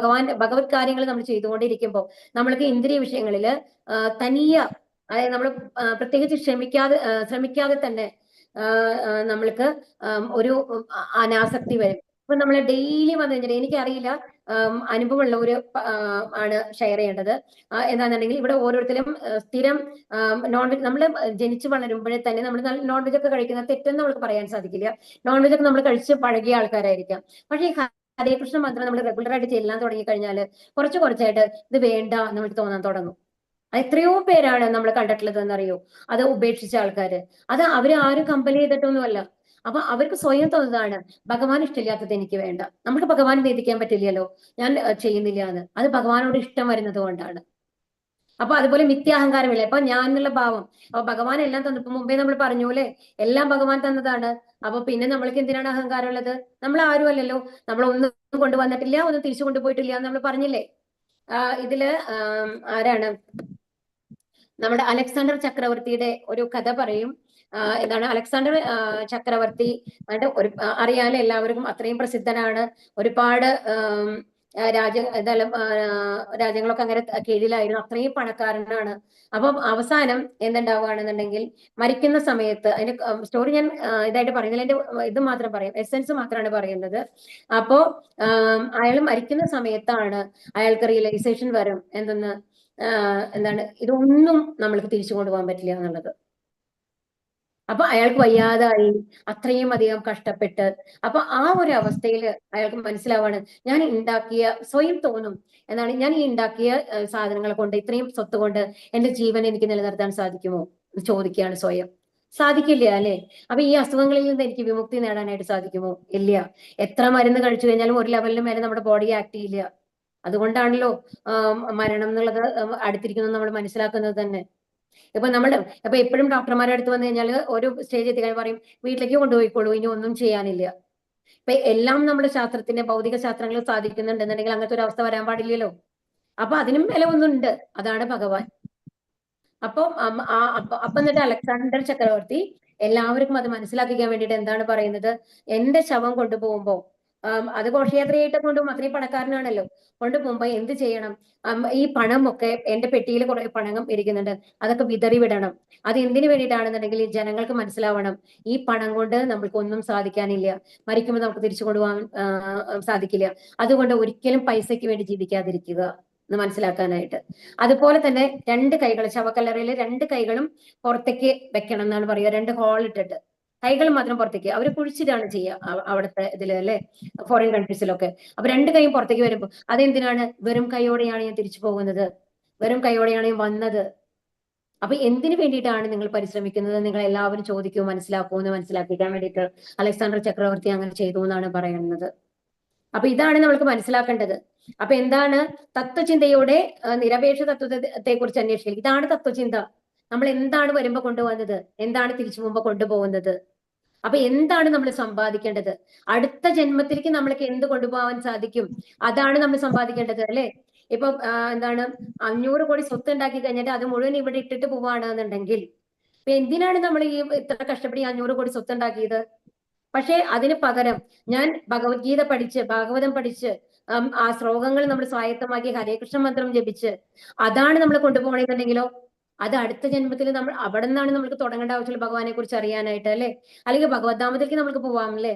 ഭഗവത് കാര്യങ്ങൾ നമ്മൾ ചെയ്തുകൊണ്ടിരിക്കുമ്പോൾ നമ്മൾക്ക് ഇന്ദ്രിയ വിഷയങ്ങളിൽ തനിയ, അതായത് നമ്മൾ പ്രത്യേകിച്ച് ശ്രമിക്കാതെ തന്നെ നമ്മൾക്ക് ഒരു അനാസക്തി വരും. ഇപ്പൊ നമ്മൾ ഡെയിലി വന്നു കഴിഞ്ഞാൽ, എനിക്കറിയില്ല, അനുഭവമുള്ള ഒരു ആണ് ഷെയർ ചെയ്യേണ്ടത്. എന്താണെന്നുണ്ടെങ്കിൽ ഇവിടെ ഓരോരുത്തരും സ്ഥിരം നോൺ വെജ്, നമ്മൾ ജനിച്ചു വളരുമ്പോഴേ തന്നെ നമ്മൾ നോൺ വെജ് ഒക്കെ കഴിക്കുന്ന തെറ്റെന്ന് നമ്മൾക്ക് പറയാൻ സാധിക്കില്ല. നോൺ വെജ് ഒക്കെ നമ്മൾ കഴിച്ച് പഴകിയ ആൾക്കാരായിരിക്കാം. പക്ഷേ ഈ ഹരേ കൃഷ്ണ മന്ത്രം നമ്മൾ റെഗുലർ ആയിട്ട് ചെല്ലാൻ തുടങ്ങി കഴിഞ്ഞാൽ കുറച്ചായിട്ട് ഇത് വേണ്ട നമുക്ക് തോന്നാൻ തുടങ്ങും. അത് എത്രയോ പേരാണ് നമ്മൾ കണ്ടിട്ടുള്ളത് എന്നറിയോ, അത് ഉപേക്ഷിച്ച ആൾക്കാര്. അത് അവര് ആരും കമ്പൽ ചെയ്തിട്ടൊന്നുമല്ല. അപ്പൊ അവർക്ക് സ്വയം തോന്നുന്നതാണ് ഭഗവാൻ ഇഷ്ടമില്ലാത്തത് എനിക്ക് വേണ്ട. നമുക്ക് ഭഗവാൻ വേദിക്കാൻ പറ്റില്ലല്ലോ, ഞാൻ ചെയ്യുന്നില്ല എന്ന്. അത് ഭഗവാനോട് ഇഷ്ടം വരുന്നത് കൊണ്ടാണ്. അപ്പൊ അതുപോലെ മിഥ്യാഹങ്കാരമില്ല. ഇപ്പൊ ഞാൻ എന്നുള്ള ഭാവം, അപ്പൊ ഭഗവാൻ എല്ലാം തന്നു. ഇപ്പൊ മുമ്പേ നമ്മൾ പറഞ്ഞു അല്ലേ, എല്ലാം ഭഗവാൻ തന്നതാണ്. അപ്പൊ പിന്നെ നമ്മൾക്ക് എന്തിനാണ് അഹങ്കാരം ഉള്ളത്? നമ്മൾ ആരും അല്ലല്ലോ, നമ്മൾ ഒന്നും കൊണ്ടുവന്നിട്ടില്ല, ഒന്നും തിരിച്ചു കൊണ്ടുപോയിട്ടില്ല എന്ന് നമ്മൾ പറഞ്ഞില്ലേ. ഇതില് ആരാണ്, നമ്മുടെ അലക്സാണ്ടർ ചക്രവർത്തിയുടെ ഒരു കഥ പറയും. എന്താണ് അലക്സാണ്ടർ ചക്രവർത്തി ഒരു അറിയാലോ എല്ലാവർക്കും, അത്രയും പ്രസിദ്ധനാണ്. ഒരുപാട് രാജ്യങ്ങളൊക്കെ അങ്ങനെ കീഴിലായിരുന്നു, അത്രയും പണക്കാരനാണ്. അപ്പം അവസാനം എന്തുണ്ടാവുകയാണെന്നുണ്ടെങ്കിൽ മരിക്കുന്ന സമയത്ത്, അതിന്റെ സ്റ്റോറി ഞാൻ ഇതായിട്ട് പറയുന്നില്ല, അതിന്റെ ഇത് മാത്രം പറയാം, എസെൻസ് മാത്രമാണ് പറയുന്നത്. അപ്പോ അയാൾ മരിക്കുന്ന സമയത്താണ് അയാൾക്ക് റിയലൈസേഷൻ വരും എന്താണ് ഇതൊന്നും നമ്മൾക്ക് തിരിച്ചു കൊണ്ടുപോകാൻ പറ്റില്ല എന്നുള്ളത്. അപ്പൊ അയാൾക്ക് വയ്യാതായി, അത്രയും അധികം കഷ്ടപ്പെട്ട്. അപ്പൊ ആ ഒരു അവസ്ഥയിൽ അയാൾക്ക് മനസ്സിലാവാണ്, ഞാൻ ഉണ്ടാക്കിയ, സ്വയം തോന്നും എന്താണ്, ഞാൻ ഈ ഉണ്ടാക്കിയ സാധനങ്ങൾ കൊണ്ട്, ഇത്രയും സ്വത്ത് കൊണ്ട് എന്റെ ജീവൻ എനിക്ക് നിലനിർത്താൻ സാധിക്കുമോ എന്ന് ചോദിക്കുകയാണ് സ്വയം. സാധിക്കില്ല അല്ലെ? അപ്പൊ ഈ അസുഖങ്ങളിൽ നിന്ന് എനിക്ക് വിമുക്തി നേടാനായിട്ട് സാധിക്കുമോ? ഇല്ല. എത്ര മരുന്ന് കഴിച്ചു കഴിഞ്ഞാലും ഒരു ലെവലിന് മേലെ നമ്മുടെ ബോഡി ആക്ട് ചെയ്യില്ല. അതുകൊണ്ടാണല്ലോ മരണം എന്നുള്ളത് അടുത്തിരിക്കുന്നത് നമ്മൾ മനസ്സിലാക്കുന്നത് തന്നെ. ഇപ്പൊ എപ്പോഴും ഡോക്ടർമാരുടെ അടുത്ത് വന്നു കഴിഞ്ഞാൽ ഒരു സ്റ്റേജ് എത്തിക്കാൻ പറയും, വീട്ടിലേക്ക് കൊണ്ടുപോയിക്കോളൂ, ഇനി ഒന്നും ചെയ്യാനില്ല. ഇപ്പൊ എല്ലാം നമ്മുടെ ശാസ്ത്രത്തിന്റെ ഭൗതിക ശാസ്ത്രങ്ങൾ സാധിക്കുന്നുണ്ടെന്നുണ്ടെങ്കിൽ അങ്ങനത്തെ ഒരു അവസ്ഥ വരാൻ പാടില്ലല്ലോ. അപ്പൊ അതിനും വില ഒന്നുണ്ട്, അതാണ് ഭഗവാൻ. അപ്പൊ എന്നിട്ട് അലക്സാണ്ടർ ചക്രവർത്തി എല്ലാവർക്കും അത് മനസ്സിലാക്കിക്കാൻ വേണ്ടിയിട്ട് എന്താണ് പറയുന്നത്, എന്റെ ശവം കൊണ്ടുപോകുമ്പോ അത് ഘോഷയാത്രയായിട്ട് കൊണ്ടുപോകും, അത്രയും പണക്കാരനാണല്ലോ. കൊണ്ടുപോകുമ്പോ എന്ത് ചെയ്യണം, ഈ പണമൊക്കെ എന്റെ പെട്ടിയിൽ കുറെ പണം ഇരിക്കുന്നുണ്ട്, അതൊക്കെ വിതറി വിടണം. അത് എന്തിനു വേണ്ടിയിട്ടാണെന്നുണ്ടെങ്കിൽ ജനങ്ങൾക്ക് മനസ്സിലാവണം, ഈ പണം കൊണ്ട് നമ്മൾക്ക് ഒന്നും സാധിക്കാനില്ല, മരിക്കുമ്പോൾ നമുക്ക് തിരിച്ചു കൊണ്ടുപോകാൻ സാധിക്കില്ല. അതുകൊണ്ട് ഒരിക്കലും പൈസയ്ക്ക് വേണ്ടി ജീവിക്കാതിരിക്കുക എന്ന് മനസ്സിലാക്കാനായിട്ട്. അതുപോലെ തന്നെ രണ്ട് കൈകൾ, ശവക്കല്ലറയിൽ രണ്ട് കൈകളും പുറത്തേക്ക് വെക്കണം എന്നാണ് പറയുക. രണ്ട് ഹോൾ ഇട്ടിട്ട് കൈകൾ മാത്രം പുറത്തേക്ക്, അവർ കുഴിച്ചിട്ടാണ് ചെയ്യുക അവിടുത്തെ ഇതില് അല്ലെ, ഫോറിൻ കൺട്രീസിലൊക്കെ. അപ്പൊ രണ്ട് കൈയും പുറത്തേക്ക് വരുമ്പോൾ അതെന്തിനാണ്? വെറും കൈയോടെയാണ് ഞാൻ തിരിച്ചു പോകുന്നത്, വെറും കൈയോടെയാണ് ഞാൻ വന്നത്. അപ്പൊ എന്തിനു വേണ്ടിയിട്ടാണ് നിങ്ങൾ പരിശ്രമിക്കുന്നത്? നിങ്ങൾ എല്ലാവരും ചോദിക്കൂ, മനസ്സിലാക്കൂ എന്ന് മനസ്സിലാക്കിക്കാൻ വേണ്ടിയിട്ട് അലക്സാണ്ടർ ചക്രവർത്തി അങ്ങനെ ചെയ്തു എന്നാണ് പറയുന്നത്. അപ്പൊ ഇതാണ് നമ്മൾക്ക് മനസ്സിലാക്കേണ്ടത്. അപ്പൊ എന്താണ് തത്വചിന്തയുടെ നിരപേക്ഷ തത്വത്തെ കുറിച്ച് അന്വേഷിക്കുക. ഇതാണ് തത്വചിന്ത. നമ്മൾ എന്താണ് വരുമ്പോ കൊണ്ടുവന്നത്, എന്താണ് തിരിച്ചു പോകുമ്പോ കൊണ്ടുപോകുന്നത്, അപ്പൊ എന്താണ് നമ്മൾ സമ്പാദിക്കേണ്ടത്, അടുത്ത ജന്മത്തിലേക്ക് നമ്മൾക്ക് എന്ത് കൊണ്ടുപോകാൻ സാധിക്കും, അതാണ് നമ്മൾ സമ്പാദിക്കേണ്ടത് അല്ലെ. ഇപ്പൊ എന്താണ് 500 കോടി സ്വത്ത് ഉണ്ടാക്കി കഴിഞ്ഞിട്ട് അത് മുഴുവൻ ഇവിടെ ഇട്ടിട്ട് പോവാണെന്നുണ്ടെങ്കിൽ ഇപ്പൊ എന്തിനാണ് നമ്മൾ ഈ ഇത്ര കഷ്ടപ്പെടി 500 കോടി സ്വത്ത് ഉണ്ടാക്കിയത്? പക്ഷെ അതിന് പകരം ഞാൻ ഭഗവത്ഗീത പഠിച്ച്, ഭാഗവതം പഠിച്ച്, ആ ശ്ലോകങ്ങൾ നമ്മൾ സ്വായത്തമാക്കി ഹരേ കൃഷ്ണ മന്ത്രം ജപിച്ച് അതാണ് നമ്മൾ കൊണ്ടുപോകണമെന്നുണ്ടെങ്കിലോ, അത് അടുത്ത ജന്മത്തിൽ നമ്മൾ അവിടെ നിന്നാണ് നമുക്ക് തുടങ്ങേണ്ട ആവശ്യമുള്ള ഭഗവാനെ കുറിച്ച് അറിയാനായിട്ട് അല്ലെ, അല്ലെങ്കിൽ ഭഗവത്ധാമത്തിലേക്ക് നമുക്ക് പോവാം അല്ലെ.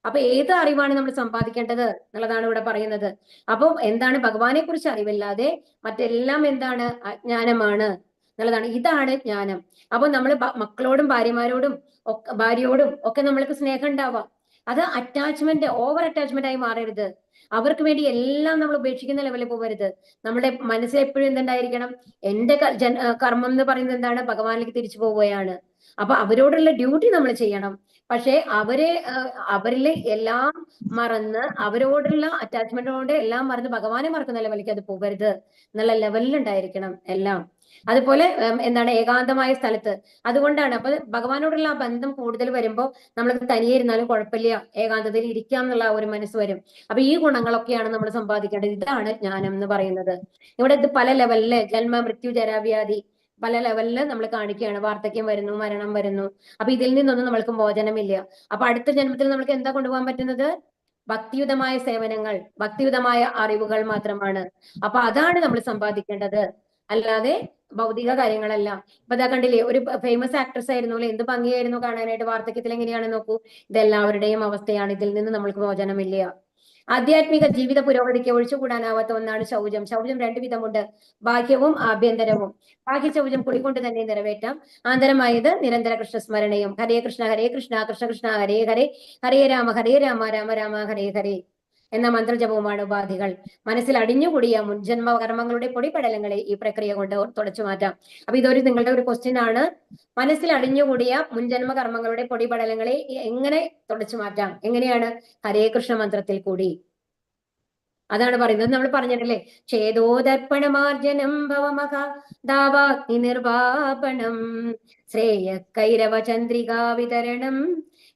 അപ്പൊ ഏത് അറിവാണ് നമ്മൾ സമ്പാദിക്കേണ്ടത് എന്നുള്ളതാണ് ഇവിടെ പറയുന്നത്. അപ്പൊ എന്താണ് ഭഗവാനെ കുറിച്ച് അറിവില്ലാതെ മറ്റെല്ലാം എന്താണ് അജ്ഞാനമാണ് എന്നുള്ളതാണ്. ഇതാണ് ജ്ഞാനം. അപ്പൊ നമ്മൾ മക്കളോടും ഭാര്യയോടും ഒക്കെ നമ്മൾക്ക് സ്നേഹം ഉണ്ടാവാം. അത് അറ്റാച്ച്മെന്റ്, ഓവർ അറ്റാച്ച്മെന്റ് ആയി മാറരുത്. അവർക്ക് വേണ്ടി എല്ലാം നമ്മൾ ഉപേക്ഷിക്കുന്ന ലെവലിൽ പോകരുത്. നമ്മുടെ മനസ്സിൽ എപ്പോഴും എന്തുണ്ടായിരിക്കണം, എന്റെ കർമ്മം എന്ന് പറയുന്നത് എന്താണ്, ഭഗവാനിലേക്ക് തിരിച്ചു പോവുകയാണ്. അപ്പൊ അവരോടുള്ള ഡ്യൂട്ടി നമ്മൾ ചെയ്യണം. പക്ഷെ അവരിൽ എല്ലാം മറന്ന്, അവരോടുള്ള അറ്റാച്ച്മെന്റോട് എല്ലാം മറന്ന് ഭഗവാനെ മറക്കുന്ന ലെവലിലേക്ക് അത് പോകരുത് എന്നുള്ള ലെവലിൽ ഉണ്ടായിരിക്കണം എല്ലാം. അതുപോലെ എന്താണ് ഏകാന്തമായ സ്ഥലത്ത്. അതുകൊണ്ടാണ് അപ്പൊ ഭഗവാനോടുള്ള ആ ബന്ധം കൂടുതൽ വരുമ്പോൾ നമ്മൾ തനിയെ ഇരുന്നാലും കുഴപ്പമില്ല, ഏകാന്തതയിൽ ഇരിക്കാം എന്നുള്ള ഒരു മനസ്സ് വരും. അപ്പൊ ഈ ഗുണം ഗുണങ്ങളൊക്കെയാണ് നമ്മൾ സമ്പാദിക്കേണ്ടത്. ഇതാണ് ജ്ഞാനം എന്ന് പറയുന്നത്. ഇവിടെ ഇത് പല ലെവലില് ജന്മ മൃത്യു ജരാവ്യാധി പല ലെവലില് നമ്മൾ കാണിക്കുകയാണ്. വാർദ്ധക്യം വരുന്നു, മരണം വരുന്നു. അപ്പൊ ഇതിൽ നിന്നൊന്നും നമ്മൾക്ക് മോചനമില്ല. അപ്പൊ അടുത്ത ജന്മത്തിൽ നമ്മൾക്ക് എന്താ കൊണ്ടുപോകാൻ പറ്റുന്നത്? ഭക്തിയുതമായ സേവനങ്ങൾ, ഭക്തിയുതമായ അറിവുകൾ മാത്രമാണ്. അപ്പൊ അതാണ് നമ്മൾ സമ്പാദിക്കേണ്ടത്, അല്ലാതെ ഭൗതിക കാര്യങ്ങളല്ല. ഇപ്പൊ ഇതാ കണ്ടില്ലേ, ഒരു ഫേമസ് ആക്ട്രസ് ആയിരുന്നു അല്ലെ, എന്ത് ഭംഗിയായിരുന്നു കാണാനായിട്ട്. വാർദ്ധക്യത്തിൽ എങ്ങനെയാണെന്ന് നോക്കൂ. ഇതെല്ലാവരുടെയും അവസ്ഥയാണ്. ഇതിൽ നിന്ന് നമ്മൾക്ക് മോചനമില്ല. ആധ്യാത്മിക ജീവിത പുരോഗതിക്ക് ഒഴിച്ചുകൂടാനാവാത്ത ഒന്നാണ് ശൗചം. ശൗചം രണ്ടു വിധമുണ്ട്, ബാഹ്യവും ആഭ്യന്തരവും. ബാഹ്യ ശൗചം കുളികൊണ്ട് തന്നെ നിറവേറ്റാം. ആന്തരമായത് നിരന്തര കൃഷ്ണസ്മരണയും. ഹരേ കൃഷ്ണ കൃഷ്ണ കൃഷ്ണ ഹരേ ഹരേ, ഹരേ രാമ രാമ രാമ ഹരേ ഹരേ എന്ന മന്ത്രജപവുമാണ് ഉപാധികൾ. മനസ്സിൽ അടിഞ്ഞുകൂടിയ മുൻജന്മ കർമ്മങ്ങളുടെ പൊടിപടലങ്ങളെ ഈ പ്രക്രിയ കൊണ്ട് തുടച്ചു മാറ്റാം. അപ്പൊ ഇതൊരു നിങ്ങളുടെ ഒരു ക്വസ്റ്റ്യൻ ആണ്. മനസ്സിൽ അടിഞ്ഞുകൂടിയ മുൻജന്മ കർമ്മങ്ങളുടെ പൊടിപടലങ്ങളെ എങ്ങനെ തുടച്ചു മാറ്റാം? എങ്ങനെയാണ്? ഹരേ കൃഷ്ണ മന്ത്രത്തിൽ കൂടി. അതാണ് പറയുന്നത്. നമ്മൾ പറഞ്ഞിട്ടില്ലേ, ഛേദോദർപ്പണമാർജനം ഭവമഹ ദാവാഗ്നി നിർവാപണം ശ്രേയ കൈരവ ചന്ദ്രികാ വിതരണം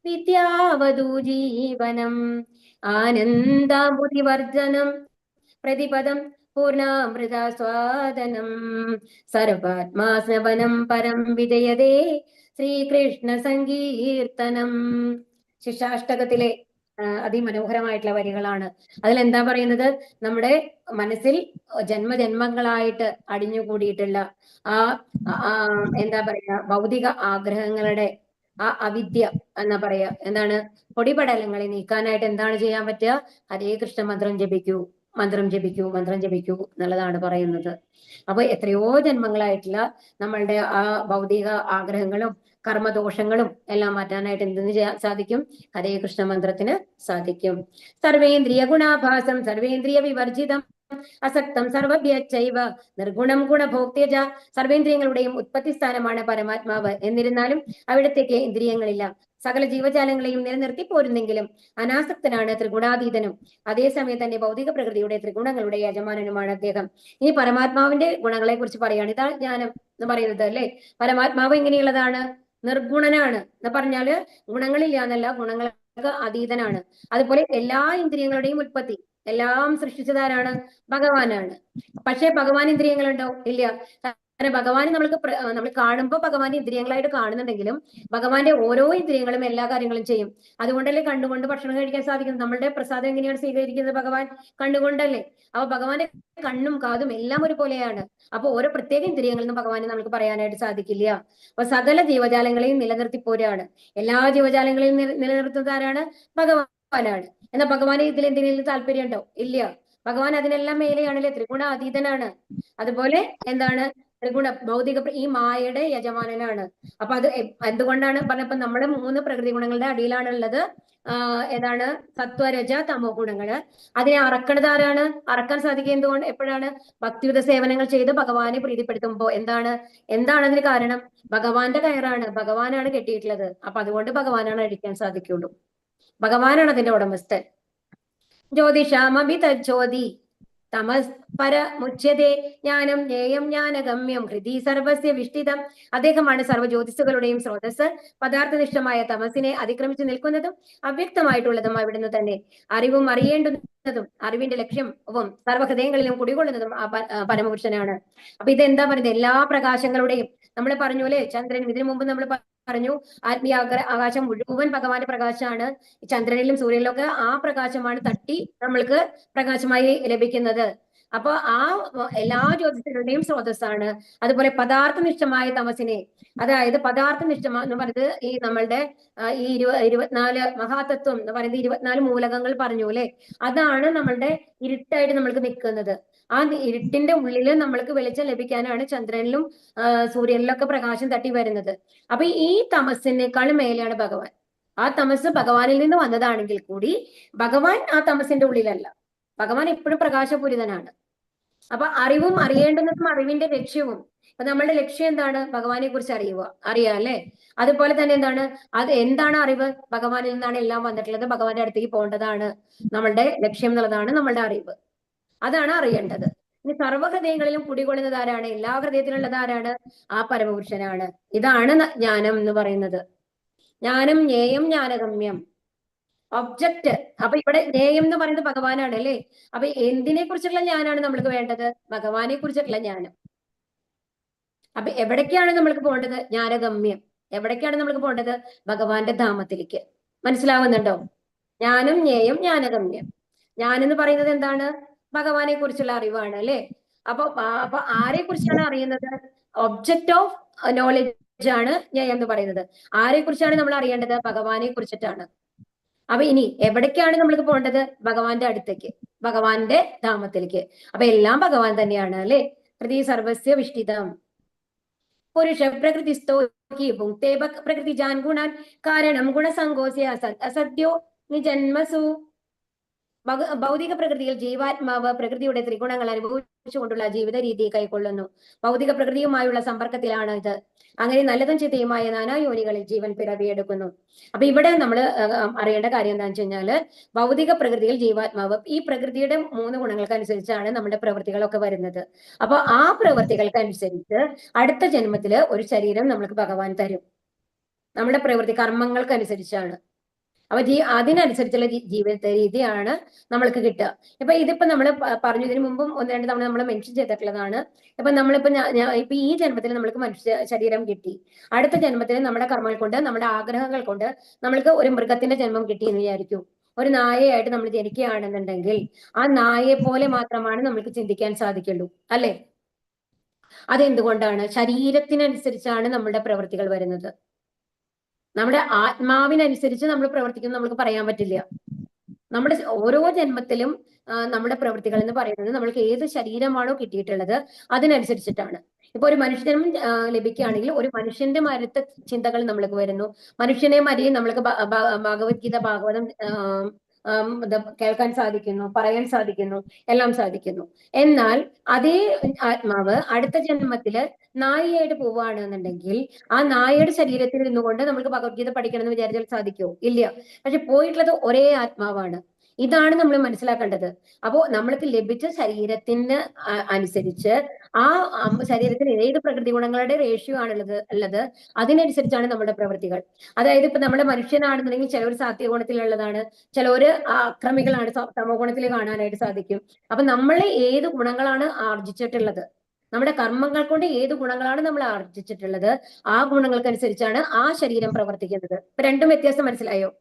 വിദ്യാവധൂ ജീവനം ആനന്ദാബുധിവർജനം പ്രതിപദം പൂർണ്ണാമൃതാസ്വാദനം സർവാത്മാസ്നവനം പരം വിജയതേ ശ്രീകൃഷ്ണ സങ്കീർത്തനം. ശിക്ഷാഷ്ടകത്തിലെ അതിമനോഹരമായിട്ടുള്ള വരികളാണ്. അതിലെന്താ പറയുന്നത്? നമ്മുടെ മനസ്സിൽ ജന്മജന്മങ്ങളായിട്ട് അടിഞ്ഞുകൂടിയിട്ടുള്ള എന്താ പറയാ, ഭൗതിക ആഗ്രഹങ്ങളുടെ ആ അവിദ്യ എന്നാ പറയാ, എന്താണ്, പൊടിപടലങ്ങളെ നീക്കാനായിട്ട് എന്താണ് ചെയ്യാൻ പറ്റുക? ഹരേ കൃഷ്ണ മന്ത്രം ജപിക്കൂ, മന്ത്രം ജപിക്കൂ, മന്ത്രം ജപിക്കൂ എന്നുള്ളതാണ് പറയുന്നത്. അപ്പൊ എത്രയോ ജന്മങ്ങളായിട്ടുള്ള നമ്മളുടെ ആ ഭൗതിക ആഗ്രഹങ്ങളും കർമ്മദോഷങ്ങളും എല്ലാം മാറ്റാനായിട്ട് എന്തിനു സാധിക്കും? ഹരേ കൃഷ്ണ മന്ത്രത്തിന് സാധിക്കും. സർവേന്ദ്രിയ ഗുണാഭാസം സർവേന്ദ്രിയ വിവർജിതം അസക്തം സർവഭ്യച്ചൈവ നിർഗുണം ഗുണഭോക്ത്യജ. സർവേന്ദ്രിയങ്ങളുടെയും ഉത്പത്തി സ്ഥാനമാണ് പരമാത്മാവ്. എന്നിരുന്നാലും അവിടത്തേക്ക് ഇന്ദ്രിയങ്ങളില്ല. സകല ജീവജാലങ്ങളെയും നിലനിർത്തി പോരുന്നെങ്കിലും അനാസക്തനാണ്, ത്രിഗുണാതീതനും. അതേസമയം തന്നെ ഭൗതിക പ്രകൃതിയുടെ ത്രിഗുണങ്ങളുടെ യജമാനനുമാണ് അദ്ദേഹം. ഈ പരമാത്മാവിന്റെ ഗുണങ്ങളെ കുറിച്ച് പറയാണ്. ഇതാണ് ജ്ഞാനം എന്ന് പറയുന്നത് അല്ലെ. പരമാത്മാവ് എങ്ങനെയുള്ളതാണ്? നിർഗുണനാണ് എന്ന് പറഞ്ഞാല് ഗുണങ്ങളില്ല എന്നല്ല, ഗുണങ്ങൾക്ക് അതീതനാണ്. അതുപോലെ എല്ലാ ഇന്ദ്രിയങ്ങളുടെയും ഉത്പത്തി എല്ലാം സൃഷ്ടിച്ചതാരാണ്? ഭഗവാനാണ്. പക്ഷെ ഭഗവാൻ ഇന്ദ്രിയങ്ങളുണ്ടോ? ഇല്ല. കാരണം ഭഗവാൻ നമ്മൾ കാണുമ്പോൾ ഭഗവാന്റെ ഇന്ദ്രിയങ്ങളായിട്ട് കാണുന്നുണ്ടെങ്കിലും ഭഗവാന്റെ ഓരോ ഇന്ദ്രിയങ്ങളും എല്ലാ കാര്യങ്ങളും ചെയ്യും. അതുകൊണ്ടല്ലേ കണ്ണുകൊണ്ട് ഭക്ഷണം കഴിക്കാൻ സാധിക്കുന്നത്. നമ്മളുടെ പ്രസാദം എങ്ങനെയാണ് സ്വീകരിക്കുന്നത്? ഭഗവാൻ കണ്ണുകൊണ്ടല്ലേ. അപ്പൊ ഭഗവാന്റെ കണ്ണും കാതും എല്ലാം ഒരുപോലെയാണ്. അപ്പൊ ഓരോ പ്രത്യേക ഇന്ദ്രിയങ്ങളിൽ നിന്നും ഭഗവാനെ നമുക്ക് പറയാനായിട്ട് സാധിക്കില്ല. അപ്പൊ സകല ജീവജാലങ്ങളെയും നിലനിർത്തി പോരാണ്. എല്ലാ ജീവജാലങ്ങളെയും നിലനിർത്തുന്നത് ആരാണ്? ഭഗവാനാണ്. എന്നാൽ ഭഗവാന് ഇതിൽ എന്തെങ്കിലും താല്പര്യം ഉണ്ടോ? ഇല്ല. ഭഗവാൻ അതിനെല്ലാം മേലെയാണല്ലേ, ത്രിഗുണ അതീതനാണ്. അതുപോലെ എന്താണ്? ത്രിഗുണ ഭൗതിക ഈ മായയുടെ യജമാനനാണ്. അപ്പൊ അത് എന്തുകൊണ്ടാണ് പറഞ്ഞപ്പോ നമ്മുടെ 3 പ്രകൃതി ഗുണങ്ങളുടെ അടിയിലാണുള്ളത്. ഏതാണ്? സത്വരജ തമോ ഗുണങ്ങള്. അതിനെ അറക്കണത് ആരാണ്? അറക്കാൻ സാധിക്കുക എന്തുകൊണ്ട്? എപ്പോഴാണ്? ഭക്തിയുത സേവനങ്ങൾ ചെയ്ത് ഭഗവാനെ പ്രീതിപ്പെടുത്തുമ്പോ. എന്താണ് അതിന് കാരണം? ഭഗവാന്റെ കയറാണ്, ഭഗവാനാണ് കെട്ടിയിട്ടുള്ളത്. അപ്പൊ അതുകൊണ്ട് ഭഗവാനാണ് അഴിക്കാൻ സാധിക്കുള്ളൂ. ഭഗവാനാണ് അതിന്റെ ഉടമസ്ഥൻ. ജ്യോതിഷാമഭി തജ്ജോതി തമസ് പരമുച്യതേ ജ്ഞാനം ജ്ഞേയം ജ്ഞാനഗമ്യം ഹൃദി സർവസ്യ വിഷ്ടിതം. അദ്ദേഹമാണ് സർവ്വജ്യോതിസുകളുടെയും സ്രോതസ്. പദാർത്ഥനിഷ്ഠമായ തമസിനെ അതിക്രമിച്ചു നിൽക്കുന്നതും അവ്യക്തമായിട്ടുള്ളതും അവിടുന്ന് തന്നെ. അറിവും അറിയേണ്ടുന്നതും അറിവിന്റെ ലക്ഷ്യവും സർവ്വഹൃദയങ്ങളിലും കുടികൊള്ളുന്നതും ആ പരമപുരുഷനാണ്. അപ്പൊ ഇതെന്താ പറയുന്നത്? എല്ലാ പ്രകാശങ്ങളുടെയും, നമ്മൾ പറഞ്ഞു അല്ലെ, ചന്ദ്രൻ. ഇതിനു മുമ്പ് നമ്മൾ പറഞ്ഞു ആത്മീയ ആകാശം മുഴുവൻ ഭഗവാന്റെ പ്രകാശമാണ്. ചന്ദ്രനിലും സൂര്യനിലും ഒക്കെ ആ പ്രകാശമാണ് തട്ടി നമ്മൾക്ക് പ്രകാശമായി ലഭിക്കുന്നത്. അപ്പൊ ആ എല്ലാ ജ്യോതിഷങ്ങളുടെയും സ്രോതസ്സാണ്. അതുപോലെ പദാർത്ഥനിഷ്ഠമായ തമസിനെ, അതായത് പദാർത്ഥനിഷ്ഠ എന്ന് പറയുന്നത് ഈ നമ്മളുടെ ഈ 24 മഹാതത്വം എന്ന് പറയുന്നത് 24 മൂലകങ്ങൾ പറഞ്ഞു അല്ലെ. അതാണ് നമ്മളുടെ ഇരുട്ടായിട്ട് നമ്മൾക്ക് നിൽക്കുന്നത്. ആ ഇരുട്ടിന്റെ ഉള്ളിൽ നമ്മൾക്ക് വെളിച്ചം ലഭിക്കാനാണ് ചന്ദ്രനിലും സൂര്യനിലൊക്കെ പ്രകാശം തട്ടി വരുന്നത്. അപ്പൊ ഈ തമസിനേക്കാളും മേലെയാണ് ഭഗവാൻ. ആ തമസ് ഭഗവാനിൽ നിന്ന് വന്നതാണെങ്കിൽ കൂടി ഭഗവാൻ ആ തമസിന്റെ ഉള്ളിലല്ല. ഭഗവാൻ എപ്പോഴും പ്രകാശപൂരിതനാണ്. അപ്പൊ അറിവും അറിയേണ്ടുന്നതും അറിവിന്റെ ലക്ഷ്യവും. അപ്പൊ നമ്മളുടെ ലക്ഷ്യം എന്താണ്? ഭഗവാനെ കുറിച്ച് അറിയാം അല്ലെ. അതുപോലെ തന്നെ എന്താണ് അറിവ്? ഭഗവാനിൽ നിന്നാണ് എല്ലാം വന്നിട്ടുള്ളത്. ഭഗവാന്റെ അടുത്തേക്ക് പോകേണ്ടതാണ് നമ്മളുടെ ലക്ഷ്യം എന്നുള്ളതാണ് നമ്മളുടെ അറിവ്. അതാണ് അറിയേണ്ടത്. ഇനി സർവ്വഹൃദയങ്ങളിലും കുടികൊള്ളുന്നത് ആരാണ്? എല്ലാ ഹൃദയത്തിലുള്ളത് ആരാണ്? ആ പരമപുരുഷനാണ്. ഇതാണ് ജ്ഞാനം എന്ന് പറയുന്നത്. ജ്ഞാനം ജ്ഞേയം ജ്ഞാനഗമ്യം. ഒബ്ജക്റ്റ്. അപ്പൊ ഇവിടെ ജ്ഞേയം എന്ന് പറയുന്നത് ഭഗവാനാണ് അല്ലേ? അപ്പൊ എന്തിനെ കുറിച്ചുള്ള ജ്ഞാനാണ് നമ്മൾക്ക് വേണ്ടത്? ഭഗവാനെ കുറിച്ചുള്ള ജ്ഞാനം. അപ്പൊ എവിടേക്കാണ് നമ്മൾക്ക് പോകേണ്ടത്? ജ്ഞാനഗമ്യം. എവിടേക്കാണ് നമ്മൾക്ക് പോകേണ്ടത്? ഭഗവാന്റെ ധാമത്തിലേക്ക്. മനസ്സിലാവുന്നുണ്ടോ? ജ്ഞാനം, ജ്ഞേയം, ജ്ഞാനഗമ്യം. ജ്ഞാനം എന്ന് പറയുന്നത് എന്താണ്? ഭഗവാനെ കുറിച്ചുള്ള അറിവാണ് അല്ലെ? അപ്പൊ ആരെ കുറിച്ചാണ് അറിയുന്നത്? ഒബ്ജക്റ്റ് ഓഫ് നോളജ് ആണ് ജ്ഞേയം എന്ന് പറയുന്നത്. ആരെ കുറിച്ചാണ് നമ്മൾ അറിയേണ്ടത്? ഭഗവാനെ കുറിച്ചിട്ടാണ്. അപ്പൊ ഇനി എവിടേക്കാണ് നമ്മൾക്ക് പോകേണ്ടത്? ഭഗവാന്റെ അടുത്തേക്ക്, ഭഗവാന്റെ ധാമത്തിലേക്ക്. അപ്പൊ എല്ലാം ഭഗവാൻ തന്നെയാണ് അല്ലെ? പ്രതി സർവസ്യ വിഷ്ടിതം പുരുഷ പ്രകൃതിസ്ഥോ ഭുക്തേ പ്രകൃതിജാൻ ഗുണാൻ കാരണം ഗുണസങ്കോസ്യ അസദ്യോ നിജന്മസു. ഭൗതിക പ്രകൃതിയിൽ ജീവാത്മാവ് പ്രകൃതിയുടെ ത്രിഗുണങ്ങൾ അനുഭവിച്ചുകൊണ്ടുള്ള ജീവിത രീതി കൈക്കൊള്ളുന്നു. ഭൗതിക പ്രകൃതിയുമായുള്ള സമ്പർക്കത്തിലാണ് ഇത്. അങ്ങനെ നല്ലതും ചിത്തയുമായ നാനായോനികളിൽ ജീവൻ പിറവിയെടുക്കുന്നു. അപ്പൊ ഇവിടെ നമ്മൾ അറിയേണ്ട കാര്യം എന്താണെന്ന് വെച്ച് കഴിഞ്ഞാല്, ഭൗതിക പ്രകൃതിയിൽ ജീവാത്മാവ് ഈ പ്രകൃതിയുടെ 3 ഗുണങ്ങൾക്കനുസരിച്ചാണ് നമ്മുടെ പ്രവൃത്തികളൊക്കെ വരുന്നത്. അപ്പൊ ആ പ്രവൃത്തികൾക്കനുസരിച്ച് അടുത്ത ജന്മത്തില് ഒരു ശരീരം നമ്മൾക്ക് ഭഗവാൻ തരും. നമ്മുടെ പ്രവൃത്തി കർമ്മങ്ങൾക്കനുസരിച്ചാണ്. അപ്പൊ അതിനനുസരിച്ചുള്ള ജീവിത രീതിയാണ് നമ്മൾക്ക് കിട്ടുക. ഇപ്പൊ ഇതിപ്പോ നമ്മൾ പറഞ്ഞു, ഇതിനു മുമ്പും 1-2 തവണ നമ്മൾ മെൻഷൻ ചെയ്തിട്ടുള്ളതാണ്. ഇപ്പൊ നമ്മളിപ്പോ ഇപ്പൊ ഈ ജന്മത്തിൽ നമ്മൾക്ക് മനുഷ്യ ശരീരം കിട്ടി. അടുത്ത ജന്മത്തിൽ നമ്മുടെ കർമ്മങ്ങൾ കൊണ്ട്, നമ്മുടെ ആഗ്രഹങ്ങൾ കൊണ്ട് നമ്മൾക്ക് ഒരു മൃഗത്തിന്റെ ജന്മം കിട്ടി എന്ന് വിചാരിക്കും. ഒരു നായയായിട്ട് നമ്മൾ ജനിക്കുകയാണെന്നുണ്ടെങ്കിൽ ആ നായയെ പോലെ മാത്രമാണ് നമ്മൾക്ക് ചിന്തിക്കാൻ സാധിക്കുള്ളൂ അല്ലെ? അതെന്തുകൊണ്ടാണ്? ശരീരത്തിനനുസരിച്ചാണ് നമ്മുടെ പ്രവൃത്തികൾ വരുന്നത്. നമ്മുടെ ആത്മാവിനനുസരിച്ച് നമ്മൾ പ്രവർത്തിക്കും നമ്മൾക്ക് പറയാൻ പറ്റില്ല. നമ്മുടെ ഓരോ ജന്മത്തിലും നമ്മുടെ പ്രവൃത്തികൾ എന്ന് പറയുന്നത് നമ്മൾക്ക് ഏത് ശരീരമാണോ കിട്ടിയിട്ടുള്ളത് അതിനനുസരിച്ചിട്ടാണ്. ഇപ്പൊ ഒരു മനുഷ്യജന്മം ലഭിക്കുകയാണെങ്കിൽ ഒരു മനുഷ്യന്റെ മാരത്തെ ചിന്തകൾ നമ്മൾക്ക് വരുന്നു. മനുഷ്യനെ മാതിരി നമ്മൾക്ക് ഭഗവത്ഗീത, ഭാഗവതം കേൾക്കാൻ സാധിക്കുന്നു, പറയാൻ സാധിക്കുന്നു, എല്ലാം സാധിക്കുന്നു. എന്നാൽ അതേ ആത്മാവ് അടുത്ത ജന്മത്തില് നായയായിട്ട് പോവുകയാണെന്നുണ്ടെങ്കിൽ ആ നായയുടെ ശരീരത്തിൽ നിന്നുകൊണ്ട് നമുക്ക് ഭഗവത്ഗീത പഠിക്കണം എന്ന് വിചാരിച്ചാൽ സാധിക്കുമോ? ഇല്ല. പക്ഷെ പോയിട്ടുള്ളത് ഒരേ ആത്മാവാണ്. ഇതാണ് നമ്മൾ മനസ്സിലാക്കേണ്ടത്. അപ്പോ നമ്മൾക്ക് ലഭിച്ച ശരീരത്തിന് അനുസരിച്ച് ആ ശരീരത്തിന് ഏത് പ്രകൃതി ഗുണങ്ങളുടെ റേഷ്യോ ഉള്ളത് അതിനനുസരിച്ചാണ് നമ്മുടെ പ്രവൃത്തികൾ. അതായത് ഇപ്പൊ നമ്മുടെ മനുഷ്യനാണെന്നുണ്ടെങ്കിൽ ചിലവർ സാത്വിക ഗുണത്തിലുള്ളതാണ്, ചിലവര് അക്രമികളാണ്, തമോ ഗുണത്തിൽ കാണാനായിട്ട് സാധിക്കും. അപ്പൊ നമ്മൾ ഏത് ഗുണങ്ങളാണ് ആർജിച്ചിട്ടുള്ളത്, നമ്മുടെ കർമ്മങ്ങൾ കൊണ്ട് ഏത് ഗുണങ്ങളാണ് നമ്മൾ ആർജിച്ചിട്ടുള്ളത്, ആ ഗുണങ്ങൾക്കനുസരിച്ചാണ് ആ ശരീരം പ്രവർത്തിക്കുന്നത്. ഇപ്പൊ രണ്ടും വ്യത്യാസം മനസ്സിലായോ?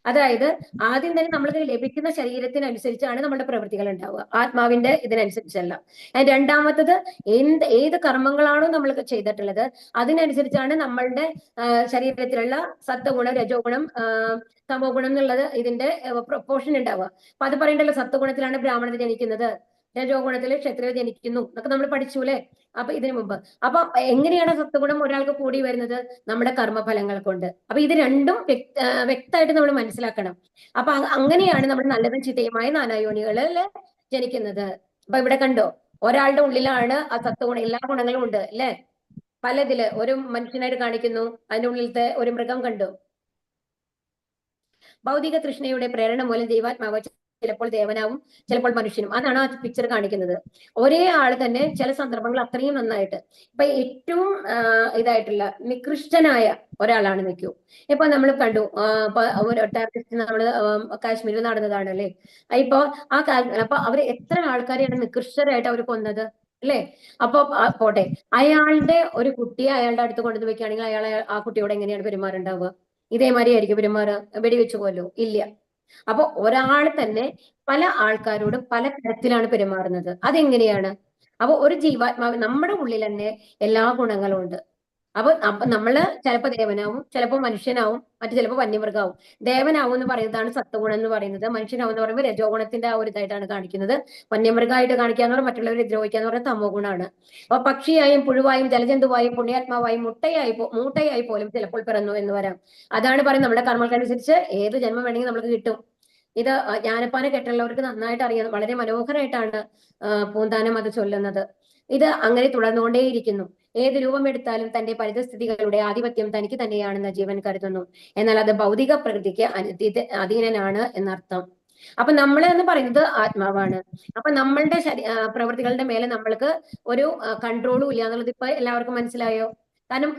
അതായത് ആദ്യം തന്നെ നമ്മൾക്ക് ലഭിക്കുന്ന ശരീരത്തിനനുസരിച്ചാണ് നമ്മുടെ പ്രവൃത്തികൾ ഉണ്ടാവുക, ആത്മാവിന്റെ ഇതിനനുസരിച്ചല്ല. രണ്ടാമത്തത് ഏത് കർമ്മങ്ങളാണോ നമ്മൾ ചെയ്തിട്ടുള്ളത് അതിനനുസരിച്ചാണ് നമ്മളുടെ ശരീരത്തിലുള്ള സത്വഗുണം, രജോഗുണം, തമോ ഗുണം എന്നുള്ളത് ഇതിന്റെ പ്രൊപ്പോർഷൻ ഉണ്ടാവുക. അപ്പൊ അത് പറയണ്ടല്ലോ, സത്വഗുണത്തിലാണ് ബ്രാഹ്മണർ ജനിക്കുന്നത്, രജോ ഗുണത്തിൽ ക്ഷത്രിയർ ജനിക്കുന്നു എന്നൊക്കെ നമ്മൾ പഠിച്ചു അല്ലെ? അപ്പൊ ഇതിനു മുമ്പ്. അപ്പൊ എങ്ങനെയാണ് സത്വഗുണം ഒരാൾക്ക് കൂടി വരുന്നത്? നമ്മുടെ കർമ്മഫലങ്ങൾ കൊണ്ട്. അപ്പൊ ഇത് രണ്ടും വ്യക്തമായിട്ട് നമ്മൾ മനസ്സിലാക്കണം. അപ്പൊ അങ്ങനെയാണ് നമ്മൾ നല്ലതും ചിത്തയുമായ നാനായോനികളിൽ ജനിക്കുന്നത്. അപ്പൊ ഇവിടെ കണ്ടോ, ഒരാളുടെ ഉള്ളിലാണ് ആ സത്വഗുണം, എല്ലാ ഗുണങ്ങളും ഉണ്ട് അല്ലെ? പലതില് ഒരു മനുഷ്യനായിട്ട് കാണിക്കുന്നു, അതിന്റെ ഉള്ളിലത്തെ ഒരു മൃഗം കണ്ടു. ഭൗതിക തൃഷ്ണയുടെ പ്രേരണ മൂലം ജീവാത്മാവ് ചിലപ്പോൾ ദേവനാവും, ചിലപ്പോൾ മനുഷ്യനും. അതാണ് ആ പിക്ചർ കാണിക്കുന്നത്. ഒരേ ആൾ തന്നെ ചില സന്ദർഭങ്ങൾ അത്രയും നന്നായിട്ട്, ഇപ്പൊ ഏറ്റവും ഇതായിട്ടുള്ള നികൃഷ്ടനായ ഒരാളാണ് നിൽക്കൂ. ഇപ്പൊ നമ്മൾ കണ്ടു, ഒരു ടെററിസ്റ്റ് നമ്മൾ കാശ്മീരിൽ നടന്നതാണ് അല്ലെ? അപ്പൊ അവര് എത്ര ആൾക്കാരെയാണ് നികൃഷ്ടരായിട്ട് അവർ കൊന്നത് അല്ലെ? അപ്പൊ പോട്ടെ, അയാളുടെ ഒരു കുട്ടിയെ അയാളുടെ അടുത്ത് കൊണ്ടുവന്ന് വെക്കുകയാണെങ്കിൽ അയാൾ ആ കുട്ടിയോട് എങ്ങനെയാണ് പെരുമാറുണ്ടാവുക? ഇതേമാതിരി ആയിരിക്കും പെരുമാറുക? വെടിവെച്ചു കൊല്ലോ? ഇല്ല. അപ്പൊ ഒരാൾ തന്നെ പല ആൾക്കാരോടും പല തരത്തിലാണ് പെരുമാറുന്നത്. അതെങ്ങനെയാണ്? അപ്പൊ ഒരു ജീവാത്മാവ് നമ്മുടെ ഉള്ളിൽ തന്നെ എല്ലാ ഗുണങ്ങളും ഉണ്ട്. അപ്പൊ നമ്മള് ചിലപ്പോ ദേവനാവും, ചിലപ്പോ മനുഷ്യനാവും, മറ്റു ചിലപ്പോ വന്യമൃഗാവും. ദേവനാവും എന്ന് പറയുന്നതാണ് സത്വഗുണം എന്ന് പറയുന്നത്. മനുഷ്യനാവും എന്ന് പറയുമ്പോൾ രജോ ഗുണത്തിന്റെ ആ ഒരു ഇതായിട്ടാണ് കാണിക്കുന്നത്. വന്യമൃഗമായിട്ട് കാണിക്കാന്ന് പറഞ്ഞാൽ മറ്റുള്ളവരെ ദ്രോഹിക്കാന്ന് പറഞ്ഞാൽ തമോ ഗുണമാണ്. അപ്പൊ പക്ഷിയായും പുഴുവായും ജലജന്തുവായും പുണ്യാത്മാവായും മൂട്ടയായി പോലും ചിലപ്പോൾ പിറന്നു എന്ന് വരാം. അതാണ് പറയുന്നത്, നമ്മുടെ കർമ്മങ്ങൾക്കനുസരിച്ച് ഏത് ജന്മം വേണമെങ്കിൽ നമുക്ക് കിട്ടും. ഇത് ജ്ഞാനപ്പാന കേട്ടുള്ളവർക്ക് നന്നായിട്ട് അറിയാം. വളരെ മനോഹരമായിട്ടാണ് പൂന്താനം അത് ചൊല്ലുന്നത്. ഇത് അങ്ങനെ തുടർന്നുകൊണ്ടേയിരിക്കുന്നു. ഏത് രൂപമെടുത്താലും തന്റെ പരിതസ്ഥിതികളുടെ ആധിപത്യം തനിക്ക് തന്നെയാണെന്ന് ജീവൻ കരുതുന്നു. എന്നാൽ അത് ഭൗതിക പ്രകൃതിക്ക് അധീനനാണ് എന്നർത്ഥം. അപ്പൊ നമ്മൾ എന്ന് പറയുന്നത് ആത്മാവാണ്. അപ്പൊ നമ്മളുടെ പ്രവൃത്തികളുടെ മേലെ നമ്മൾക്ക് ഒരു കൺട്രോളും ഇല്ല എന്നുള്ളത് ഇപ്പൊ എല്ലാവർക്കും മനസ്സിലായോ? കാരണം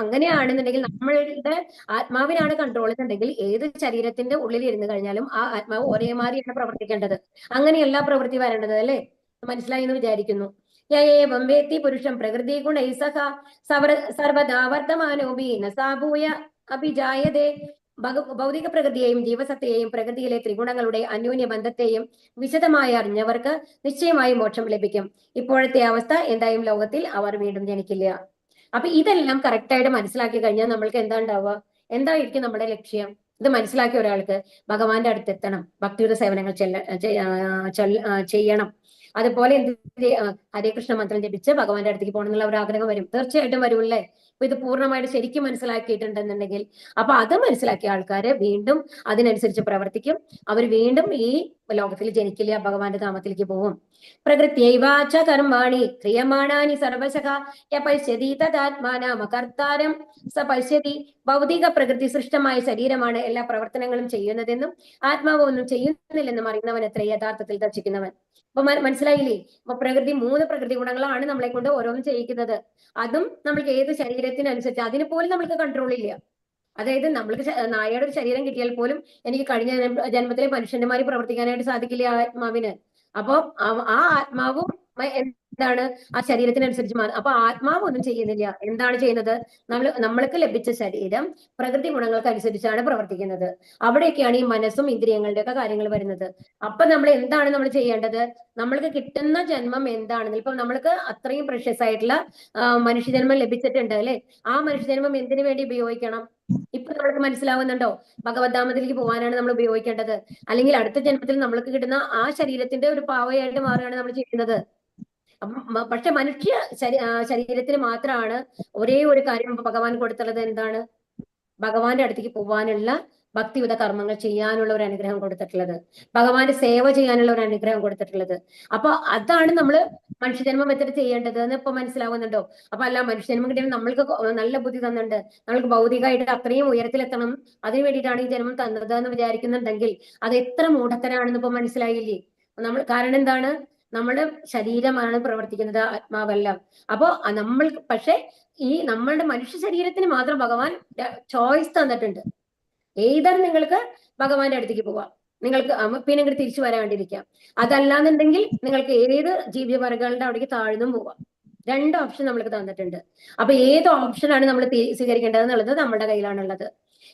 അങ്ങനെയാണെന്നുണ്ടെങ്കിൽ നമ്മളുടെ ആത്മാവിനാണ് കൺട്രോൾ എന്നുണ്ടെങ്കിൽ ഏത് ശരീരത്തിന്റെ ഉള്ളിൽ ഇരുന്ന് കഴിഞ്ഞാലും ആ ആത്മാവ് ഒരേ മാതിരിയാണ് പ്രവർത്തിക്കേണ്ടത്. അങ്ങനെയല്ല പ്രവൃത്തി വരേണ്ടത്, അല്ലേ? മനസ്സിലായി എന്ന് വിചാരിക്കുന്നു. യേവം വേത്തി പുരുഷം പ്രകൃതി ഗുണൈ സഹ സർവദാ വർത്തമാനോപി ന സാഭൂയ അഭിജായതേ. ഭൗതിക പ്രകൃതിയെയും ജീവസത്തെയും പ്രകൃതിയിലെ ത്രിഗുണങ്ങളുടെ അന്യോന്യ ബന്ധത്തെയും വിശദമായി അറിഞ്ഞവർക്ക് നിശ്ചയമായി മോക്ഷം ലഭിക്കും. ഇപ്പോഴത്തെ അവസ്ഥ എന്തായാലും ലോകത്തിൽ അവർ വീണ്ടും ജനിക്കില്ല. അപ്പൊ ഇതെല്ലാം കറക്റ്റായിട്ട് മനസ്സിലാക്കി കഴിഞ്ഞാൽ നമ്മൾക്ക് എന്താ ഉണ്ടാവുക? എന്തായിരിക്കും നമ്മുടെ ലക്ഷ്യം? ഇത് മനസ്സിലാക്കിയ ഒരാൾക്ക് ഭഗവാന്റെ അടുത്തെത്തണം, ഭക്തിയുടെ സേവനങ്ങൾ ചെയ്യണം. അതുപോലെ ഹരേ കൃഷ്ണ മന്ത്രം ജപിച്ച് ഭഗവാന്റെ അടുത്തേക്ക് പോകണം എന്നുള്ള ഒരു ആഗ്രഹം വരും, തീർച്ചയായിട്ടും വരുമല്ലേ? അപ്പൊ ഇത് പൂർണ്ണമായിട്ട് ശരിക്കും മനസ്സിലാക്കിയിട്ടുണ്ടെന്നുണ്ടെങ്കിൽ അപ്പൊ അത് മനസ്സിലാക്കിയ ആൾക്കാര് വീണ്ടും അതിനനുസരിച്ച് പ്രവർത്തിക്കും. അവർ വീണ്ടും ഈ ലോകത്തിൽ ജനിക്കില്ല, ഭഗവാന്റെ ധാമത്തിലേക്ക് പോകും. പ്രകൃത്യൈവാച കർമാണി ക്രിയമാണാനി സർവശഃ യപശ്യതി തദാത്മാനാമകർത്താരം സ പശ്യതി. ഭൗതിക പ്രകൃതി സൃഷ്ടമായ ശരീരമാണ് എല്ലാ പ്രവർത്തനങ്ങളും ചെയ്യുന്നതെന്നും ആത്മാവ് ഒന്നും ചെയ്യുന്നില്ലെന്നും അറിയുന്നവൻ എത്ര യഥാർത്ഥത്തിൽ ദർശിക്കുന്നവൻ. അപ്പൊ മനസ്സിലായില്ലേ? അപ്പൊ മൂന്ന് പ്രകൃതി ഗുണങ്ങളാണ് നമ്മളെ കൊണ്ട് ഓരോന്നും ചെയ്യിക്കുന്നത്. അതും നമ്മൾക്ക് ഏത് ശരീരത്തിനനുസരിച്ച് അതിന് പോലും നമ്മൾക്ക് കൺട്രോൾ ഇല്ല. അതായത് നമ്മൾക്ക് നായയുടെ ഒരു ശരീരം കിട്ടിയാൽ പോലും എനിക്ക് കഴിഞ്ഞ ജന്മത്തിലെ മനുഷ്യന്മാര് പ്രവർത്തിക്കാനായിട്ട് സാധിക്കില്ല ആത്മാവിന്. അപ്പൊ ആ ആത്മാവും എന്താണ് ആ ശരീരത്തിനനുസരിച്ച് മാറും. അപ്പൊ ആത്മാവ് ഒന്നും ചെയ്യുന്നില്ല. എന്താണ് ചെയ്യുന്നത്? നമ്മൾക്ക് ലഭിച്ച ശരീരം പ്രകൃതി ഗുണങ്ങൾക്ക് അനുസരിച്ചാണ് പ്രവർത്തിക്കുന്നത്. അവിടെയൊക്കെയാണ് ഈ മനസ്സും ഇന്ദ്രിയങ്ങളുടെ ഒക്കെ കാര്യങ്ങൾ വരുന്നത്. അപ്പൊ നമ്മൾ എന്താണ് നമ്മൾ ചെയ്യേണ്ടത്? നമ്മൾക്ക് കിട്ടുന്ന ജന്മം എന്താണെന്ന്, ഇപ്പൊ നമ്മൾക്ക് അത്രയും പ്രഷ്യസ് ആയിട്ടുള്ള മനുഷ്യജന്മം ലഭിച്ചിട്ടുണ്ട്, അല്ലെ? ആ മനുഷ്യജന്മം എന്തിനു വേണ്ടി ഉപയോഗിക്കണം? ഇപ്പൊ നമ്മൾക്ക് മനസ്സിലാവുന്നുണ്ടോ? ഭഗവദ്ധാമത്തിലേക്ക് പോകാനാണ് നമ്മൾ ഉപയോഗിക്കേണ്ടത്. അല്ലെങ്കിൽ അടുത്ത ജന്മത്തിൽ നമ്മൾക്ക് കിട്ടുന്ന ആ ശരീരത്തിന്റെ ഒരു പാവയായിട്ട് മാറുകയാണ് നമ്മൾ ചെയ്യുന്നത്. പക്ഷെ മനുഷ്യ ശരീരത്തിന് മാത്രമാണ് ഒരേ ഒരു കാര്യം ഭഗവാൻ കൊടുത്തുള്ളത്. എന്താണ്? ഭഗവാന്റെ അടുത്തേക്ക് പോകാനുള്ള ഭക്തിയുത കർമ്മങ്ങൾ ചെയ്യാനുള്ള ഒരു അനുഗ്രഹം കൊടുത്തിട്ടുള്ളത്, ഭഗവാന്റെ സേവ ചെയ്യാനുള്ള ഒരു അനുഗ്രഹം കൊടുത്തിട്ടുള്ളത്. അപ്പൊ അതാണ് നമ്മൾ മനുഷ്യജന്മം വെച്ചിട്ട് ചെയ്യേണ്ടത് എന്ന് ഇപ്പൊ മനസ്സിലാവുന്നുണ്ടോ? അപ്പൊ അല്ല, മനുഷ്യജന്മം കിട്ടിയാൽ നമ്മൾക്ക് നല്ല ബുദ്ധി തന്നിട്ടുണ്ട്, നമ്മൾക്ക് ഭൗതികമായിട്ട് അത്രയും ഉയരത്തിലെത്തണം, അതിനു വേണ്ടിയിട്ടാണ് ഈ ജന്മം തന്നത് എന്ന് വിചാരിക്കുന്നുണ്ടെങ്കിൽ അത് എത്ര മൂഢത്തരാണെന്ന് ഇപ്പൊ മനസ്സിലായില്ലേ? കാരണം എന്താണ്? നമ്മുടെ ശരീരമാണ് പ്രവർത്തിക്കുന്നത്, ആത്മാവല്ല. അപ്പോ പക്ഷെ ഈ നമ്മളുടെ മനുഷ്യ ശരീരത്തിന് മാത്രം ഭഗവാൻ ചോയ്സ് തന്നിട്ടുണ്ട്. ഏതർ നിങ്ങൾക്ക് ഭഗവാന്റെ അടുത്തേക്ക് പോവാം, നിങ്ങൾക്ക് പിന്നെ ഇങ്ങോട്ട് തിരിച്ചു വരാണ്ടിരിക്കാം. അതല്ലാന്നുണ്ടെങ്കിൽ നിങ്ങൾക്ക് ഏത് ജീവിവർഗങ്ങളുടെ അവിടേക്ക് താഴ്ന്നും പോവാം. 2 ഓപ്ഷൻ നമ്മൾക്ക് തന്നിട്ടുണ്ട്. അപ്പൊ ഏത് ഓപ്ഷനാണ് നമ്മൾ സ്വീകരിക്കേണ്ടത് എന്നുള്ളത് നമ്മുടെ കയ്യിലാണുള്ളത്.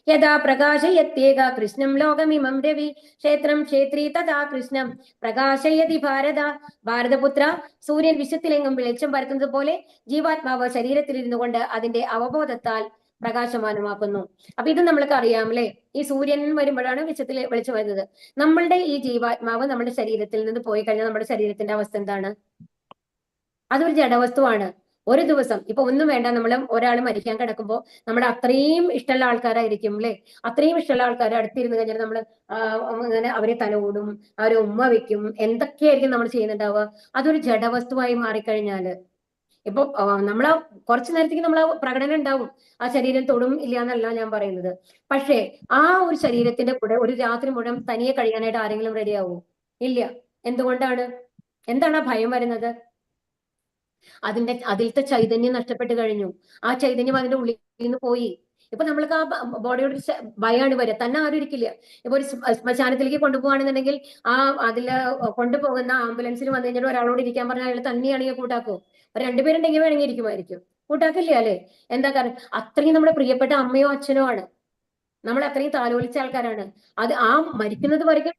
യഥാ പ്രകാശയത്യേക കൃഷ്ണം ലോകമിമം രവി ക്ഷേത്രം ക്ഷേത്രീ തഥാ കൃഷ്ണം പ്രകാശയതി ഭാരതപുത്ര. സൂര്യൻ വിശ്വത്തിലെങ്ങും വെളിച്ചം പരത്തുന്നത് പോലെ ജീവാത്മാവ് ശരീരത്തിലിരുന്നു കൊണ്ട് അതിന്റെ അവബോധത്താൽ പ്രകാശമാനമാക്കുന്നു. അപ്പൊ ഇത് നമ്മൾക്ക് അറിയാം, അല്ലെ? ഈ സൂര്യൻ വരുമ്പോഴാണ് വിശ്വത്തിൽ വെളിച്ചം വരുന്നത്. നമ്മളുടെ ഈ ജീവാത്മാവ് നമ്മുടെ ശരീരത്തിൽ നിന്ന് പോയി കഴിഞ്ഞാൽ നമ്മുടെ ശരീരത്തിന്റെ അവസ്ഥ എന്താണ്? അതൊരു ജഡവസ്തുവാണ്. ഒരു ദിവസം ഇപ്പൊ ഒന്നും വേണ്ട, നമ്മൾ ഒരാൾ മരിക്കാൻ കിടക്കുമ്പോൾ നമ്മുടെ അത്രയും ഇഷ്ടമുള്ള ആൾക്കാരായിരിക്കും, അല്ലെ? അത്രയും ഇഷ്ടമുള്ള ആൾക്കാർ അടുത്തിരുന്ന് കഴിഞ്ഞാൽ നമ്മൾ അങ്ങനെ അവരെ തലോടും, അവരെ ഉമ്മ വെക്കും, എന്തൊക്കെയായിരിക്കും നമ്മൾ ചെയ്യുന്നുണ്ടാവുക? അതൊരു ജഡവസ്തുവായി മാറിക്കഴിഞ്ഞാല് ഇപ്പൊ നമ്മളെ കുറച്ചു നേരത്തേക്ക് നമ്മളെ പ്രകടനം ഉണ്ടാവും, ആ ശരീരം തൊടും ഇല്ല എന്നല്ല ഞാൻ പറയുന്നത്. പക്ഷേ ആ ഒരു ശരീരത്തിന്റെ കൂടെ ഒരു രാത്രി മുഴുവൻ തനിയെ കഴിയാനായിട്ട് ആരെങ്കിലും റെഡിയാവോ? ഇല്ല. എന്തുകൊണ്ടാണ്? എന്താണ് ആ ഭയം വരുന്നത്? അതിലത്തെ ചൈതന്യം നഷ്ടപ്പെട്ടു കഴിഞ്ഞു. ആ ചൈതന്യം അതിന്റെ ഉള്ളിൽ നിന്ന് പോയി. ഇപ്പൊ നമ്മൾക്ക് ആ ബോഡിയോട് ഭയമാണ് വരിക, തന്നെ ആരും ഇരിക്കില്ല. ഇപ്പൊ ഒരു ശ്മശാനത്തിലേക്ക് കൊണ്ടുപോകുകയാണെന്നുണ്ടെങ്കിൽ ആ അതില് കൊണ്ടുപോകുന്ന ആംബുലൻസിൽ വന്നു കഴിഞ്ഞിട്ട് ഒരാളോട് ഇരിക്കാൻ പറഞ്ഞാൽ അയാൾ തന്നെയാണെങ്കിൽ കൂട്ടാക്കോ? 2 പേരുണ്ടെങ്കിൽ വേണമെങ്കിൽ ഇരിക്കുമായിരിക്കും, കൂട്ടാക്കില്ല, അല്ലെ? എന്താ കാരണം? അത്രയും നമ്മുടെ പ്രിയപ്പെട്ട അമ്മയോ അച്ഛനോ ആണ്, നമ്മൾ അത്രയും താലോലിച്ച ആൾക്കാരാണ്. അത് ആ മരിക്കുന്നത് വரைക്കും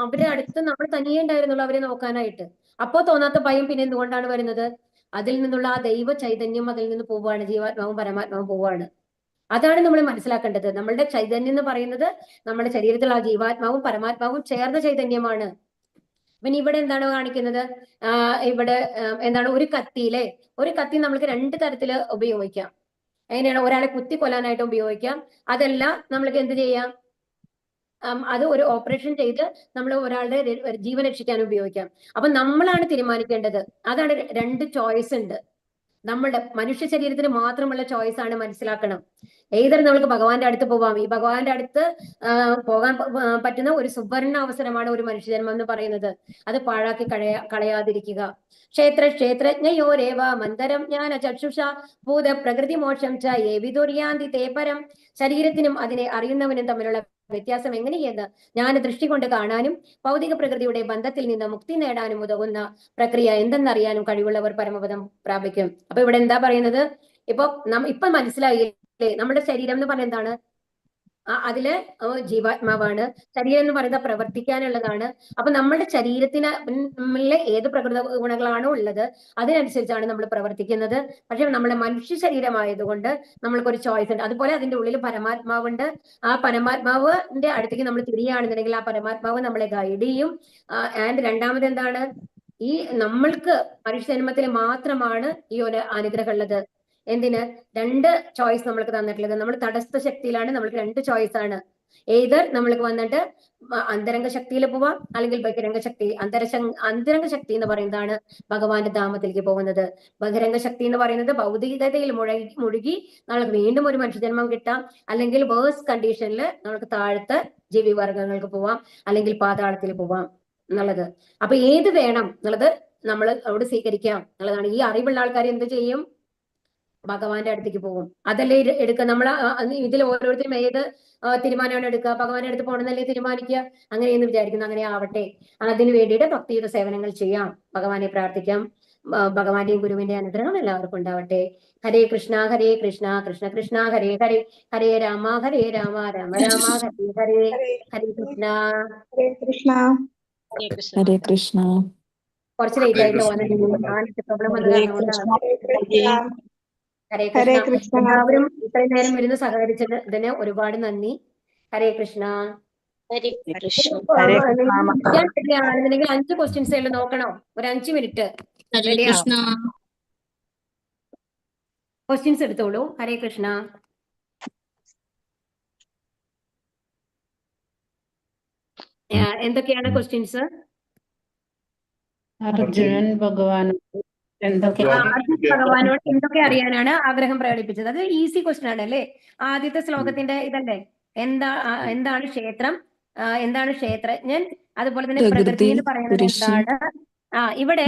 അവരെ അടുത്ത് നമ്മൾ തനിയെ ഉണ്ടായിരുന്നുള്ളൂ അവരെ നോക്കാനായിട്ട്. അപ്പോ തോന്നാത്ത ഭയം പിന്നെ എന്തുകൊണ്ടാണ് വരുന്നത്? അതിൽ നിന്നുള്ള ആ ദൈവ ചൈതന്യം അതിൽ നിന്ന് പോവുകയാണ്, ജീവാത്മാവും പരമാത്മാവും പോവുകയാണ്. അതാണ് നമ്മൾ മനസ്സിലാക്കേണ്ടത്. നമ്മളുടെ ചൈതന്യം എന്ന് പറയുന്നത് നമ്മുടെ ശരീരത്തിലുള്ള ആ ജീവാത്മാവും പരമാത്മാവും ചേർന്ന ചൈതന്യമാണ്. പിന്നെ ഇവിടെ എന്താണ് കാണിക്കുന്നത്? ഇവിടെ എന്താണ്? ഒരു കത്തിയിലെ ഒരു കത്തി നമുക്ക് 2 തരത്തില് ഉപയോഗിക്കാം. എങ്ങനെയാണ്? ഒരാളെ കുത്തി കൊല്ലാനായിട്ട് ഉപയോഗിക്കാം. അതല്ല നമ്മൾക്ക് എന്ത് ചെയ്യാം? അത് ഒരു ഓപ്പറേഷൻ ചെയ്ത് നമ്മൾ ഒരാളുടെ ജീവൻ രക്ഷിക്കാൻ ഉപയോഗിക്കാം. അപ്പൊ നമ്മളാണ് തീരുമാനിക്കേണ്ടത്. അതാണ് 2 ചോയ്സ് ഉണ്ട്. നമ്മളുടെ മനുഷ്യ ശരീരത്തിന് മാത്രമുള്ള ചോയ്സ് ആണ്, മനസ്സിലാക്കണം. ഏതൊരു നമുക്ക് ഭഗവാന്റെ അടുത്ത് പോവാം. ഈ ഭഗവാന്റെ അടുത്ത് പോകാൻ പറ്റുന്ന ഒരു സുവർണ അവസരമാണ് ഒരു മനുഷ്യജന്മം എന്ന് പറയുന്നത്. അത് പാഴാക്കി കളയാതിരിക്കുക. ക്ഷേത്രജ്ഞയോരേവ മന്ദരം ജ്ഞാന ചക്ഷുഷ ഭൂത പ്രകൃതി മോക്ഷം ച ഏ വിദുര്യാന്തി തേ പരം. ശരീരത്തിനും അതിനെ അറിയുന്നവനും തമ്മിലുള്ള വ്യത്യാസം എങ്ങനെയെന്ന് ജ്ഞാന ദൃഷ്ടി കൊണ്ട് കാണാനും ഭൗതിക പ്രകൃതിയുടെ ബന്ധത്തിൽ നിന്ന് മുക്തി നേടാനും ഉതകുന്ന പ്രക്രിയ എന്തെന്നറിയാനും കഴിവുള്ളവർ പരമപദം പ്രാപിക്കും. അപ്പൊ ഇവിടെ എന്താ പറയുന്നത്? ഇപ്പൊ മനസ്സിലായില്ലേ നമ്മുടെ ശരീരം എന്ന് പറയുന്നത് എന്താണ്? അതില് ജീവാത്മാവാണ്. ശരീരം എന്ന് പറയുന്നത് പ്രവർത്തിക്കാനുള്ളതാണ്. അപ്പൊ നമ്മുടെ ശരീരത്തിലെ ഏത് പ്രകൃത ഗുണങ്ങളാണോ ഉള്ളത് അതിനനുസരിച്ചാണ് നമ്മൾ പ്രവർത്തിക്കുന്നത്. പക്ഷെ നമ്മുടെ മനുഷ്യ ശരീരമായതുകൊണ്ട് നമ്മൾക്കൊരു ചോയ്സ് ഉണ്ട്. അതുപോലെ അതിന്റെ ഉള്ളിൽ പരമാത്മാവുണ്ട്. ആ പരമാത്മാവിന്റെ അടുത്തേക്ക് നമ്മൾ തിരിയുകയാണെന്നുണ്ടെങ്കിൽ ആ പരമാത്മാവ് നമ്മളെ ഗൈഡ് ചെയ്യും. ആൻഡ് രണ്ടാമത് എന്താണ്? ഈ നമ്മൾക്ക് മനുഷ്യജന്മത്തിൽ മാത്രമാണ് ഈ ഒരു അനുഗ്രഹം ഉള്ളത്. എന്തിന്? 2 ചോയ്സ് നമ്മൾക്ക് തന്നിട്ടുള്ളത്. നമ്മൾ തടസ്ഥ ശക്തിയിലാണ്. നമ്മൾക്ക് 2 ചോയ്സ് ആണ്. ഏതർ നമ്മൾക്ക് വന്നിട്ട് അന്തരംഗ ശക്തിയിൽ പോവാം, അല്ലെങ്കിൽ ബഹിരംഗ ശക്തി. അന്തരംഗ ശക്തി എന്ന് പറയുന്നതാണ് ഭഗവാന്റെ ധാമത്തിലേക്ക് പോകുന്നത്. ബഹിരംഗ ശക്തി എന്ന് പറയുന്നത് ഭൗതികതയിൽ മുഴുകി നമ്മൾക്ക് വീണ്ടും ഒരു മനുഷ്യജന്മം കിട്ടാം, അല്ലെങ്കിൽ വേഴ്സ് കണ്ടീഷനിൽ നമുക്ക് താഴത്തെ ജീവിവർഗങ്ങൾക്ക് പോവാം, അല്ലെങ്കിൽ പാതാളത്തിൽ പോവാം എന്നുള്ളത്. അപ്പൊ ഏത് വേണം എന്നുള്ളത് നമ്മൾ അവിടെ സ്വീകരിക്കാം എന്നുള്ളതാണ്. ഈ അറിവുള്ള ആൾക്കാർ എന്ത് ചെയ്യും? ഭഗവാന്റെ അടുത്തേക്ക് പോകും. അതല്ലേ എടുക്കുക. നമ്മൾ ഇതിൽ ഓരോരുത്തരും ഏത് തീരുമാനമാണ് എടുക്കുക? ഭഗവാന്റെ അടുത്ത് പോകണമെന്നല്ലേ തീരുമാനിക്കുക? അങ്ങനെയെന്ന് വിചാരിക്കുന്നു. അങ്ങനെ ആവട്ടെ. അതിനു വേണ്ടിയിട്ട് ഭക്തിയുടെ സേവനങ്ങൾ ചെയ്യാം, ഭഗവാനെ പ്രാർത്ഥിക്കാം. ഭഗവാന്റെയും ഗുരുവിന്റെ അനുഗ്രഹം എല്ലാവർക്കും ഉണ്ടാവട്ടെ. ഹരേ കൃഷ്ണ ഹരേ കൃഷ്ണ കൃഷ്ണ കൃഷ്ണ ഹരേ ഹരേ, ഹരേ രാമ രാമ രാമ ഹരേ ഹരേ. ഹരേ കൃഷ്ണ. ഹരേ കൃഷ്ണ. ഹരേ കൃഷ്ണ. കുറച്ച് ലേറ്റ് ആയിട്ട് പോകുന്നത് പ്രോബ്ലം വന്നത് അതുകൊണ്ടാണ്. ഹരേ കൃഷ്ണ. എല്ലാവരും ഇത്രയും നേരം ഇരുന്ന് സഹകരിച്ചതിന് ഒരുപാട് നന്ദി. ഹരേ കൃഷ്ണ. ആണെന്നുണ്ടെങ്കിൽ 5 ക്വസ്റ്റ്യൻസ് നോക്കണം. ഒരു 5 മിനിറ്റ് ക്വസ്റ്റ്യൻസ് എടുത്തോളൂ. ഹരേ കൃഷ്ണ. എന്തൊക്കെയാണ് ക്വസ്റ്റ്യൻസ്? അർജുനൻ ഭഗവാനോട് എന്തൊക്കെ അറിയാനാണ് ആഗ്രഹം പ്രകടിപ്പിച്ചത്? അത് ഈസി ക്വസ്റ്റ്യൻ ആണ് അല്ലേ? ആദ്യത്തെ ശ്ലോകത്തിന്റെ ഇതല്ലേ? എന്താണ് ക്ഷേത്രം, എന്താണ് ക്ഷേത്രജ്ഞൻ, അതുപോലെ തന്നെ പ്രകൃതി എന്ന് പറയുന്നത് എന്താണ്? ഇവിടെ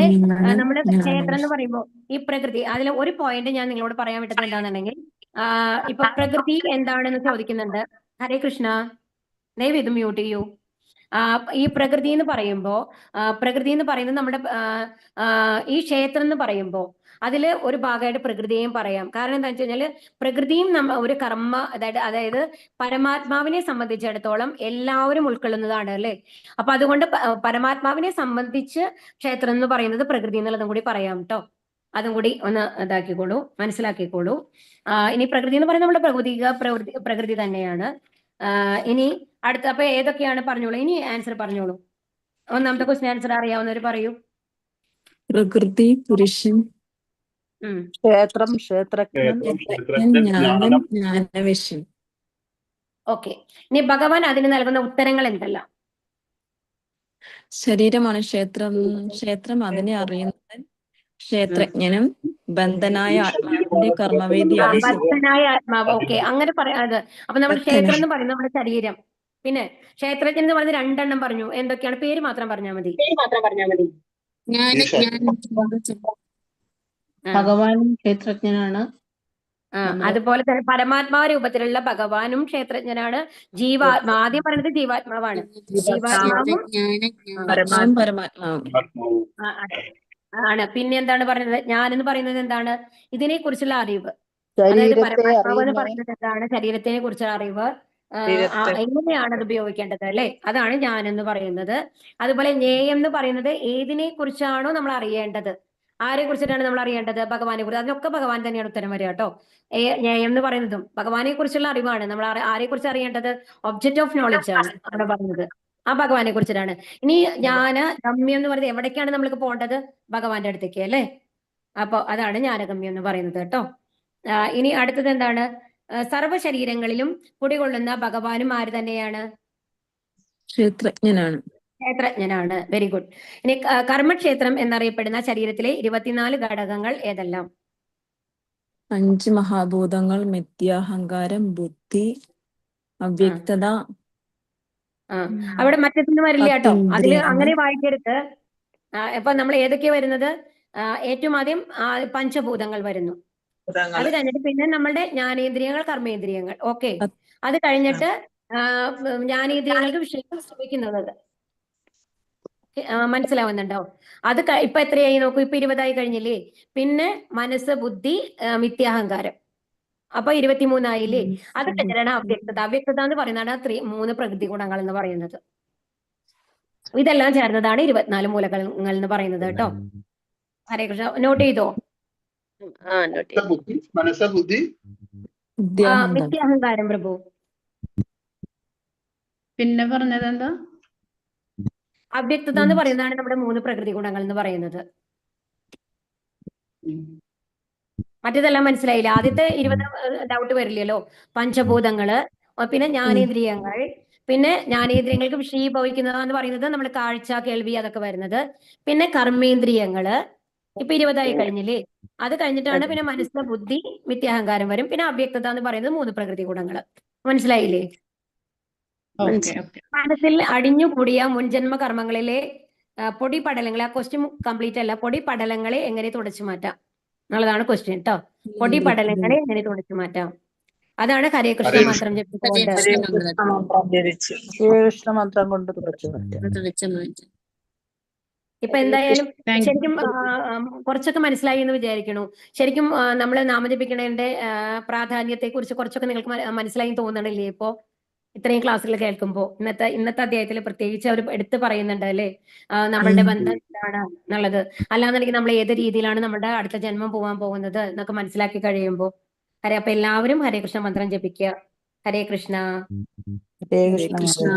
നമ്മള് ക്ഷേത്രം എന്ന് പറയുമ്പോൾ ഈ പ്രകൃതി, അതിൽ ഒരു പോയിന്റ് ഞാൻ നിങ്ങളോട് പറയാൻ വിട്ടത് എന്താണെന്നുണ്ടെങ്കിൽ, ഇപ്പൊ പ്രകൃതി എന്താണെന്ന് ചോദിക്കുന്നുണ്ട്. ഹരേ കൃഷ്ണ. ദയവ് ഇത് മ്യൂട്ട് ചെയ്യൂ. ഈ പ്രകൃതി എന്ന് പറയുന്നത് നമ്മുടെ ഈ ക്ഷേത്രം എന്ന് പറയുമ്പോൾ അതിൽ ഒരു ഭാഗമായിട്ട് പ്രകൃതിയെയും പറയാം. കാരണം എന്താ വെച്ച് കഴിഞ്ഞാൽ പ്രകൃതിയും ഒരു കർമ്മ, അതായത് പരമാത്മാവിനെ സംബന്ധിച്ചിടത്തോളം എല്ലാവരും ഉൾക്കൊള്ളുന്നതാണ് അല്ലേ? അപ്പൊ അതുകൊണ്ട് പരമാത്മാവിനെ സംബന്ധിച്ച് ക്ഷേത്രം എന്ന് പറയുന്നത് പ്രകൃതി എന്നുള്ളതും കൂടി പറയാം കേട്ടോ. അതും കൂടി ഒന്ന് ഇതാക്കിക്കോളൂ, മനസ്സിലാക്കിക്കോളൂ. ഇനി പ്രകൃതി എന്ന് പറയുന്നത് നമ്മുടെ പ്രകൃതി തന്നെയാണ്. ഇനി അടുത്ത അപ്പൊ ഏതൊക്കെയാണ് പറഞ്ഞോളൂ. ഇനി ആൻസർ പറഞ്ഞോളൂ. ഒന്നാമത്തെ ക്വസ്റ്റ്യൻ ആൻസർ അറിയാവുന്നവർ പറയൂ. പ്രകൃതി, പുരുഷൻ, ക്ഷേത്രം, ക്ഷേത്രജ്ഞൻ, ജ്ഞാനവിഷൻ. ഓക്കെ. ഇനി ഭഗവാൻ അതിന് നൽകുന്ന ഉത്തരങ്ങൾ എന്തെല്ലാം? ശരീരമാണ് ക്ഷേത്രം അതിനെ അറിയുന്നത് ക്ഷേത്രജ്ഞനും ബന്ധനായ ആത്മാവിന്റെ കർമ്മവേദിയാണ്. ബദ്ധനായ ആത്മാവ്. ഓക്കെ, അങ്ങനെ പറയാതെ. അപ്പൊ നമ്മുടെ ക്ഷേത്രം എന്ന് പറയുന്നത് നമ്മുടെ ശരീരം. പിന്നെ ക്ഷേത്രജ്ഞൻ എന്ന് പറയുന്നത് 2 എണ്ണം പറഞ്ഞു. എന്തൊക്കെയാണ്? പേര് മാത്രം പറഞ്ഞാൽ മതി. ഭഗവാനും ക്ഷേത്രജ്ഞനാണ്. അതുപോലെ തന്നെ പരമാത്മാ രൂപത്തിലുള്ള ഭഗവാനും ക്ഷേത്രജ്ഞനാണ്. ആദ്യം പറയുന്നത് ജീവാത്മാവാണ്. പരമാത്മാവും ആണ്. പിന്നെ എന്താണ് പറയുന്നത്? ഞാൻ എന്ന് പറയുന്നത് എന്താണ്? ഇതിനെ കുറിച്ചുള്ള അറിവ്. അതായത് പരമാത്മാവ് എന്ന് പറയുന്നത് എന്താണ്? ശരീരത്തിനെ കുറിച്ചുള്ള അറിവ്. എങ്ങനെയാണ് അത് ഉപയോഗിക്കേണ്ടത് അല്ലെ? അതാണ് ഞാൻ എന്ന് പറയുന്നത്. അതുപോലെ ജ്ഞേയം എന്ന് പറയുന്നത് ഏതിനെ കുറിച്ചാണോ നമ്മൾ അറിയേണ്ടത്, ആരെ കുറിച്ചിട്ടാണ് നമ്മൾ അറിയേണ്ടത്? ഭഗവാനെ കുറിച്ച്. അതിനൊക്കെ ഭഗവാൻ തന്നെയാണ് ഉത്തരം വരിക കേട്ടോ. ജ്ഞേയം എന്ന് പറയുന്നതും ഭഗവാനെ കുറിച്ചുള്ള അറിവാണ്. നമ്മൾ ആരെ കുറിച്ച് അറിയേണ്ടത്? ഒബ്ജക്റ്റ് ഓഫ് നോളജ് ആണ് അവിടെ പറഞ്ഞത്. ആ ഭഗവാനെ കുറിച്ചിട്ടാണ്. ഇനി ജ്ഞാനഗമ്യം എന്ന് പറയുന്നത് എവിടേക്കാണ് നമ്മൾക്ക് പോകേണ്ടത്? ഭഗവാന്റെ അടുത്തേക്ക് അല്ലെ? അപ്പൊ അതാണ് ജ്ഞാനഗമ്യം എന്ന് പറയുന്നത് കേട്ടോ. ഇനി അടുത്തത് എന്താണ്? സർവ്വ ശരീരങ്ങളിലും കുടികൊള്ളുന്ന ഭഗവാനും ആര് തന്നെയാണ്? ക്ഷേത്രജ്ഞനാണ്. Very good. ഇനി കർമ്മക്ഷേത്രം എന്നറിയപ്പെടുന്ന ശരീരത്തിലെ 24 ഘടകങ്ങൾ ഏതെല്ലാം? 5 മഹാഭൂതങ്ങൾ, മിഥ്യാഹങ്കാരം, ബുദ്ധി, അവ്യക്തത, ആ അവിടെ മറ്റൊന്നും വരില്ല കേട്ടോ. അതില് പത്തേന്ദ്രിയങ്ങൾ. അങ്ങനെ വായിക്കരുത്. ഇപ്പൊ നമ്മൾ ഏതൊക്കെയാ വരുന്നത്? ഏറ്റവും ആദ്യം പഞ്ചഭൂതങ്ങൾ വരുന്നു. അത് കഴിഞ്ഞിട്ട് പിന്നെ നമ്മളുടെ ജ്ഞാനേന്ദ്രിയങ്ങൾ, കർമ്മേന്ദ്രിയങ്ങൾ. ഓക്കെ, അത് കഴിഞ്ഞിട്ട് ജ്ഞാനേന്ദ്രിയങ്ങൾക്ക് വിഷയം ശ്രമിക്കുന്നത്. മനസ്സിലാവുന്നുണ്ടോ? അത് ഇപ്പൊ എത്രയായി നോക്കൂ, ഇപ്പൊ 20 കഴിഞ്ഞില്ലേ? പിന്നെ മനസ്സ്, ബുദ്ധി, മിഥ്യാഹങ്കാരം. അപ്പൊ 23 അത് കഴിഞ്ഞാണ് അവ്യക്തത. അവ്യക്തത എന്ന് പറയുന്നതാണ് 3 പ്രകൃതി ഗുണങ്ങൾ എന്ന് പറയുന്നത്. ഇതെല്ലാം ചേർന്നതാണ് 24 മൂലകങ്ങൾ എന്ന് പറയുന്നത് കേട്ടോ. ഹരേ കൃഷ്ണ, നോട്ട് ചെയ്തോ? മനസ്സ്, ബുദ്ധി, മിഥ്യാഹങ്കാരം പ്രഭു. പിന്നെ പറഞ്ഞത് എന്താ? അവ്യക്തത എന്ന് പറയുന്നതാണ് നമ്മുടെ 3 പ്രകൃതി ഗുണങ്ങൾ എന്ന് പറയുന്നത്. മറ്റേതെല്ലാം മനസ്സിലായില്ല? ആദ്യത്തെ 20 ഡൗട്ട് വരില്ലല്ലോ. പഞ്ചഭൂതങ്ങള്, പിന്നെ ജ്ഞാനേന്ദ്രിയങ്ങൾ, പിന്നെ ജ്ഞാനേന്ദ്രിയങ്ങൾക്ക് വിഷയീഭവിക്കുന്നത് എന്ന് പറയുന്നത് നമ്മൾ കാഴ്ച, കേൾവി അതൊക്കെ വരുന്നത്. പിന്നെ കർമ്മേന്ദ്രിയങ്ങള് ഇപ്പൊ 20 കഴിഞ്ഞില്ലേ? അത് കഴിഞ്ഞിട്ടാണ് പിന്നെ മനസ്സ്, ബുദ്ധി, മിഥ്യാഹങ്കാരം വരും. പിന്നെ അവ്യക്തത എന്ന് പറയുന്നത് 3 പ്രകൃതി ഗുണങ്ങള്. മനസ്സിലായില്ലേ? Okay okay. മനസ്സിൽ അടിഞ്ഞുകൂടിയ മുൻജന്മ കർമ്മങ്ങളിലെ പൊടി പടലങ്ങളെ, ആ ക്വസ്റ്റ്യൻ കംപ്ലീറ്റ് അല്ല, പൊടി പടലങ്ങളെ എങ്ങനെ തുടച്ചു മാറ്റാം എന്നുള്ളതാണ് ക്വസ്റ്റ്യൻ കേട്ടോ. പൊടി പടലങ്ങളെ എങ്ങനെ തുടച്ചു മാറ്റാം, അതാണ് ഹരേ കൃഷ്ണ മന്ത്രം ജപിച്ചുകൊണ്ട്. കൃഷ്ണ മന്ത്രം കൊണ്ട് തുടച്ചു മാറ്റാം. ഇപ്പൊ എന്തായാലും Thank you. ശരിക്കും കുറച്ചൊക്കെ മനസ്സിലായി എന്ന് വിചാരിക്കണു. ശരിക്കും നമ്മൾ നാമജപിക്കണതിന്റെ പ്രാധാന്യത്തെ കുറിച്ച് കുറച്ചൊക്കെ നിങ്ങൾക്ക് മനസ്സിലായി തോന്നണില്ലേ? ഇപ്പോ ഇത്രയും ക്ലാസ്സുകൾ കേൾക്കുമ്പോൾ ഇന്നത്തെ അധ്യായത്തിൽ പ്രത്യേകിച്ച് അവർ എടുത്തു പറയുന്നുണ്ട് അല്ലേ, നമ്മളുടെ ബന്ധം എന്താണ് എന്നുള്ളത്. അല്ലാന്നുണ്ടെങ്കിൽ നമ്മൾ ഏത് രീതിയിലാണ് നമ്മുടെ അടുത്ത ജന്മം പോകാൻ പോകുന്നത് എന്നൊക്കെ മനസ്സിലാക്കി കഴിയുമ്പോൾ. അപ്പൊ എല്ലാവരും ഹരേ കൃഷ്ണ മന്ത്രം ജപിക്കുക. ഹരേ കൃഷ്ണ. ഹരേ കൃഷ്ണ.